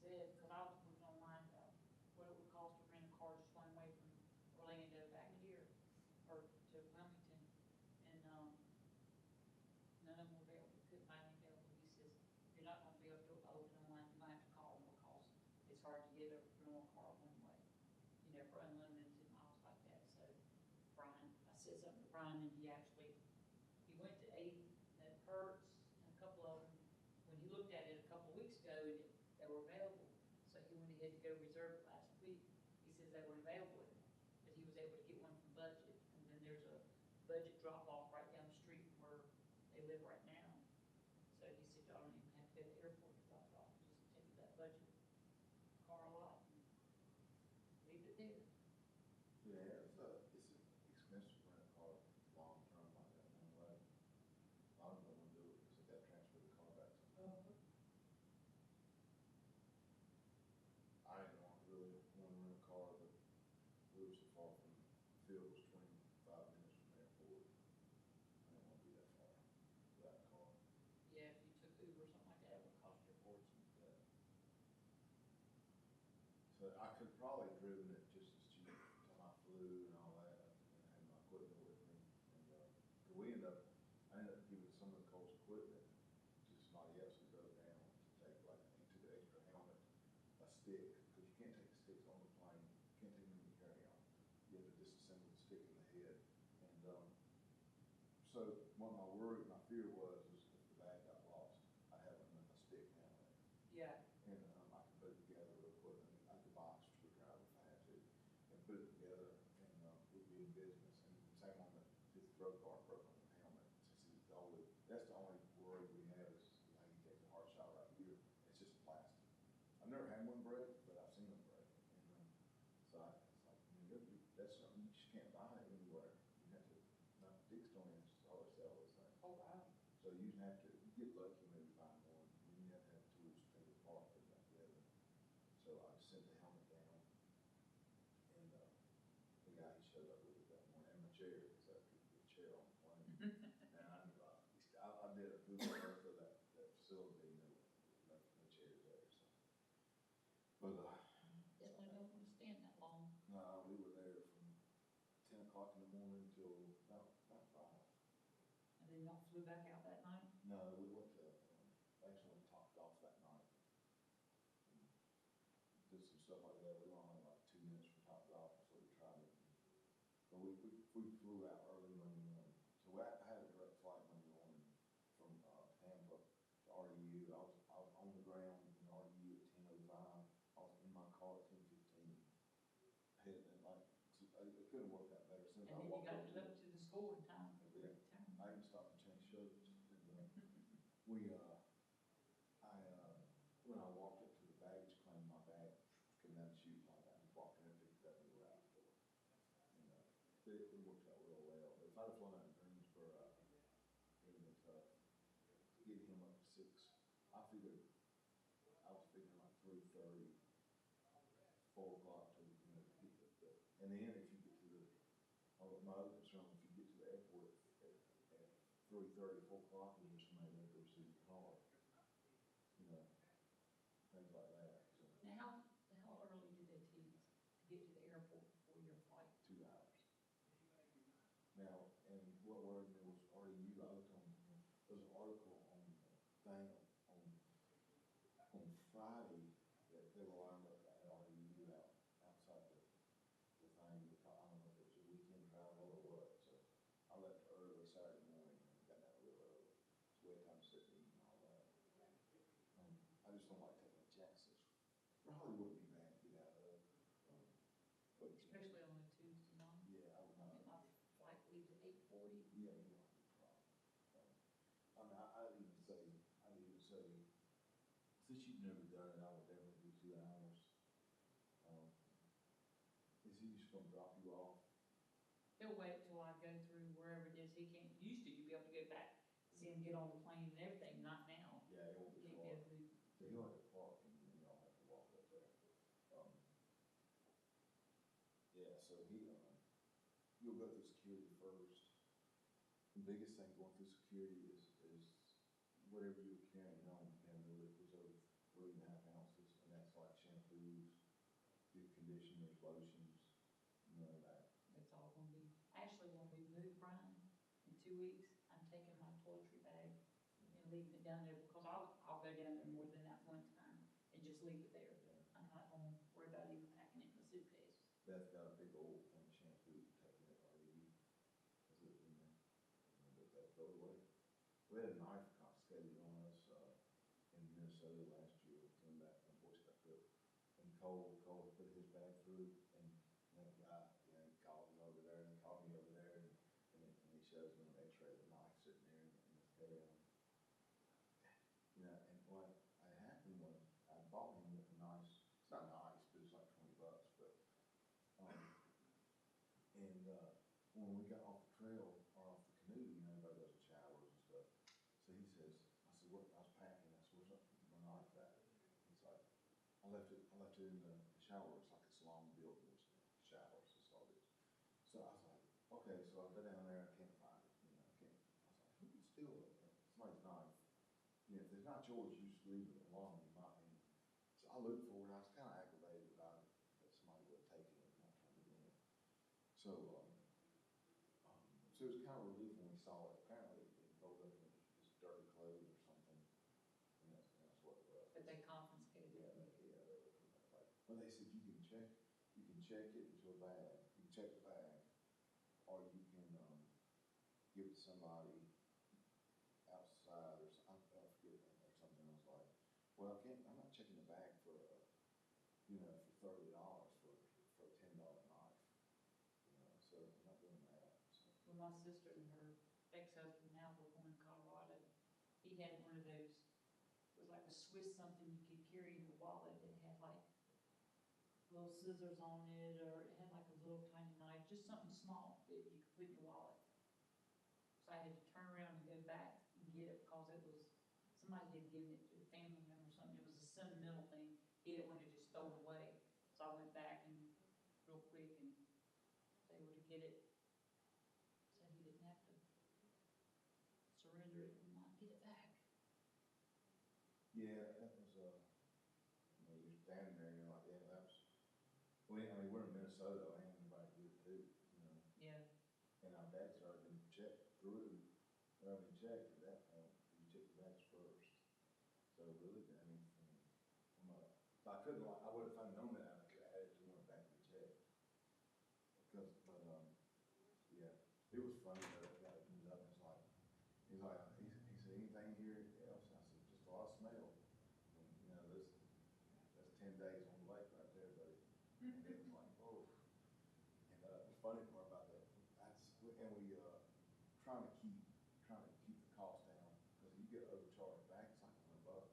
Speaker 11: said, because I was looking online about what it would cost to rent a car just one way from Orlando back here, or to Wilmington, and, none of them were available, couldn't find any available. He says, you're not gonna be able to do it by looking online, you might have to call them, because it's hard to get a rental car one way, for unlimited miles like that. So Brian, I said something to Brian, and he went to Aiden, that Hertz, and a couple of them, when he looked at it a couple of weeks ago, they were available. So he went ahead to go reserve it last week. He says they were available, but he was able to get one from budget. And then there's a budget drop off right down the street from where they live right now. So he said, y'all don't even have to go to the airport to drop it off, just take that budget car lot and leave it there.
Speaker 3: field was 25 minutes from the airport. I didn't want to be that far without a car.
Speaker 11: Yeah, if you took Uber or something like that, it would cost you a fortune.
Speaker 3: Yeah. So I could probably driven it just as cheap till I flew and all that, and had my equipment with me. And, I ended up giving some of the Cole's equipment to somebody else who drove down to take, like, he took an extra helmet, a stick, because you can't take the sticks on the plane, you can't take them in your carry-on. You have to disassemble the stick in the head. And, so what my fear was if the bag got lost, I'd have a stick down there.
Speaker 11: Yeah.
Speaker 3: And, I could put it together real quick, I could buy a screwdriver if I had to, and put it together, and, we'd be in business. And same on his throat guard broke on the helmet, since that's the only worry we have is, how you take the hard shot right here, it's just plastic. I've never had one break, but I've seen them break, and, so it's like, that's something you just can't buy anywhere. You have to, not Dick's don't even sell those things.
Speaker 11: Oh, wow.
Speaker 3: So you have to, you get lucky, maybe find one, and you have to have tools to take it apart, put it back together. So I just sent the helmet down, and, the guy he showed up with it that morning, and my chair, because I couldn't get a chair on the plane. And I did a Google Earth of that facility, and there were no chairs there, so. But,
Speaker 11: Definitely don't want to stand that long.
Speaker 3: no, we were there from 10 o'clock in the morning till about 5.
Speaker 11: And then y'all flew back out that night?
Speaker 3: No, we went to, actually topped off that night. And did some stuff like that. We were only like 2 minutes from topped off, so we tried it. But we flew out early Monday morning. So I had a direct flight Monday morning from, Tampa to RU. I was on the ground in RU at 10:05. I was in my car at 10:15. Headed in like, it couldn't have worked out better. As soon as
Speaker 11: And
Speaker 3: I
Speaker 11: then you
Speaker 3: walked
Speaker 11: got
Speaker 3: up
Speaker 11: it
Speaker 3: to
Speaker 11: up to the school in time for the
Speaker 3: Yeah.
Speaker 11: return.
Speaker 3: I even stopped to change shirts. And, when I walked up to the baggage claim, my bag came down the chute like I just walked in and picked it up and we were out the door. And, it worked out real well. But if I'd have flown out of Greensboro, it would have been tough. Getting him up to 6, I was figuring like 3:30, 4 o'clock to, get and then if you get to my other concern, if you get to the airport at 3:30, 4 o'clock, is there somebody there to receive your car? Things like that, so
Speaker 11: Now, how early did they tell you to get to the airport before your flight?
Speaker 3: 2 hours. Now, and what worried me was REU, I looked on, there's an article on thing on Friday that they were lined up at REU outside the thing, because I don't know if it was a weekend travel or what, so I left early Saturday morning and got out real early. So we had time to sit and eat and all that. I just don't like taking chances. Probably wouldn't be bad to get out of, but.
Speaker 11: Especially on a Tuesday night.
Speaker 3: Yeah, I would not.
Speaker 11: And my flight leaves at 8:40.
Speaker 3: Yeah, you don't have a problem. I mean, I'd even say, since you've never done it, I would definitely do 2 hours. Is he just gonna drop you off?
Speaker 11: He'll wait till I go through wherever it is. He can't, used to, you'd be able to go back, see him get on the plane and everything, not now.
Speaker 3: Yeah, it won't be
Speaker 11: Can't
Speaker 3: far.
Speaker 11: go through.
Speaker 3: So he'll have to park and then y'all have to walk up there. Yeah, so you'll go through security first. The biggest thing going through security is whatever you're carrying on, no liquids over 3.5 ounces, and that's like shampoos, deep conditioners, lotions, none of that.
Speaker 11: It's all gonna be, actually, when we move, Brian, in 2 weeks, I'm taking my toiletry bag and leaving it down there, because I'll go down there more than that one time and just leave it there. I'm not gonna worry about even packing it in a suitcase.
Speaker 3: Beth got a big old thing of shampoo taking it REU. Is it in there? And let that throw it away. We had a knife confiscated on us, in Minnesota last year, coming back from Boy Scout trip. And Cole put his bag through, and that guy, he called me over there, and he called me over there, and he shows me an x-ray of the knife sitting there in his tail. And what had happened was, I bought him a nice, it's not nice, but it's like $20, but, when we got off the trail, or off the canoe, everybody goes to showers and stuff. So he says, I said, I was packing, I said, where's my knife at? He's like, I left it in the shower. It's like this long building with showers, that's all it is. So I was like, okay, so I go down there, I can't find it, you know, I can't, I was like, who would steal somebody's knife? You know, if it's not yours, you just leave it alone, in my opinion. So I looked for it, I was kinda aggravated about it, that somebody would have taken it and not turned it in. So, so it was kind of a relief when we saw it, apparently it rolled up in his dirty clothes or something, and that's what it was.
Speaker 11: But they confiscated
Speaker 3: Yeah,
Speaker 11: it.
Speaker 3: well, they said you can check it into a bag, you can check the bag, or you can, give it to somebody outside, or I forget, or something. I was like, well, I'm not checking the bag for, for $30 for a $10 knife, so I'm not doing that, so.
Speaker 11: Well, my sister and her ex-husband now were going to Colorado. He had one of those, it was like a Swiss something you could carry in your wallet that had like little scissors on it, or it had like a little tiny knife, just something small that you could put in your wallet. So I had to turn around and go back and get it because it was, somebody had given it to a family member or something. It was a sentimental thing. He didn't want to just throw it away. So I went back and real quick and was able to get it. So he didn't have to surrender it and not get it back.
Speaker 3: Yeah, that was, you're standing there, and you're like, yeah, that was, we're in Minnesota, ain't anybody good too,
Speaker 11: Yeah.
Speaker 3: and our bags are already been checked through, they're already checked at that point, you check the bags first. So really, if I couldn't, I would have known that, I could have added to one back to the check. Because, yeah, it was funny though, that guy comes up and he said, anything here else? I said, just a lot of smell. And, that's 10 days on the lake right there, buddy. And it was like, oh. And, the funny part about that, and we, trying to keep the cost down, because if you get overcharged back, it's like $100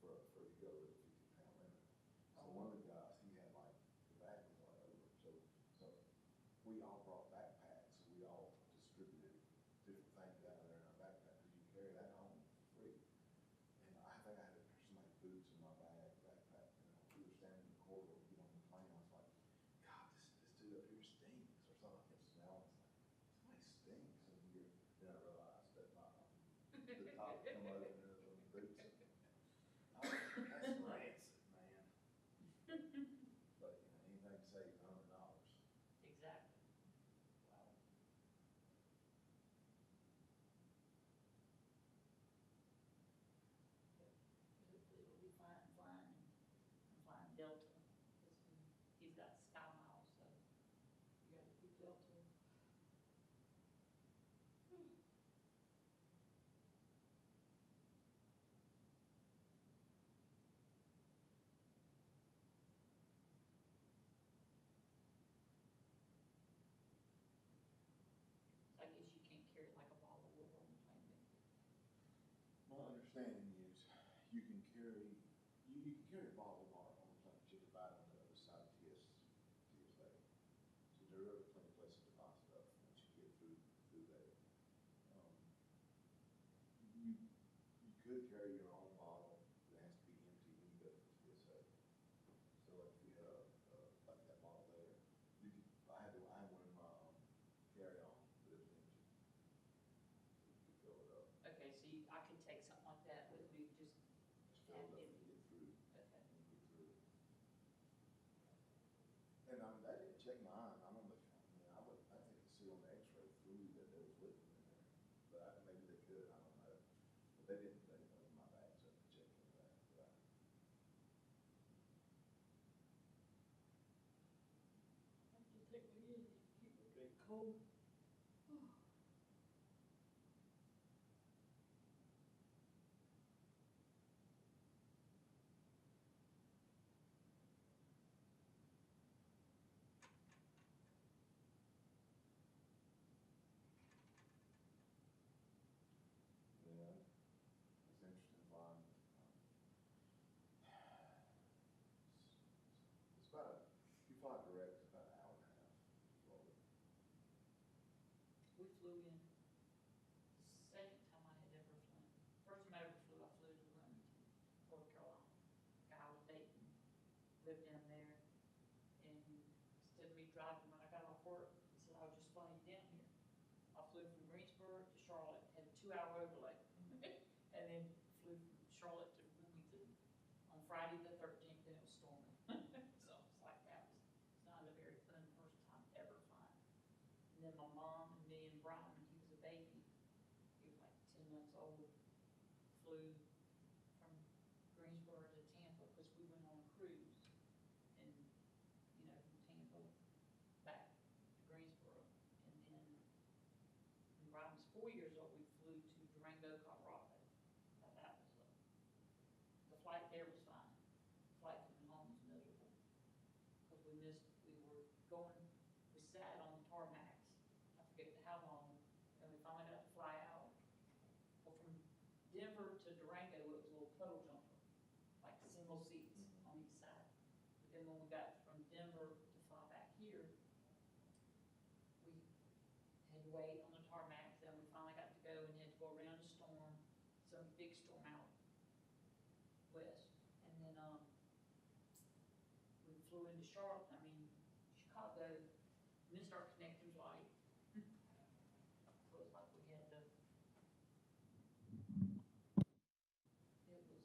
Speaker 3: for you go with a 50-pound limit. So one of the guys, he had like, the bag was like over, so we all brought backpacks, so we all distributed different things out of there in our backpack, because you can carry that home for free. And I think I had somebody's boots in my backpack, we were standing in the corridor, we get on the plane, I was like, God, this dude up here stinks, or something, I kept smelling, it's like, somebody stinks in here. Then I realized that the top come over into the boots. That's rancid, man. But, anything to save $100.
Speaker 11: Exactly. Wow. Hopefully it'll be fine flying. I'm flying Delta. He's got Sky Miles, so you gotta keep Delta. So I guess you can't carry like a bottle of water on the plane, then.
Speaker 3: My understanding is you can carry a bottle of water on the plane, but you have to buy it on the other side of TSA. So there are plenty of places to buy stuff once you get through there. You could carry your own bottle, but it has to be empty when you go to TSA. So like if you had like that bottle there, I had one in my carry-on, but it was empty. So you could fill it up.
Speaker 11: Okay, so I could take something like that with me, just
Speaker 3: Just fill it up and get through.
Speaker 11: Okay.
Speaker 3: And get through. And they didn't check mine. I don't know if, I think you see on the x-ray through that there was liquid in there. But maybe they could, I don't know. But they didn't open my bags up to check any of that.
Speaker 11: I have to take my easy, keep it drink cold.
Speaker 3: Yeah, it's interesting flying. It's about if you fly direct, it's about an hour and a half. Slowly.
Speaker 11: We flew in, second time I had ever flown. First time I ever flew, I flew to Wilmington, North Carolina. Guy I was dating lived down there, and instead of me driving when I got off work, flew from Greensboro to Charlotte, had a 2-hour overlay. And then flew from Charlotte to Wilmington on Friday the 13th, and it was storming. So it's like that was, it's not a very fun first time ever flying. And then my mom and me and Brian, when he was a baby, he was like 10 months old, flew from Greensboro to Tampa, because we went on a cruise. And, you know, from Tampa back to Greensboro. And then when Brian was 4 years old, we flew to Durango, Colorado. Now that was, the flight there was fine. The flight coming home was miserable. Because we were going, we sat on the tarmacs, I forget how long, and we finally got to fly out. Well, from Denver to Durango, it was a little puddle jumper, like single seats on each side. But then when we got from Denver to fly back here, we had to wait on the tarmac, then we finally got to go and had to go around a storm, some big storm out west. And then, we flew into Charlotte, Chicago, missed our connecting flight. So it was like we had to, it was,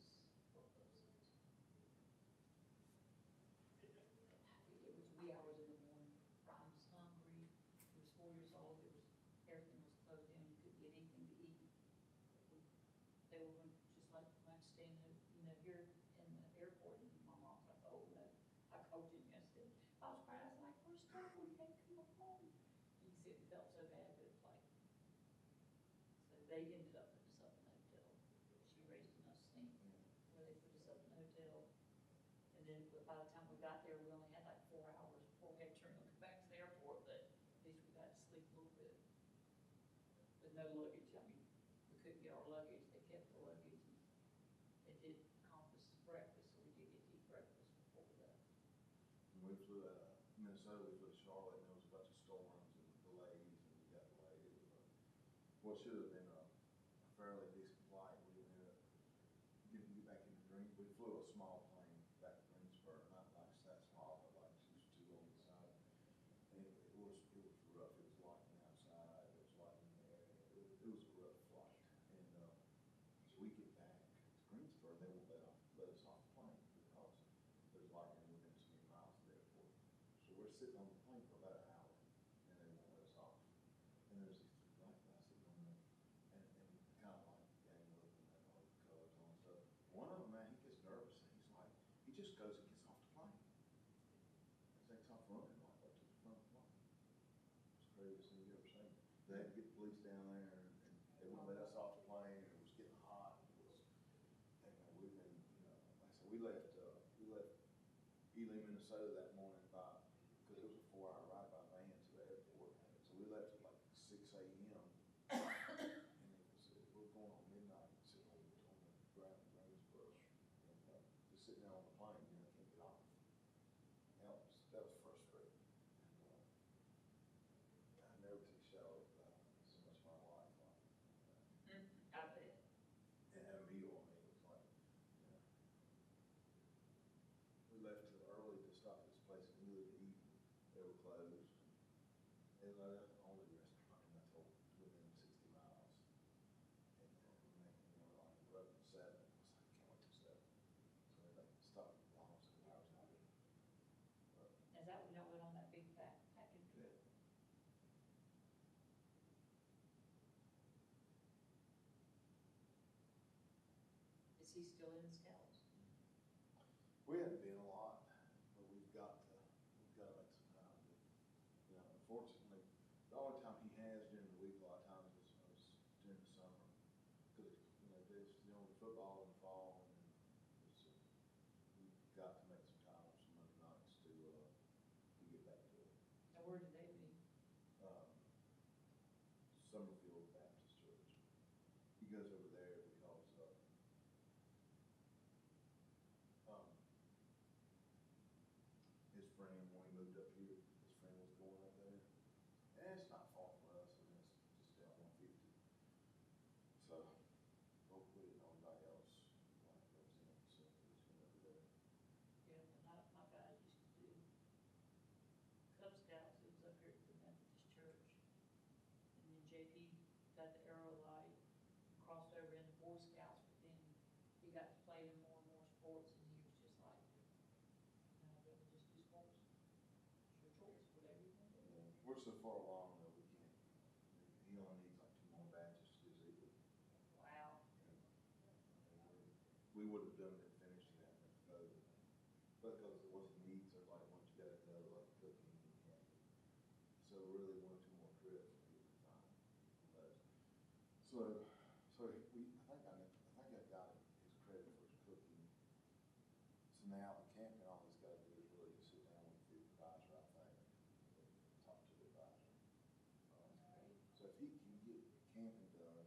Speaker 11: what was it? It was wee hours in the morning. Brian was hungry. He was 4 years old. Everything was closed down. You couldn't get anything to eat. They were just like staying, here in the airport. And my mom's like, oh no. I called Jimmy. I said, I was crying. I was like, we're stuck. We can't come home. He said it felt so bad, but it's like, so they ended up putting us up in the hotel. She raised enough stink where they put us up in the hotel. And then by the time we got there, we only had like 4 hours before we had to turn and come back to the airport, but at least we got to sleep a little bit. With no luggage. We couldn't get our luggage. They kept the luggage. And they did compass breakfast, so we did get to eat breakfast before we left.
Speaker 3: When we flew out of Minnesota, we flew to Charlotte, and there was a bunch of storms and delays, and we got delayed. It was what should have been a fairly decent flight. We ended up getting back into Greensboro. We flew a small plane back to Greensboro, not like that small, but like just two on the side. And it was rough. It was lightning outside. It was lightning in the air. It was a rough flight. And so we get back to Greensboro, they won't let us off the plane because there's lightning within so many miles of the airport. So we're sitting on the plane for about an hour, and they won't let us off. And there's these three black guys sitting on there, and kind of like gang looking at all the colors on and stuff. One of them, man, he gets nervous, and he's like, he just goes and gets off the plane. He takes off running like up to the front of the plane. It's the craziest thing you ever seen. They had to get the police down there, and they wouldn't let us off the plane, and it was getting hot. It was, and we've been, like I said, we left Ely, Minnesota that morning because it was a 4-hour ride by van to the airport. So we left at like 6 a.m. and we were going on midnight, sitting on the ground in Greensboro, and just sitting there on the plane, can't get off. That was frustrating. And, I never see Charlotte so much of my life.
Speaker 11: I bet.
Speaker 3: And had a meal. I mean, it was like, we left too early to stop at this place in Ely to eat. They were closed. And that's the only restaurant in that whole within 60 miles. And like we're up at 7. It's like, can't wait till 7. So they stopped at McDonald's 2 hours out.
Speaker 11: Is that when y'all went on that big backpacking trip? Is he still in the Scouts?
Speaker 3: We haven't been a lot, but we've got to make some time. Unfortunately, the only time he has during the week a lot of times is during the summer, because there's football in the fall, and we've got to make some time on some Monday nights to get back to it.
Speaker 11: Now, where did they meet?
Speaker 3: Summerfield Baptist Church. He goes over there because his friend, when he moved up here, his friend was going up there. And it's not far from us, and it's just down 150. So, hopefully, nobody else like goes in, so he's going over there.
Speaker 11: Yeah, my guys used to do Cub Scouts. It was up here at the Methodist Church. And then JP got the aero light, crossed over into Boy Scouts, but then he got to play in more and more sports, and he was just like, no, I'd rather just do sports. It's your choice, whatever you want to do.
Speaker 3: We're so far along that we can't, he only needs like 2 more batches to do it.
Speaker 11: Wow.
Speaker 3: We would have done it, finished it, and voted. Because there wasn't needs, or like, once you gotta go, like cooking and camping. So really, 1 or 2 more trips would be fine. But, so I think I got his credit for his cooking. So now the camping, all he's gotta do is really just sit down with the advisor, I think, and talk to the advisor. So if he can get camping done,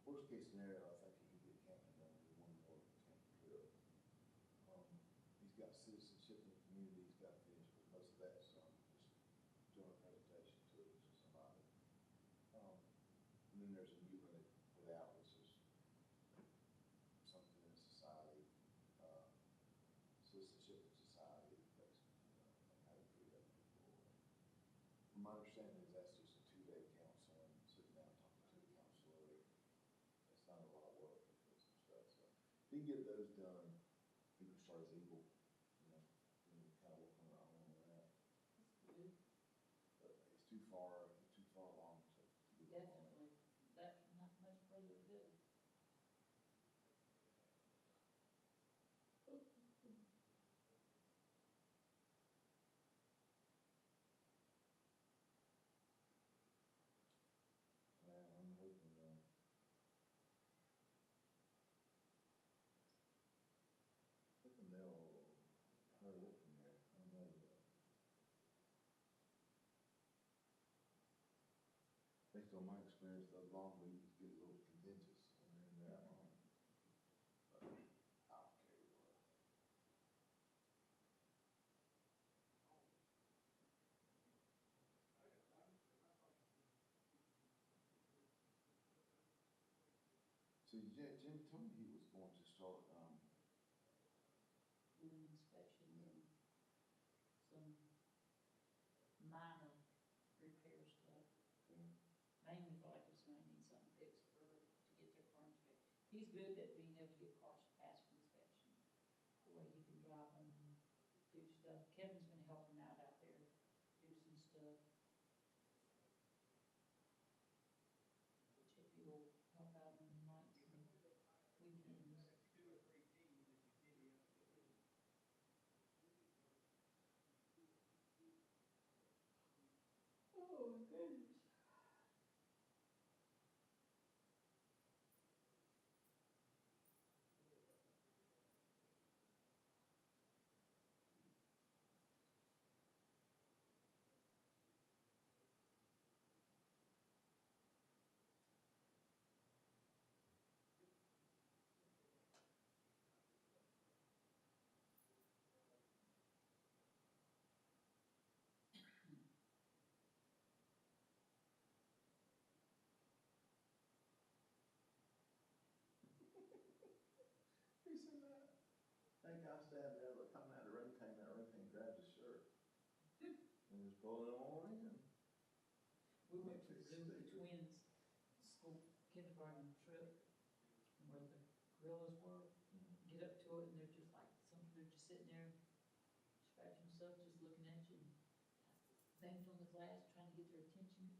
Speaker 3: worst case scenario, I think he can get camping done with 1 more camping trip. He's got citizenship in the community, he's got to finish, but most of that's, just doing a presentation to somebody. And then there's a new limit without, which is something in society, citizenship in society, that's, and how to treat other people. From my understanding is that's just a 2-day counseling, sitting down talking to the counselor. It's not a lot of work for some stuff, so if he can get those done, he can start his Eagle, and kind of work on our own on that.
Speaker 11: That's good.
Speaker 3: But he's too far along to get on it.
Speaker 11: Definitely. That, not much further to go.
Speaker 3: Yeah, I'm hoping, they'll hurry up from there. I know that. Based on my experience, the long weeks get a little contentious when they're in there that long. But I don't care what. See, Jim told me he was going to start,
Speaker 11: Doing inspections and some minor repair stuff. Mainly for like if somebody needs something fixed to get their car inspected. He's good at being able to get cars passed for inspection. The way he can drive them and do stuff. Kevin's been helping out there, do some stuff. Chippy will help out on nights and weekends. Oh, my goodness.
Speaker 3: he said that. That guy standing there, look, coming out of the ring grabbed his shirt. And just pulled it on in.
Speaker 11: We went to the twins' school kindergarten trip, where the gorillas were. Get up to it, and they're just like, they're just sitting there, scratching themselves, just looking at you, and banging on the glass, trying to get their attention.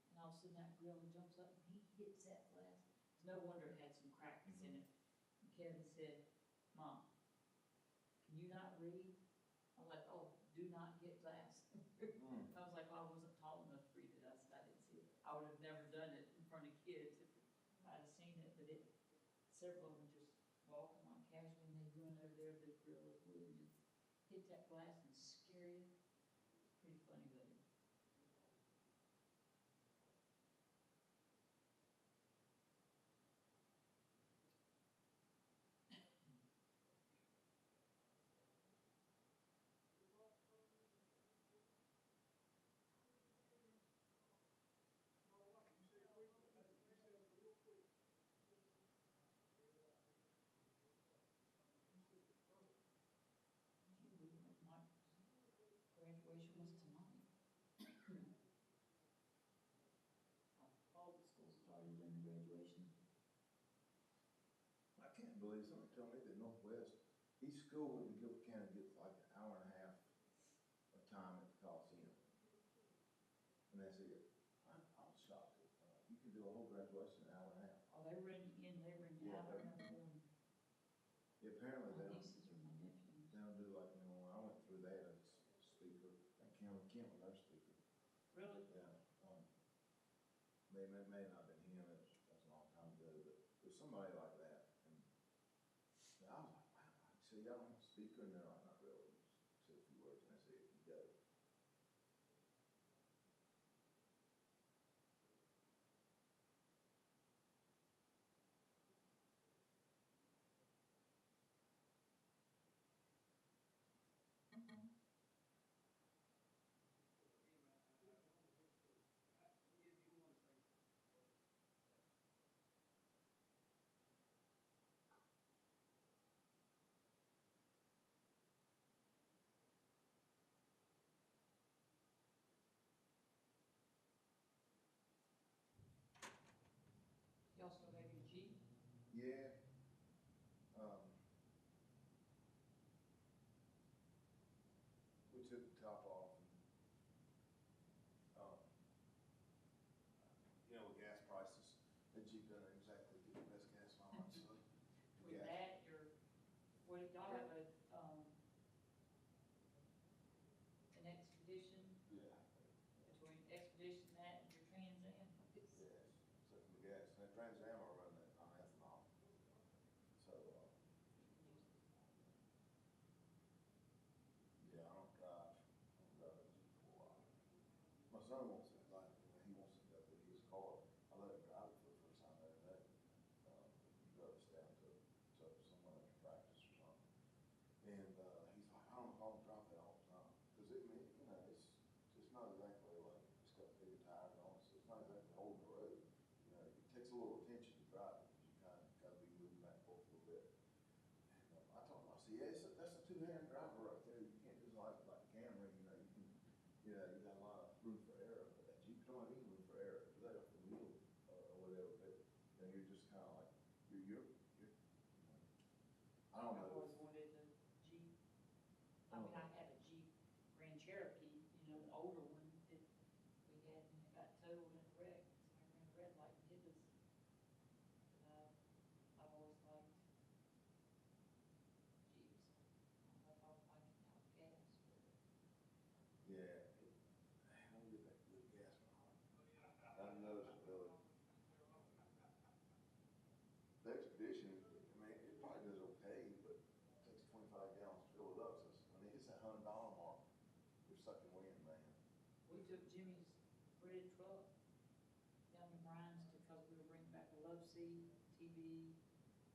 Speaker 11: And all of a sudden, that gorilla jumps up, and he hits that glass. It's no wonder it had some cracks in it. And Kevin said, "Mom, can you not read?" I'm like, "Oh, do not hit glass." I was like, "Well, I wasn't tall enough to read it." I said, "I didn't see it. I would have never done it in front of kids if I'd have seen it." But several of them just walking on casually, and they run over there, the gorillas would, and just hit that glass and scare you. It's pretty funny, but we went to Mike
Speaker 3: believe somebody told me that Northwest, each school in Guilford County gets like an hour and a half of time at the Coliseum. And that's it. I was shocked. You can do a whole graduation in an hour and a half.
Speaker 11: Oh, they were in, they were in,
Speaker 3: Yeah,
Speaker 11: I don't know,
Speaker 3: Yeah, apparently
Speaker 11: my
Speaker 3: they don't,
Speaker 11: nieces or my nephews.
Speaker 3: they don't do like, you know, when I went through that as speaker, and Kent was our speaker.
Speaker 11: Really?
Speaker 3: Yeah, may not have been him, that's a long time ago, but it was somebody like that. And I was like, wow, so y'all don't have a speaker, and they're like, not really, just say a few words, and that's it, you go.
Speaker 11: Y'all still have your Jeep?
Speaker 3: Yeah. We took the top off and, you know, with gas prices, the Jeep doesn't exactly get the best gas mileage, so.
Speaker 11: With
Speaker 3: gas-
Speaker 11: that, what, y'all have an Expedition,
Speaker 3: Yeah.
Speaker 11: between Expedition, that and your Trans Am?
Speaker 3: Yes, except for the gas, and that Trans Am are running it on ethanol. So, yeah, I don't drive a Jeep for a while. My son wants it, like, he wants to go with his car, I let him drive it for the first time the other day. He drove us down to somewhere to practice or something. And, he's like, I don't know if I want to drive that all the time, cause it, you know, it's not exactly like, it's got bigger tires on it, so it's not exactly holding the road. You know, it takes a little attention to drive it, cause you kind of gotta be moving back and forth a little bit. And, I told him, I said, yeah, that's a two-hand driver right there, you can't just like a Camry, you know, you got a lot of room for error, but that Jeep don't have any room for error, you let off the wheel or whatever, but, you know, you're just kind of like, you're, you know, I don't
Speaker 11: I've
Speaker 3: know.
Speaker 11: always wanted a Jeep. I mean, I had a Jeep Grand Cherokee, you know, an older one that we had, and it got towed in a wreck, so I ran a red light and hit us. But, I've always liked Jeeps. I don't know if I would like it now with gas, but.
Speaker 3: Yeah, I don't get that good gas mileage. I noticed it really. The Expedition, I mean, it probably does okay, but it takes 25 gallons to fill it up, so when it hits that $100 mark, you're sucking wind, man.
Speaker 11: We took Jimmy's red truck down to Brian's because we were bringing back a love seat, TV,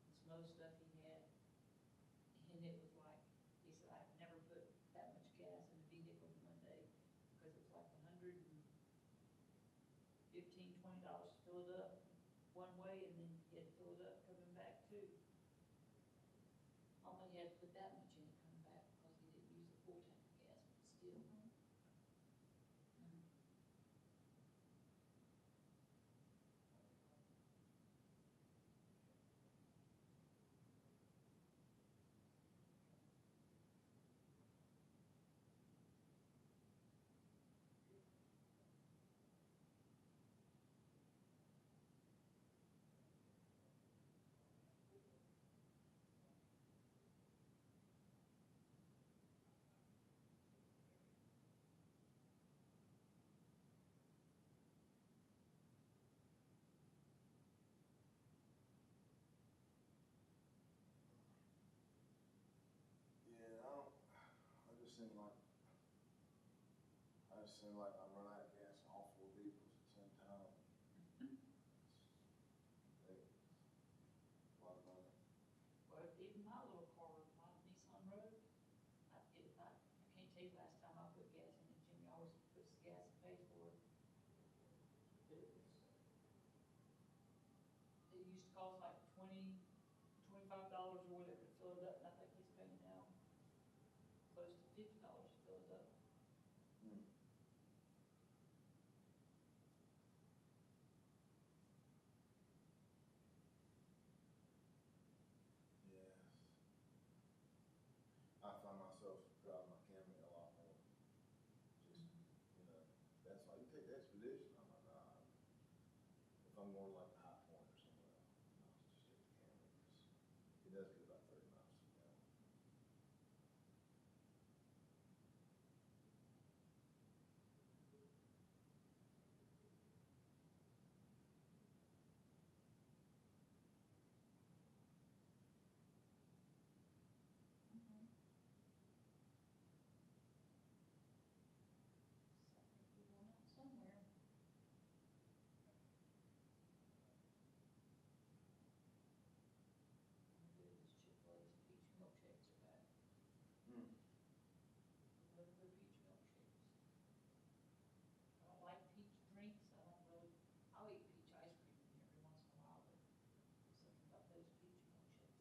Speaker 11: and some other stuff he had. And it was like, he said, I've never put that much gas in a vehicle in one day, because it was like $115, $20 to fill it up one way, and then he had to fill it up coming back too. Only had to put that much in it coming back because he didn't use the full tank of gas, but still.
Speaker 3: Yeah, I just seem like I run out of gas in all 4 vehicles at the same time. A lot of money.
Speaker 11: Well, even my little car, my Nissan Rogue, I can't tell you last time I put gas in it, Jimmy always puts the gas and pays for it. But it used to cost like $25 or whatever to fill it up, and I think he's paying now close to $50 to fill it up.
Speaker 3: condition, I'm like, nah, if I'm going like High Point or somewhere else, I'll just stick to Camry, because it does get about 30 miles an hour.
Speaker 11: So I think we're going out somewhere. I'm good, this Chick-fil-A's peach milkshakes are back.
Speaker 3: Hmm.
Speaker 11: Love their peach milkshakes. I don't like peach drinks, I don't really, I'll eat peach ice cream every once in a while, but there's something about those peach milkshakes.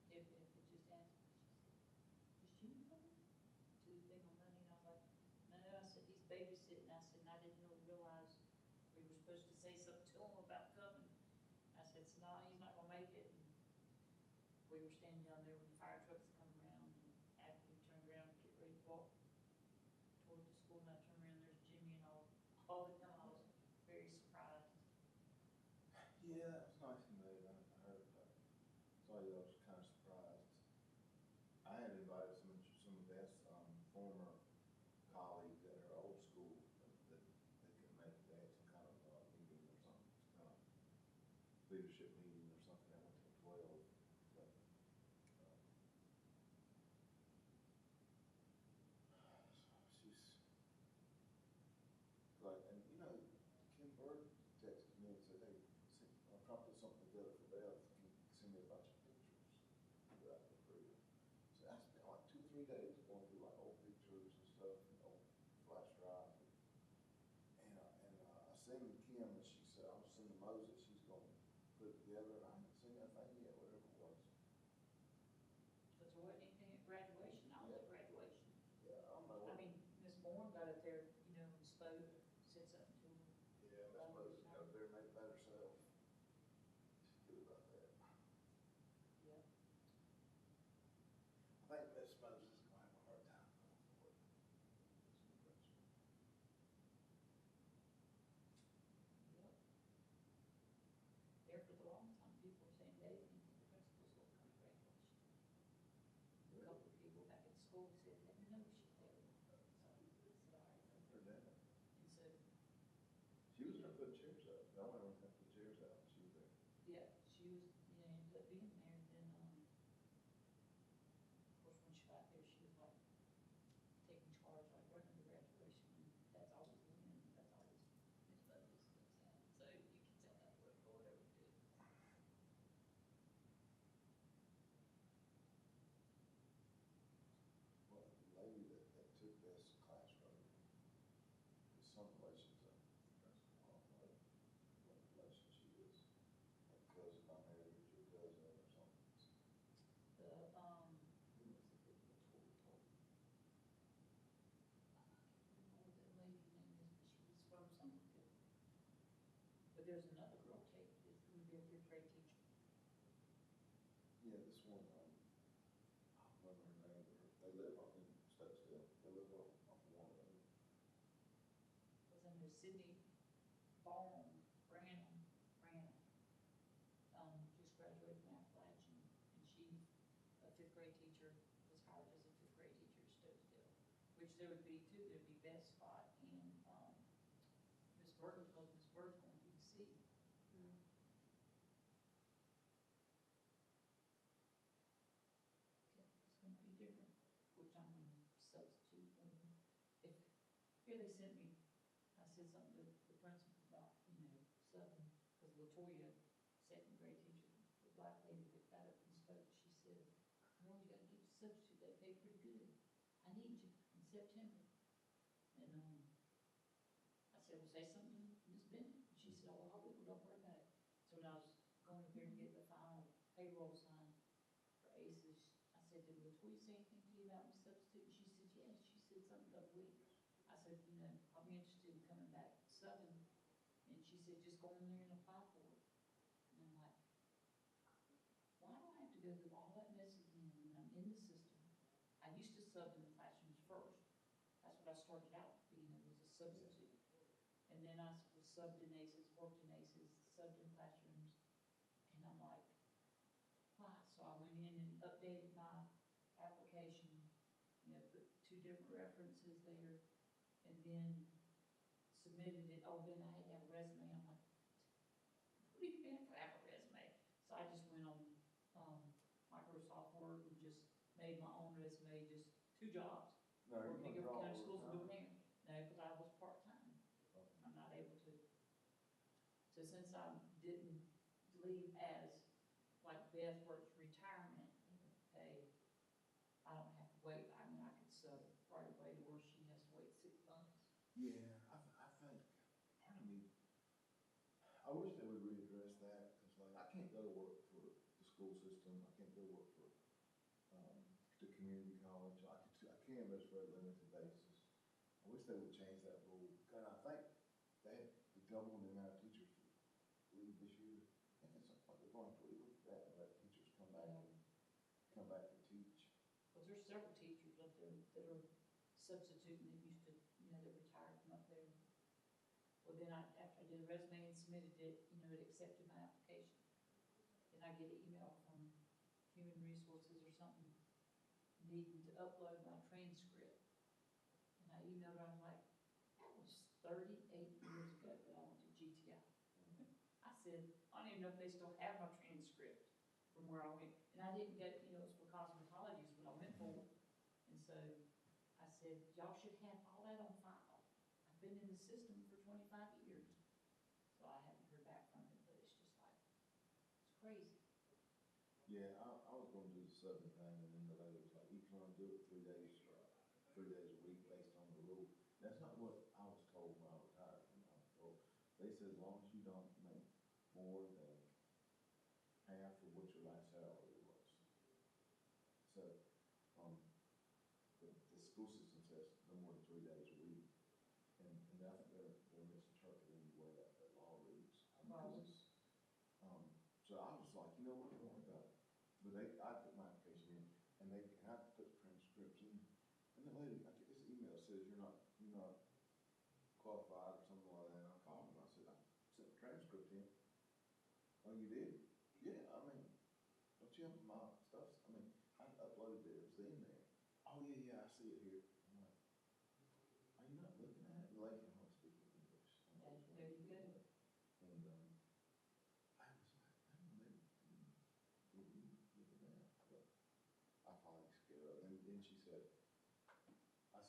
Speaker 11: If it just asked me, she said, is Jimmy coming? Tuesday or Monday, and I was like, no, I said, he's babysitting, I said, and I didn't realize we were supposed to say something to him about coming. I said, so no, he's not gonna make it, and we were standing down there when the fire trucks come around, and after we turned around to get ready to walk toward the school, and I turned around, there's Jimmy and all the time, I was very surprised.
Speaker 3: Yeah, it was nice and late, I heard, saw you, I was kind of surprised. I had invited some of Beth's, former colleagues that are old school, that couldn't make it, they had some kind of, meeting or something, some kind of leadership meeting or something, that went till 12, but, she's, like, and you know, Kim Bird texted me and said, hey, I'm trying to put something together for Beth, can you send me a bunch of pictures that I can approve? So I spent like 2 or 3 days going through like old pictures and stuff, and old flash drives, I sent them to Kim, and she said, I'll send to Moses, she's gonna put it together, and I haven't seen that thing yet, whatever it was.
Speaker 11: Because there wasn't anything at graduation, I was at graduation.
Speaker 3: Yeah, I don't know
Speaker 11: I
Speaker 3: what.
Speaker 11: mean, Miss Bourne got up there, you know, and spoke, said something to him.
Speaker 3: Yeah, Miss Moses got up there and made it about herself. She's good about that.
Speaker 11: Yeah.
Speaker 3: I think Miss Moses is gonna have a hard time going for it. There's no question.
Speaker 11: Yep. There for the long time, people were saying, Dave, you think the principal's gonna come to graduation? A couple of people back at school said, let me know if she's there. So I said, all right.
Speaker 3: Her dad.
Speaker 11: And so,
Speaker 3: She was gonna put chairs up. No one was gonna put chairs out. She was there.
Speaker 11: yeah, she was, you know, ended up being there, and then, of course, when she got there, she was like taking charge, like running the graduation, and that's always Lynn, that's always Miss Moses, so you can tell that whatever we do.
Speaker 3: Well, the lady that took this classroom is some relation to the principal. I don't know what relation she is. That cousin I married
Speaker 11: there's another girl taking this, gonna be a fifth grade teacher.
Speaker 3: Yeah, this one, I don't remember her name, but they live up in Stokesdale, they live up on one of them.
Speaker 11: Cause I know Sydney Barnum, just graduated from Appalachian, and she's a fifth grade teacher, was hired as a fifth grade teacher at Stokesdale, which there would be two, there'd be Beth Scott and, Miss Bird, because Miss Bird's going to the sea. It's gonna be different, which I'm gonna substitute for them. If, here they sent me, I said something to the principal about, subbing, because Latoya, second grade teacher, the black lady that got up and spoke, she said, well, you gotta get your substitute, they pay pretty good. I need you in September. And, I said, well, say something to Ms. Bennett. And she said, oh, I will, don't worry about it. So when I was going up there to get the final payroll signed for ACES, I said, did Latoya say anything to you about my substitute? And she said, yes. She said something about a week. I said, I'll be interested in coming back subbing. And she said, just go in there and apply for it. And I'm like, why do I have to go through all that mess again when I'm in the system? I used to sub in the classrooms first. That's what I started out being, was a substitute. And then I was subbed in ACES, worked in ACES, subbed in classrooms. And I'm like, why? So I went in and updated my application, put 2 different references there, and then submitted it. Oh, then I had to have a resume. I'm like, what do you mean if I have a resume? So I just went on Microsoft Word and just made my own resume, just 2 jobs.
Speaker 3: No, you
Speaker 11: Working
Speaker 3: can
Speaker 11: at
Speaker 3: draw
Speaker 11: county
Speaker 3: all
Speaker 11: schools
Speaker 3: the
Speaker 11: and doing
Speaker 3: time.
Speaker 11: there. No, because I was part-time. I'm not able to. So since I didn't leave as, like Beth works retirement pay, I don't have to wait. I mean, I could sub right away to where she has to wait 6 months.
Speaker 3: Yeah, I think, part of me, I wish they would readdress that, because like, I can't go to work for the school system, I can't go to work for, the community college, I can, but it's for a limited basis. I wish they would change that rule, because I think they had doubled the amount of teachers leave this year. I think it's like, they're going to leave that, and let teachers come back and teach.
Speaker 11: Because there's several teachers up there that are substituting, that used to, they're retired from up there. Well, then after I did a resume and submitted it, it accepted my application. Then I get an email from Human Resources or something, needing to upload my transcript. And I emailed her, I was like, that was 38 years ago that I went to GTI. I said, I don't even know if they still have my transcript from where I went. And I didn't get, it was for cosmetology is what I went for. And so I said, y'all should have all that on file. I've been in the system for 25 years. So I haven't heard back from it, but it's just like, it's crazy.
Speaker 3: Yeah, I was gonna do the southern thing, and then the lady was like, you can only do it 3 days a week based on the rule. That's not what I was told when I retired from my role. They said as long as you don't make more than half of what your last salary was. So, the school system says no more than 3 days a week. And I think they're misinterpreting the way that law reads. Because, so I was like, what, don't worry about it. But I put my application in, and I put transcripts in, and the lady, I get this email says you're not qualified or something like that. And I called him, I said, I sent the transcript in. Oh, you did? Yeah, I mean, don't you have my stuff? I mean, I uploaded it, it was in there. Oh, yeah, I see it here. I'm like, are you not looking at it? The lady can hardly speak English.
Speaker 11: There you go.
Speaker 3: And, I was like, maybe, look at that. But I finally scared her. And then she said, I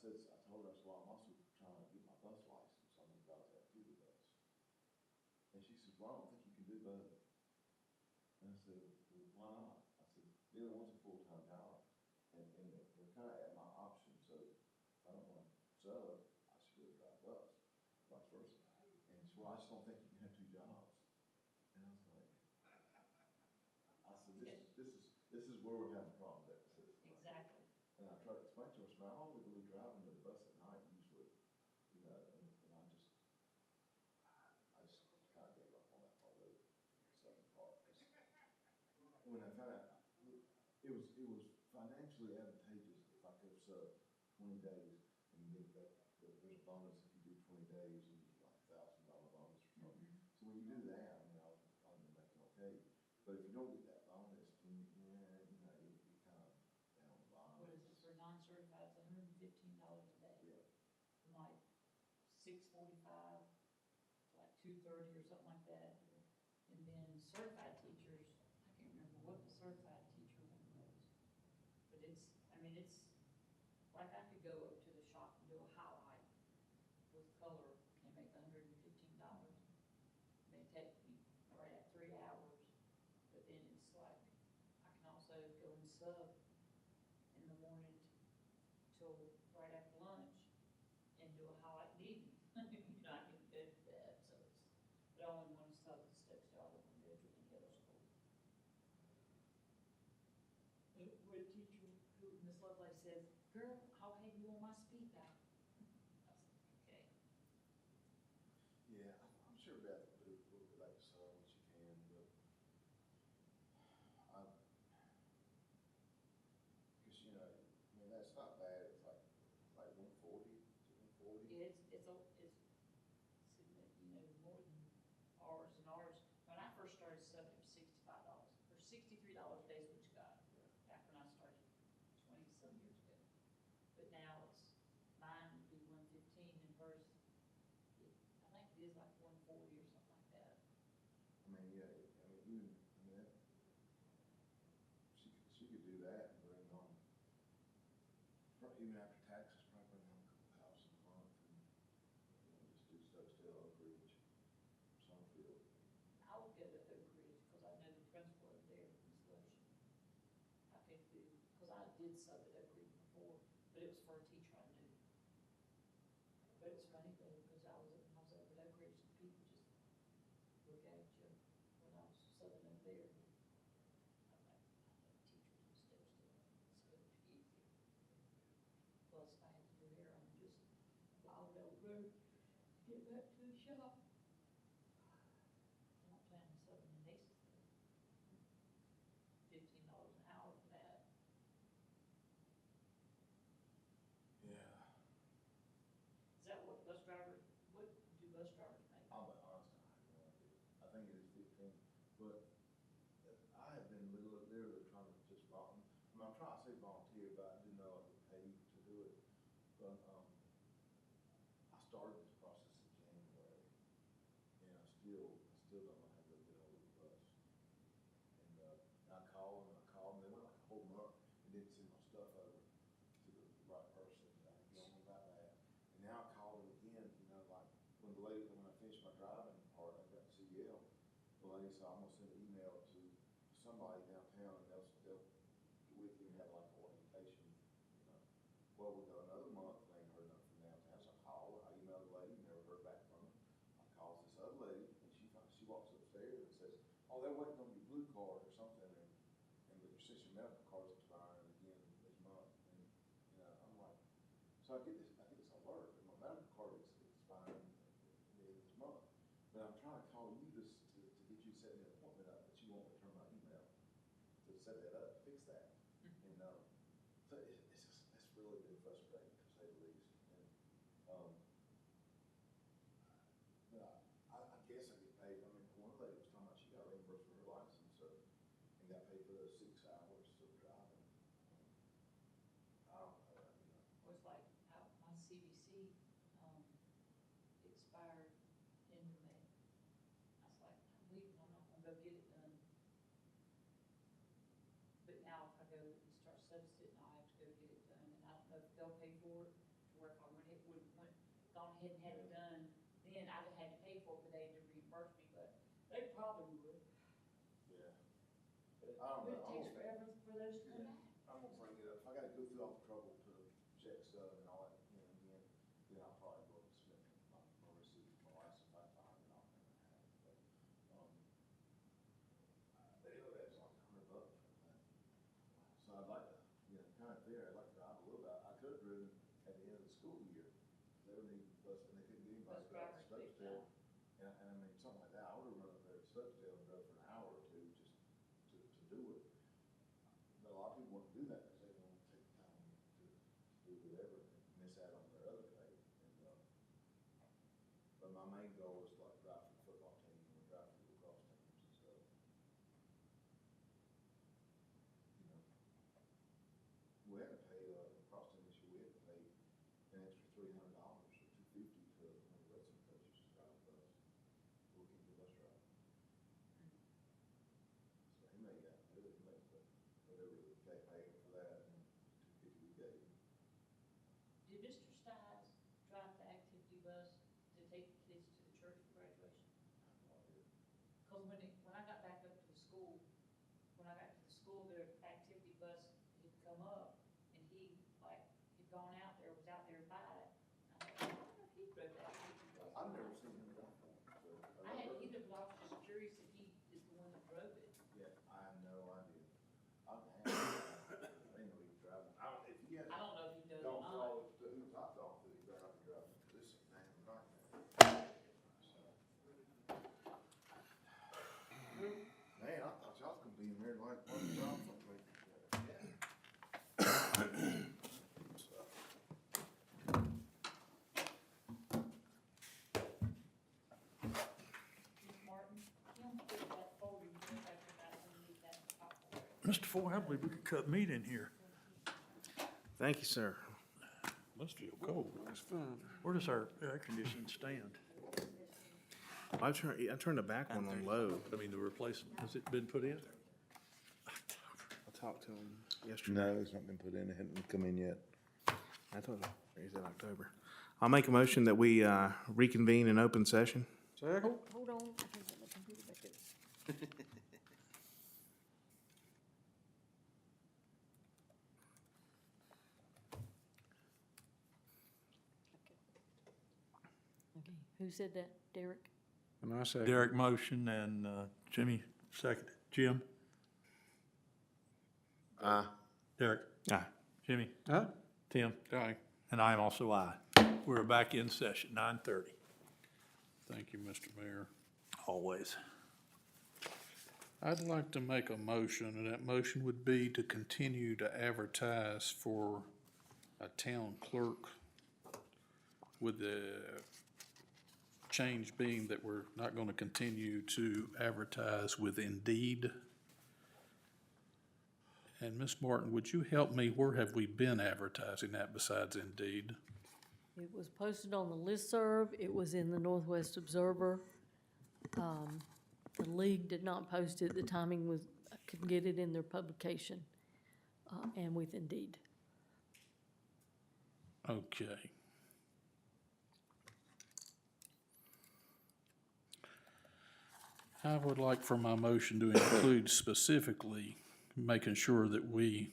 Speaker 3: told her, I said, well, I'm also trying to get my bus license. I'm about to have to do the bus. And she said, well, I don't think you can do both. And I said, well, why not? I said, neither one's a full-time job. And they're kind of at my option. So if I don't want to sub, I should go drive bus, vice versa. And she said, well, I just don't think you can have 2 jobs. And I was like, I said, this is where we're having problems at the system.
Speaker 11: Exactly.
Speaker 3: And I tried to explain to her, so I'm only going to be driving to the bus at night usually, and I just kind of gave up on when I found out, it was financially advantageous if I could sub 20 days and get that, there's a bonus if you do 20 days, you get like $1,000 bonus or something. So when you do that, I mean, I'll be making okay. But if you don't get that bonus, then, yeah, you know, you kind of down the line.
Speaker 11: What is it, for non-certified, it's $115 a day?
Speaker 3: Yeah.
Speaker 11: From like 6:45 to like 2:30 or something like that. And then certified teachers, I can't remember what the certified teacher one was. But it's, I mean, it's, like I could go up to the shop and do a highlight with color and make $115. May take me right at 3 hours, but then it's like, I can also go and sub in the morning till right after lunch and do a highlight in the evening. You know, I can go to that, so it's, but I only want to sub at Stokesdale, I don't want to go to any other school. When teacher, who, Miss Lovelace says, girl, I'll have you on my speed dial. I was like, okay.
Speaker 3: Yeah, I'm sure Beth will like to sell what she can, but because, you know, I mean, that's not bad. It's like 140 to 140.
Speaker 11: Yeah, it's, you know, more than ours, and ours, when I first started subbing, it was $65, or $63 a day is what you got, back when I started 20-some years ago. But now it's, mine would be 115, and hers, I think it is like 140 or something like that.
Speaker 3: I mean, yeah, I mean, even, I mean, that, she could do that and bring on, even after taxes, probably bring on a couple thousand a month and, you know, just do Stokesdale, Oak Ridge, Summerfield.
Speaker 11: I would go to Oak Ridge, because I know the principal over there, Ms. Lotion. I could do, because I did sub at Oak Ridge before, but it was for a teacher I knew. But it's funny though, because I was over at Oak Ridge, and people just look at you when I was subbing over there. I'm like, I know teachers in Stokesdale, it's going to be easier. Plus, if I had to do hair, I'm just a mile down the road to get back to the shop. I'm not planning on subbing in Aces though. $15 an hour for that.
Speaker 3: Yeah.
Speaker 11: Is that what bus drivers, what do bus drivers make?
Speaker 3: I'll be honest, I have no idea. I think it is 15, but I have been literally trying to just volunteer. I mean, I'm trying to say volunteer, but I do know I get paid to do it. But, I started this process in January, and I still don't know how to get hold of the bus. And, I called, and they went like a whole month and didn't send my stuff over to the right person. I told them about that. And now I called them again, you know, like, when I finished my driving part, I got CL, the lady said, I'm gonna send an email to somebody downtown, and they'll get with you and have like orientation, you know. Well, we go another month, and I ain't heard nothing from downtown, so I called, I emailed the lady, never heard back from her. I called this other lady, and she walks upstairs and says, oh, they're waiting on your blue card or something, and since your medical card's expiring again this month, and, you know, I'm like, so I get this alert, and my medical card is expiring at the end of this month. But I'm trying to call you to get you to set an appointment up, but you won't return my email to set that up, fix that. And, so it's really been frustrating, to say the least. And, but I guess I get paid. I mean, one lady was talking about she got reimbursed for her license, so, and got paid for those 6 hours of driving. I don't know, you know.
Speaker 11: Was like, my CBC, expired in May. I was like, I'm leaving, I'm not gonna go get it done. But now if I go and start substituting, I'll have to go get it done, and I don't know if they'll pay for it, to where if I gone ahead and had it done, then I'd have had to pay for it, but they had to reimburse me, but they probably would.
Speaker 3: Yeah.
Speaker 11: But
Speaker 3: I don't know.
Speaker 11: it takes forever for those to come back.
Speaker 3: I'm gonna bring it up. If I gotta go through all the trouble to check stuff and all that, you know, again, then I'll probably go and submit my receipt for my license if I find it, I'll never have it. But, that's like $100 for that. So I'd like to, you know, kind of there, I'd like to drive a little bit. I could have driven at the end of the school year. They would need bus, and they couldn't get anybody
Speaker 11: Bus
Speaker 3: to drive to
Speaker 11: drivers picked
Speaker 3: Stokesdale.
Speaker 11: up.
Speaker 3: And I mean, something like that, I would have run up there to Stokesdale and drove for an hour or two just to do it. don't want to do that because they don't want to take the time to do whatever and miss out on their other pay. And, but my main goal is to like drive for the football team or drive for the lacrosse teams and stuff. You know, we had to pay, lacrosse team this year, we had to pay an extra $300 or $250 to one of the wrestling coaches to drive the bus. We'll keep the bus driving. So he made that good, he made the, whatever they paid him for that, and $250 we gave him.
Speaker 11: Did Mr. Stiles drive the activity bus to take the kids to the church for graduation? Cause when I got back up to the school, their activity bus had come up, and he, like, had gone out there, was out there by it. I wonder if he drove that activity bus.
Speaker 3: I've never seen him drive one, so.
Speaker 11: I hadn't either, but I was just curious if he is the one that drove it.
Speaker 3: Yeah, I have no idea. I didn't know he was driving. If you guys
Speaker 11: I don't know if he does or
Speaker 3: don't
Speaker 11: not.
Speaker 3: follow the who's I thought that he drive, because it's a damn nightmare. So. Man, I thought y'all was gonna be in there like one job something.
Speaker 11: Martin, Kim put that folder you went back about underneath that popcorn.
Speaker 9: Mr. Ford, I believe we could cut meat in here.
Speaker 2: Thank you, sir.
Speaker 5: Must feel cold.
Speaker 9: Where does our air conditioning stand?
Speaker 2: I turned the back one on low.
Speaker 5: I mean, the replacement, has it been put in?
Speaker 2: I talked to him yesterday.
Speaker 3: No, it's not been put in, it hadn't come in yet.
Speaker 2: I told him, he said October. I'll make a motion that we, reconvene in open session.
Speaker 9: Second?
Speaker 7: Hold on, I can get my computer back up. Okay, who said that? Derek?
Speaker 2: And I said,
Speaker 9: Derek motion and Jimmy seconded. Jim? Derek?
Speaker 2: Aye.
Speaker 9: Jimmy?
Speaker 2: Aye.
Speaker 9: Tim?
Speaker 5: Aye.
Speaker 9: And I am also aye. We're back in session, 9:30,
Speaker 5: Thank you, Mr. Mayor.
Speaker 9: always.
Speaker 5: I'd like to make a motion, and that motion would be to continue to advertise for a town clerk, with the change being that we're not gonna continue to advertise with Indeed. And Ms. Martin, would you help me, where have we been advertising that besides Indeed?
Speaker 7: It was posted on the listserv, it was in the Northwest Observer. The league did not post it, the timing was, I couldn't get it in their publication, and with Indeed.
Speaker 5: Okay. I would like for my motion to include specifically making sure that we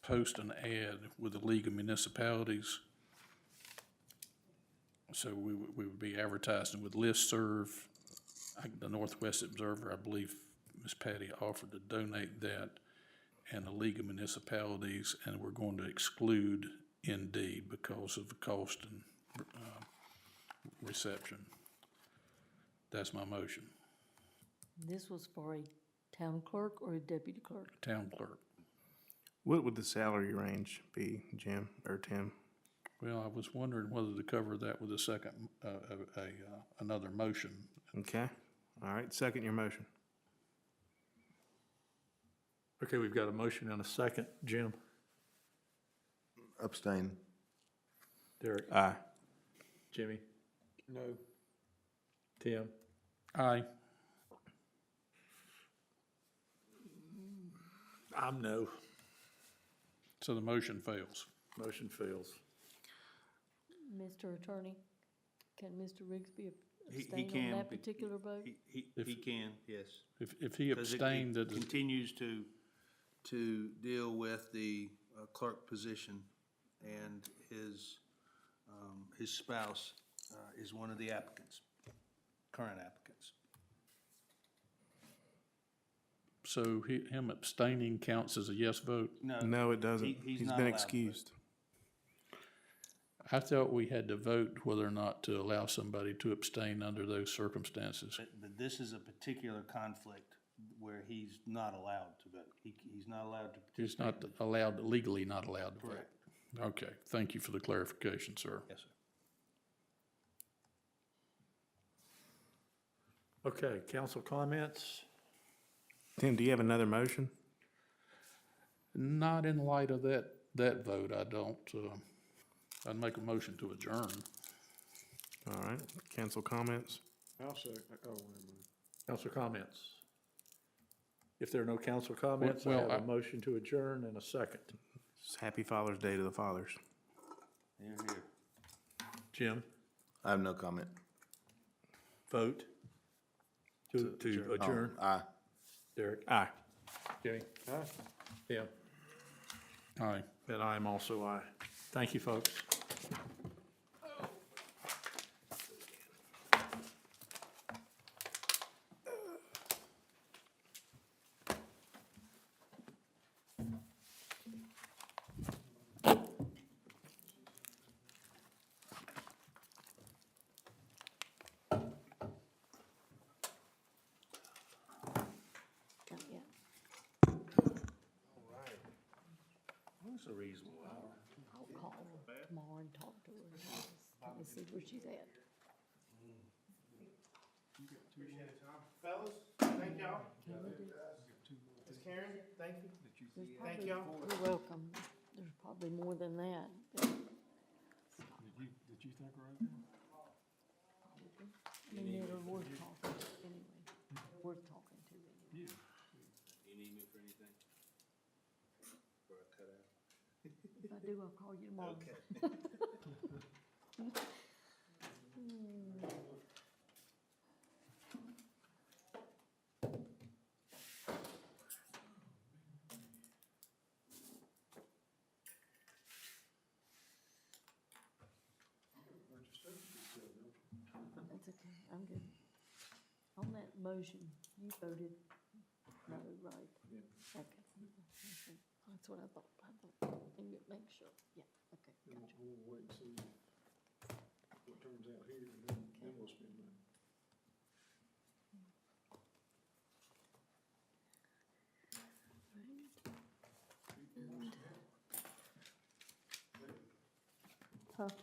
Speaker 5: post an ad with the League of Municipalities. So we would be advertising with listserv, the Northwest Observer, I believe Ms. Patty offered to donate that, and the League of Municipalities, and we're going to exclude Indeed because of the cost and reception. That's my motion.
Speaker 7: This was for a town clerk or a deputy clerk?
Speaker 5: Town clerk.
Speaker 2: what would the salary range be, Jim or Tim?
Speaker 5: Well, I was wondering whether to cover that with a second, another motion.
Speaker 2: Okay, all right, second your motion.
Speaker 9: Okay, we've got a motion and a second. Jim?
Speaker 3: Abstain.
Speaker 9: Derek?
Speaker 2: Aye.
Speaker 9: Jimmy? No. Tim?
Speaker 5: Aye.
Speaker 9: I'm no.
Speaker 5: So the motion fails.
Speaker 9: Motion fails.
Speaker 7: Mr. Attorney, can Mr. Rigsby
Speaker 1: He
Speaker 7: abstain
Speaker 1: can
Speaker 7: on that
Speaker 1: be-
Speaker 7: particular vote?
Speaker 1: He can, yes.
Speaker 5: If he
Speaker 1: 'Cause it
Speaker 5: abstained, that,
Speaker 1: continues to deal with the clerk position, and his spouse is one of the applicants, current applicants.
Speaker 5: so him abstaining counts as a yes vote?
Speaker 2: No, it doesn't.
Speaker 1: He's
Speaker 2: He's
Speaker 1: not
Speaker 2: been
Speaker 1: allowed to vote.
Speaker 2: excused.
Speaker 5: I thought we had to vote whether or not to allow somebody to abstain under those circumstances.
Speaker 1: But this is a particular conflict where he's not allowed to vote. He's not allowed to
Speaker 5: He's
Speaker 1: participate.
Speaker 5: not allowed, legally not allowed to vote.
Speaker 1: Correct.
Speaker 5: Okay, thank you for the clarification, sir.
Speaker 1: Yes, sir.
Speaker 4: Okay, council comments?
Speaker 2: Tim, do you have another motion?
Speaker 5: Not in light of that vote, I don't. I'd make a motion to adjourn.
Speaker 2: All right, council comments?
Speaker 9: I'll say, oh, wait a minute.
Speaker 4: Council comments? If there are no council comments, I
Speaker 5: Well,
Speaker 4: have a motion to adjourn and a second.
Speaker 2: Happy Father's Day to the fathers.
Speaker 1: Here, here.
Speaker 4: Jim,
Speaker 3: I have no comment.
Speaker 4: vote to adjourn.
Speaker 3: Aye.
Speaker 4: Derek?
Speaker 2: Aye.
Speaker 4: Kenny?
Speaker 9: Aye.
Speaker 4: Tim?
Speaker 5: Aye.
Speaker 4: And I am also aye. Thank you, folks.
Speaker 7: Not yet.
Speaker 1: What's the reasonable hour?
Speaker 7: I'll call her tomorrow and talk to her, kind of see where she's at.
Speaker 2: Appreciate it, Tom. Fellas, thank y'all. Ms. Karen, thank you.
Speaker 7: There's
Speaker 2: Thank
Speaker 7: probably-
Speaker 2: y'all.
Speaker 7: You're welcome. There's probably more than that. but
Speaker 9: Did you think we're okay?
Speaker 7: I mean, they're worth talking to anyway, worth talking to anyway.
Speaker 1: You need me for anything? For a cutout?
Speaker 7: If I do, I'll call you tomorrow. That's okay, I'm good. On that motion, you voted no, right? Yeah. Okay. That's what I thought, and you make sure, yeah, okay, gotcha.
Speaker 9: We'll wait and see what turns out here, and then we'll spend money.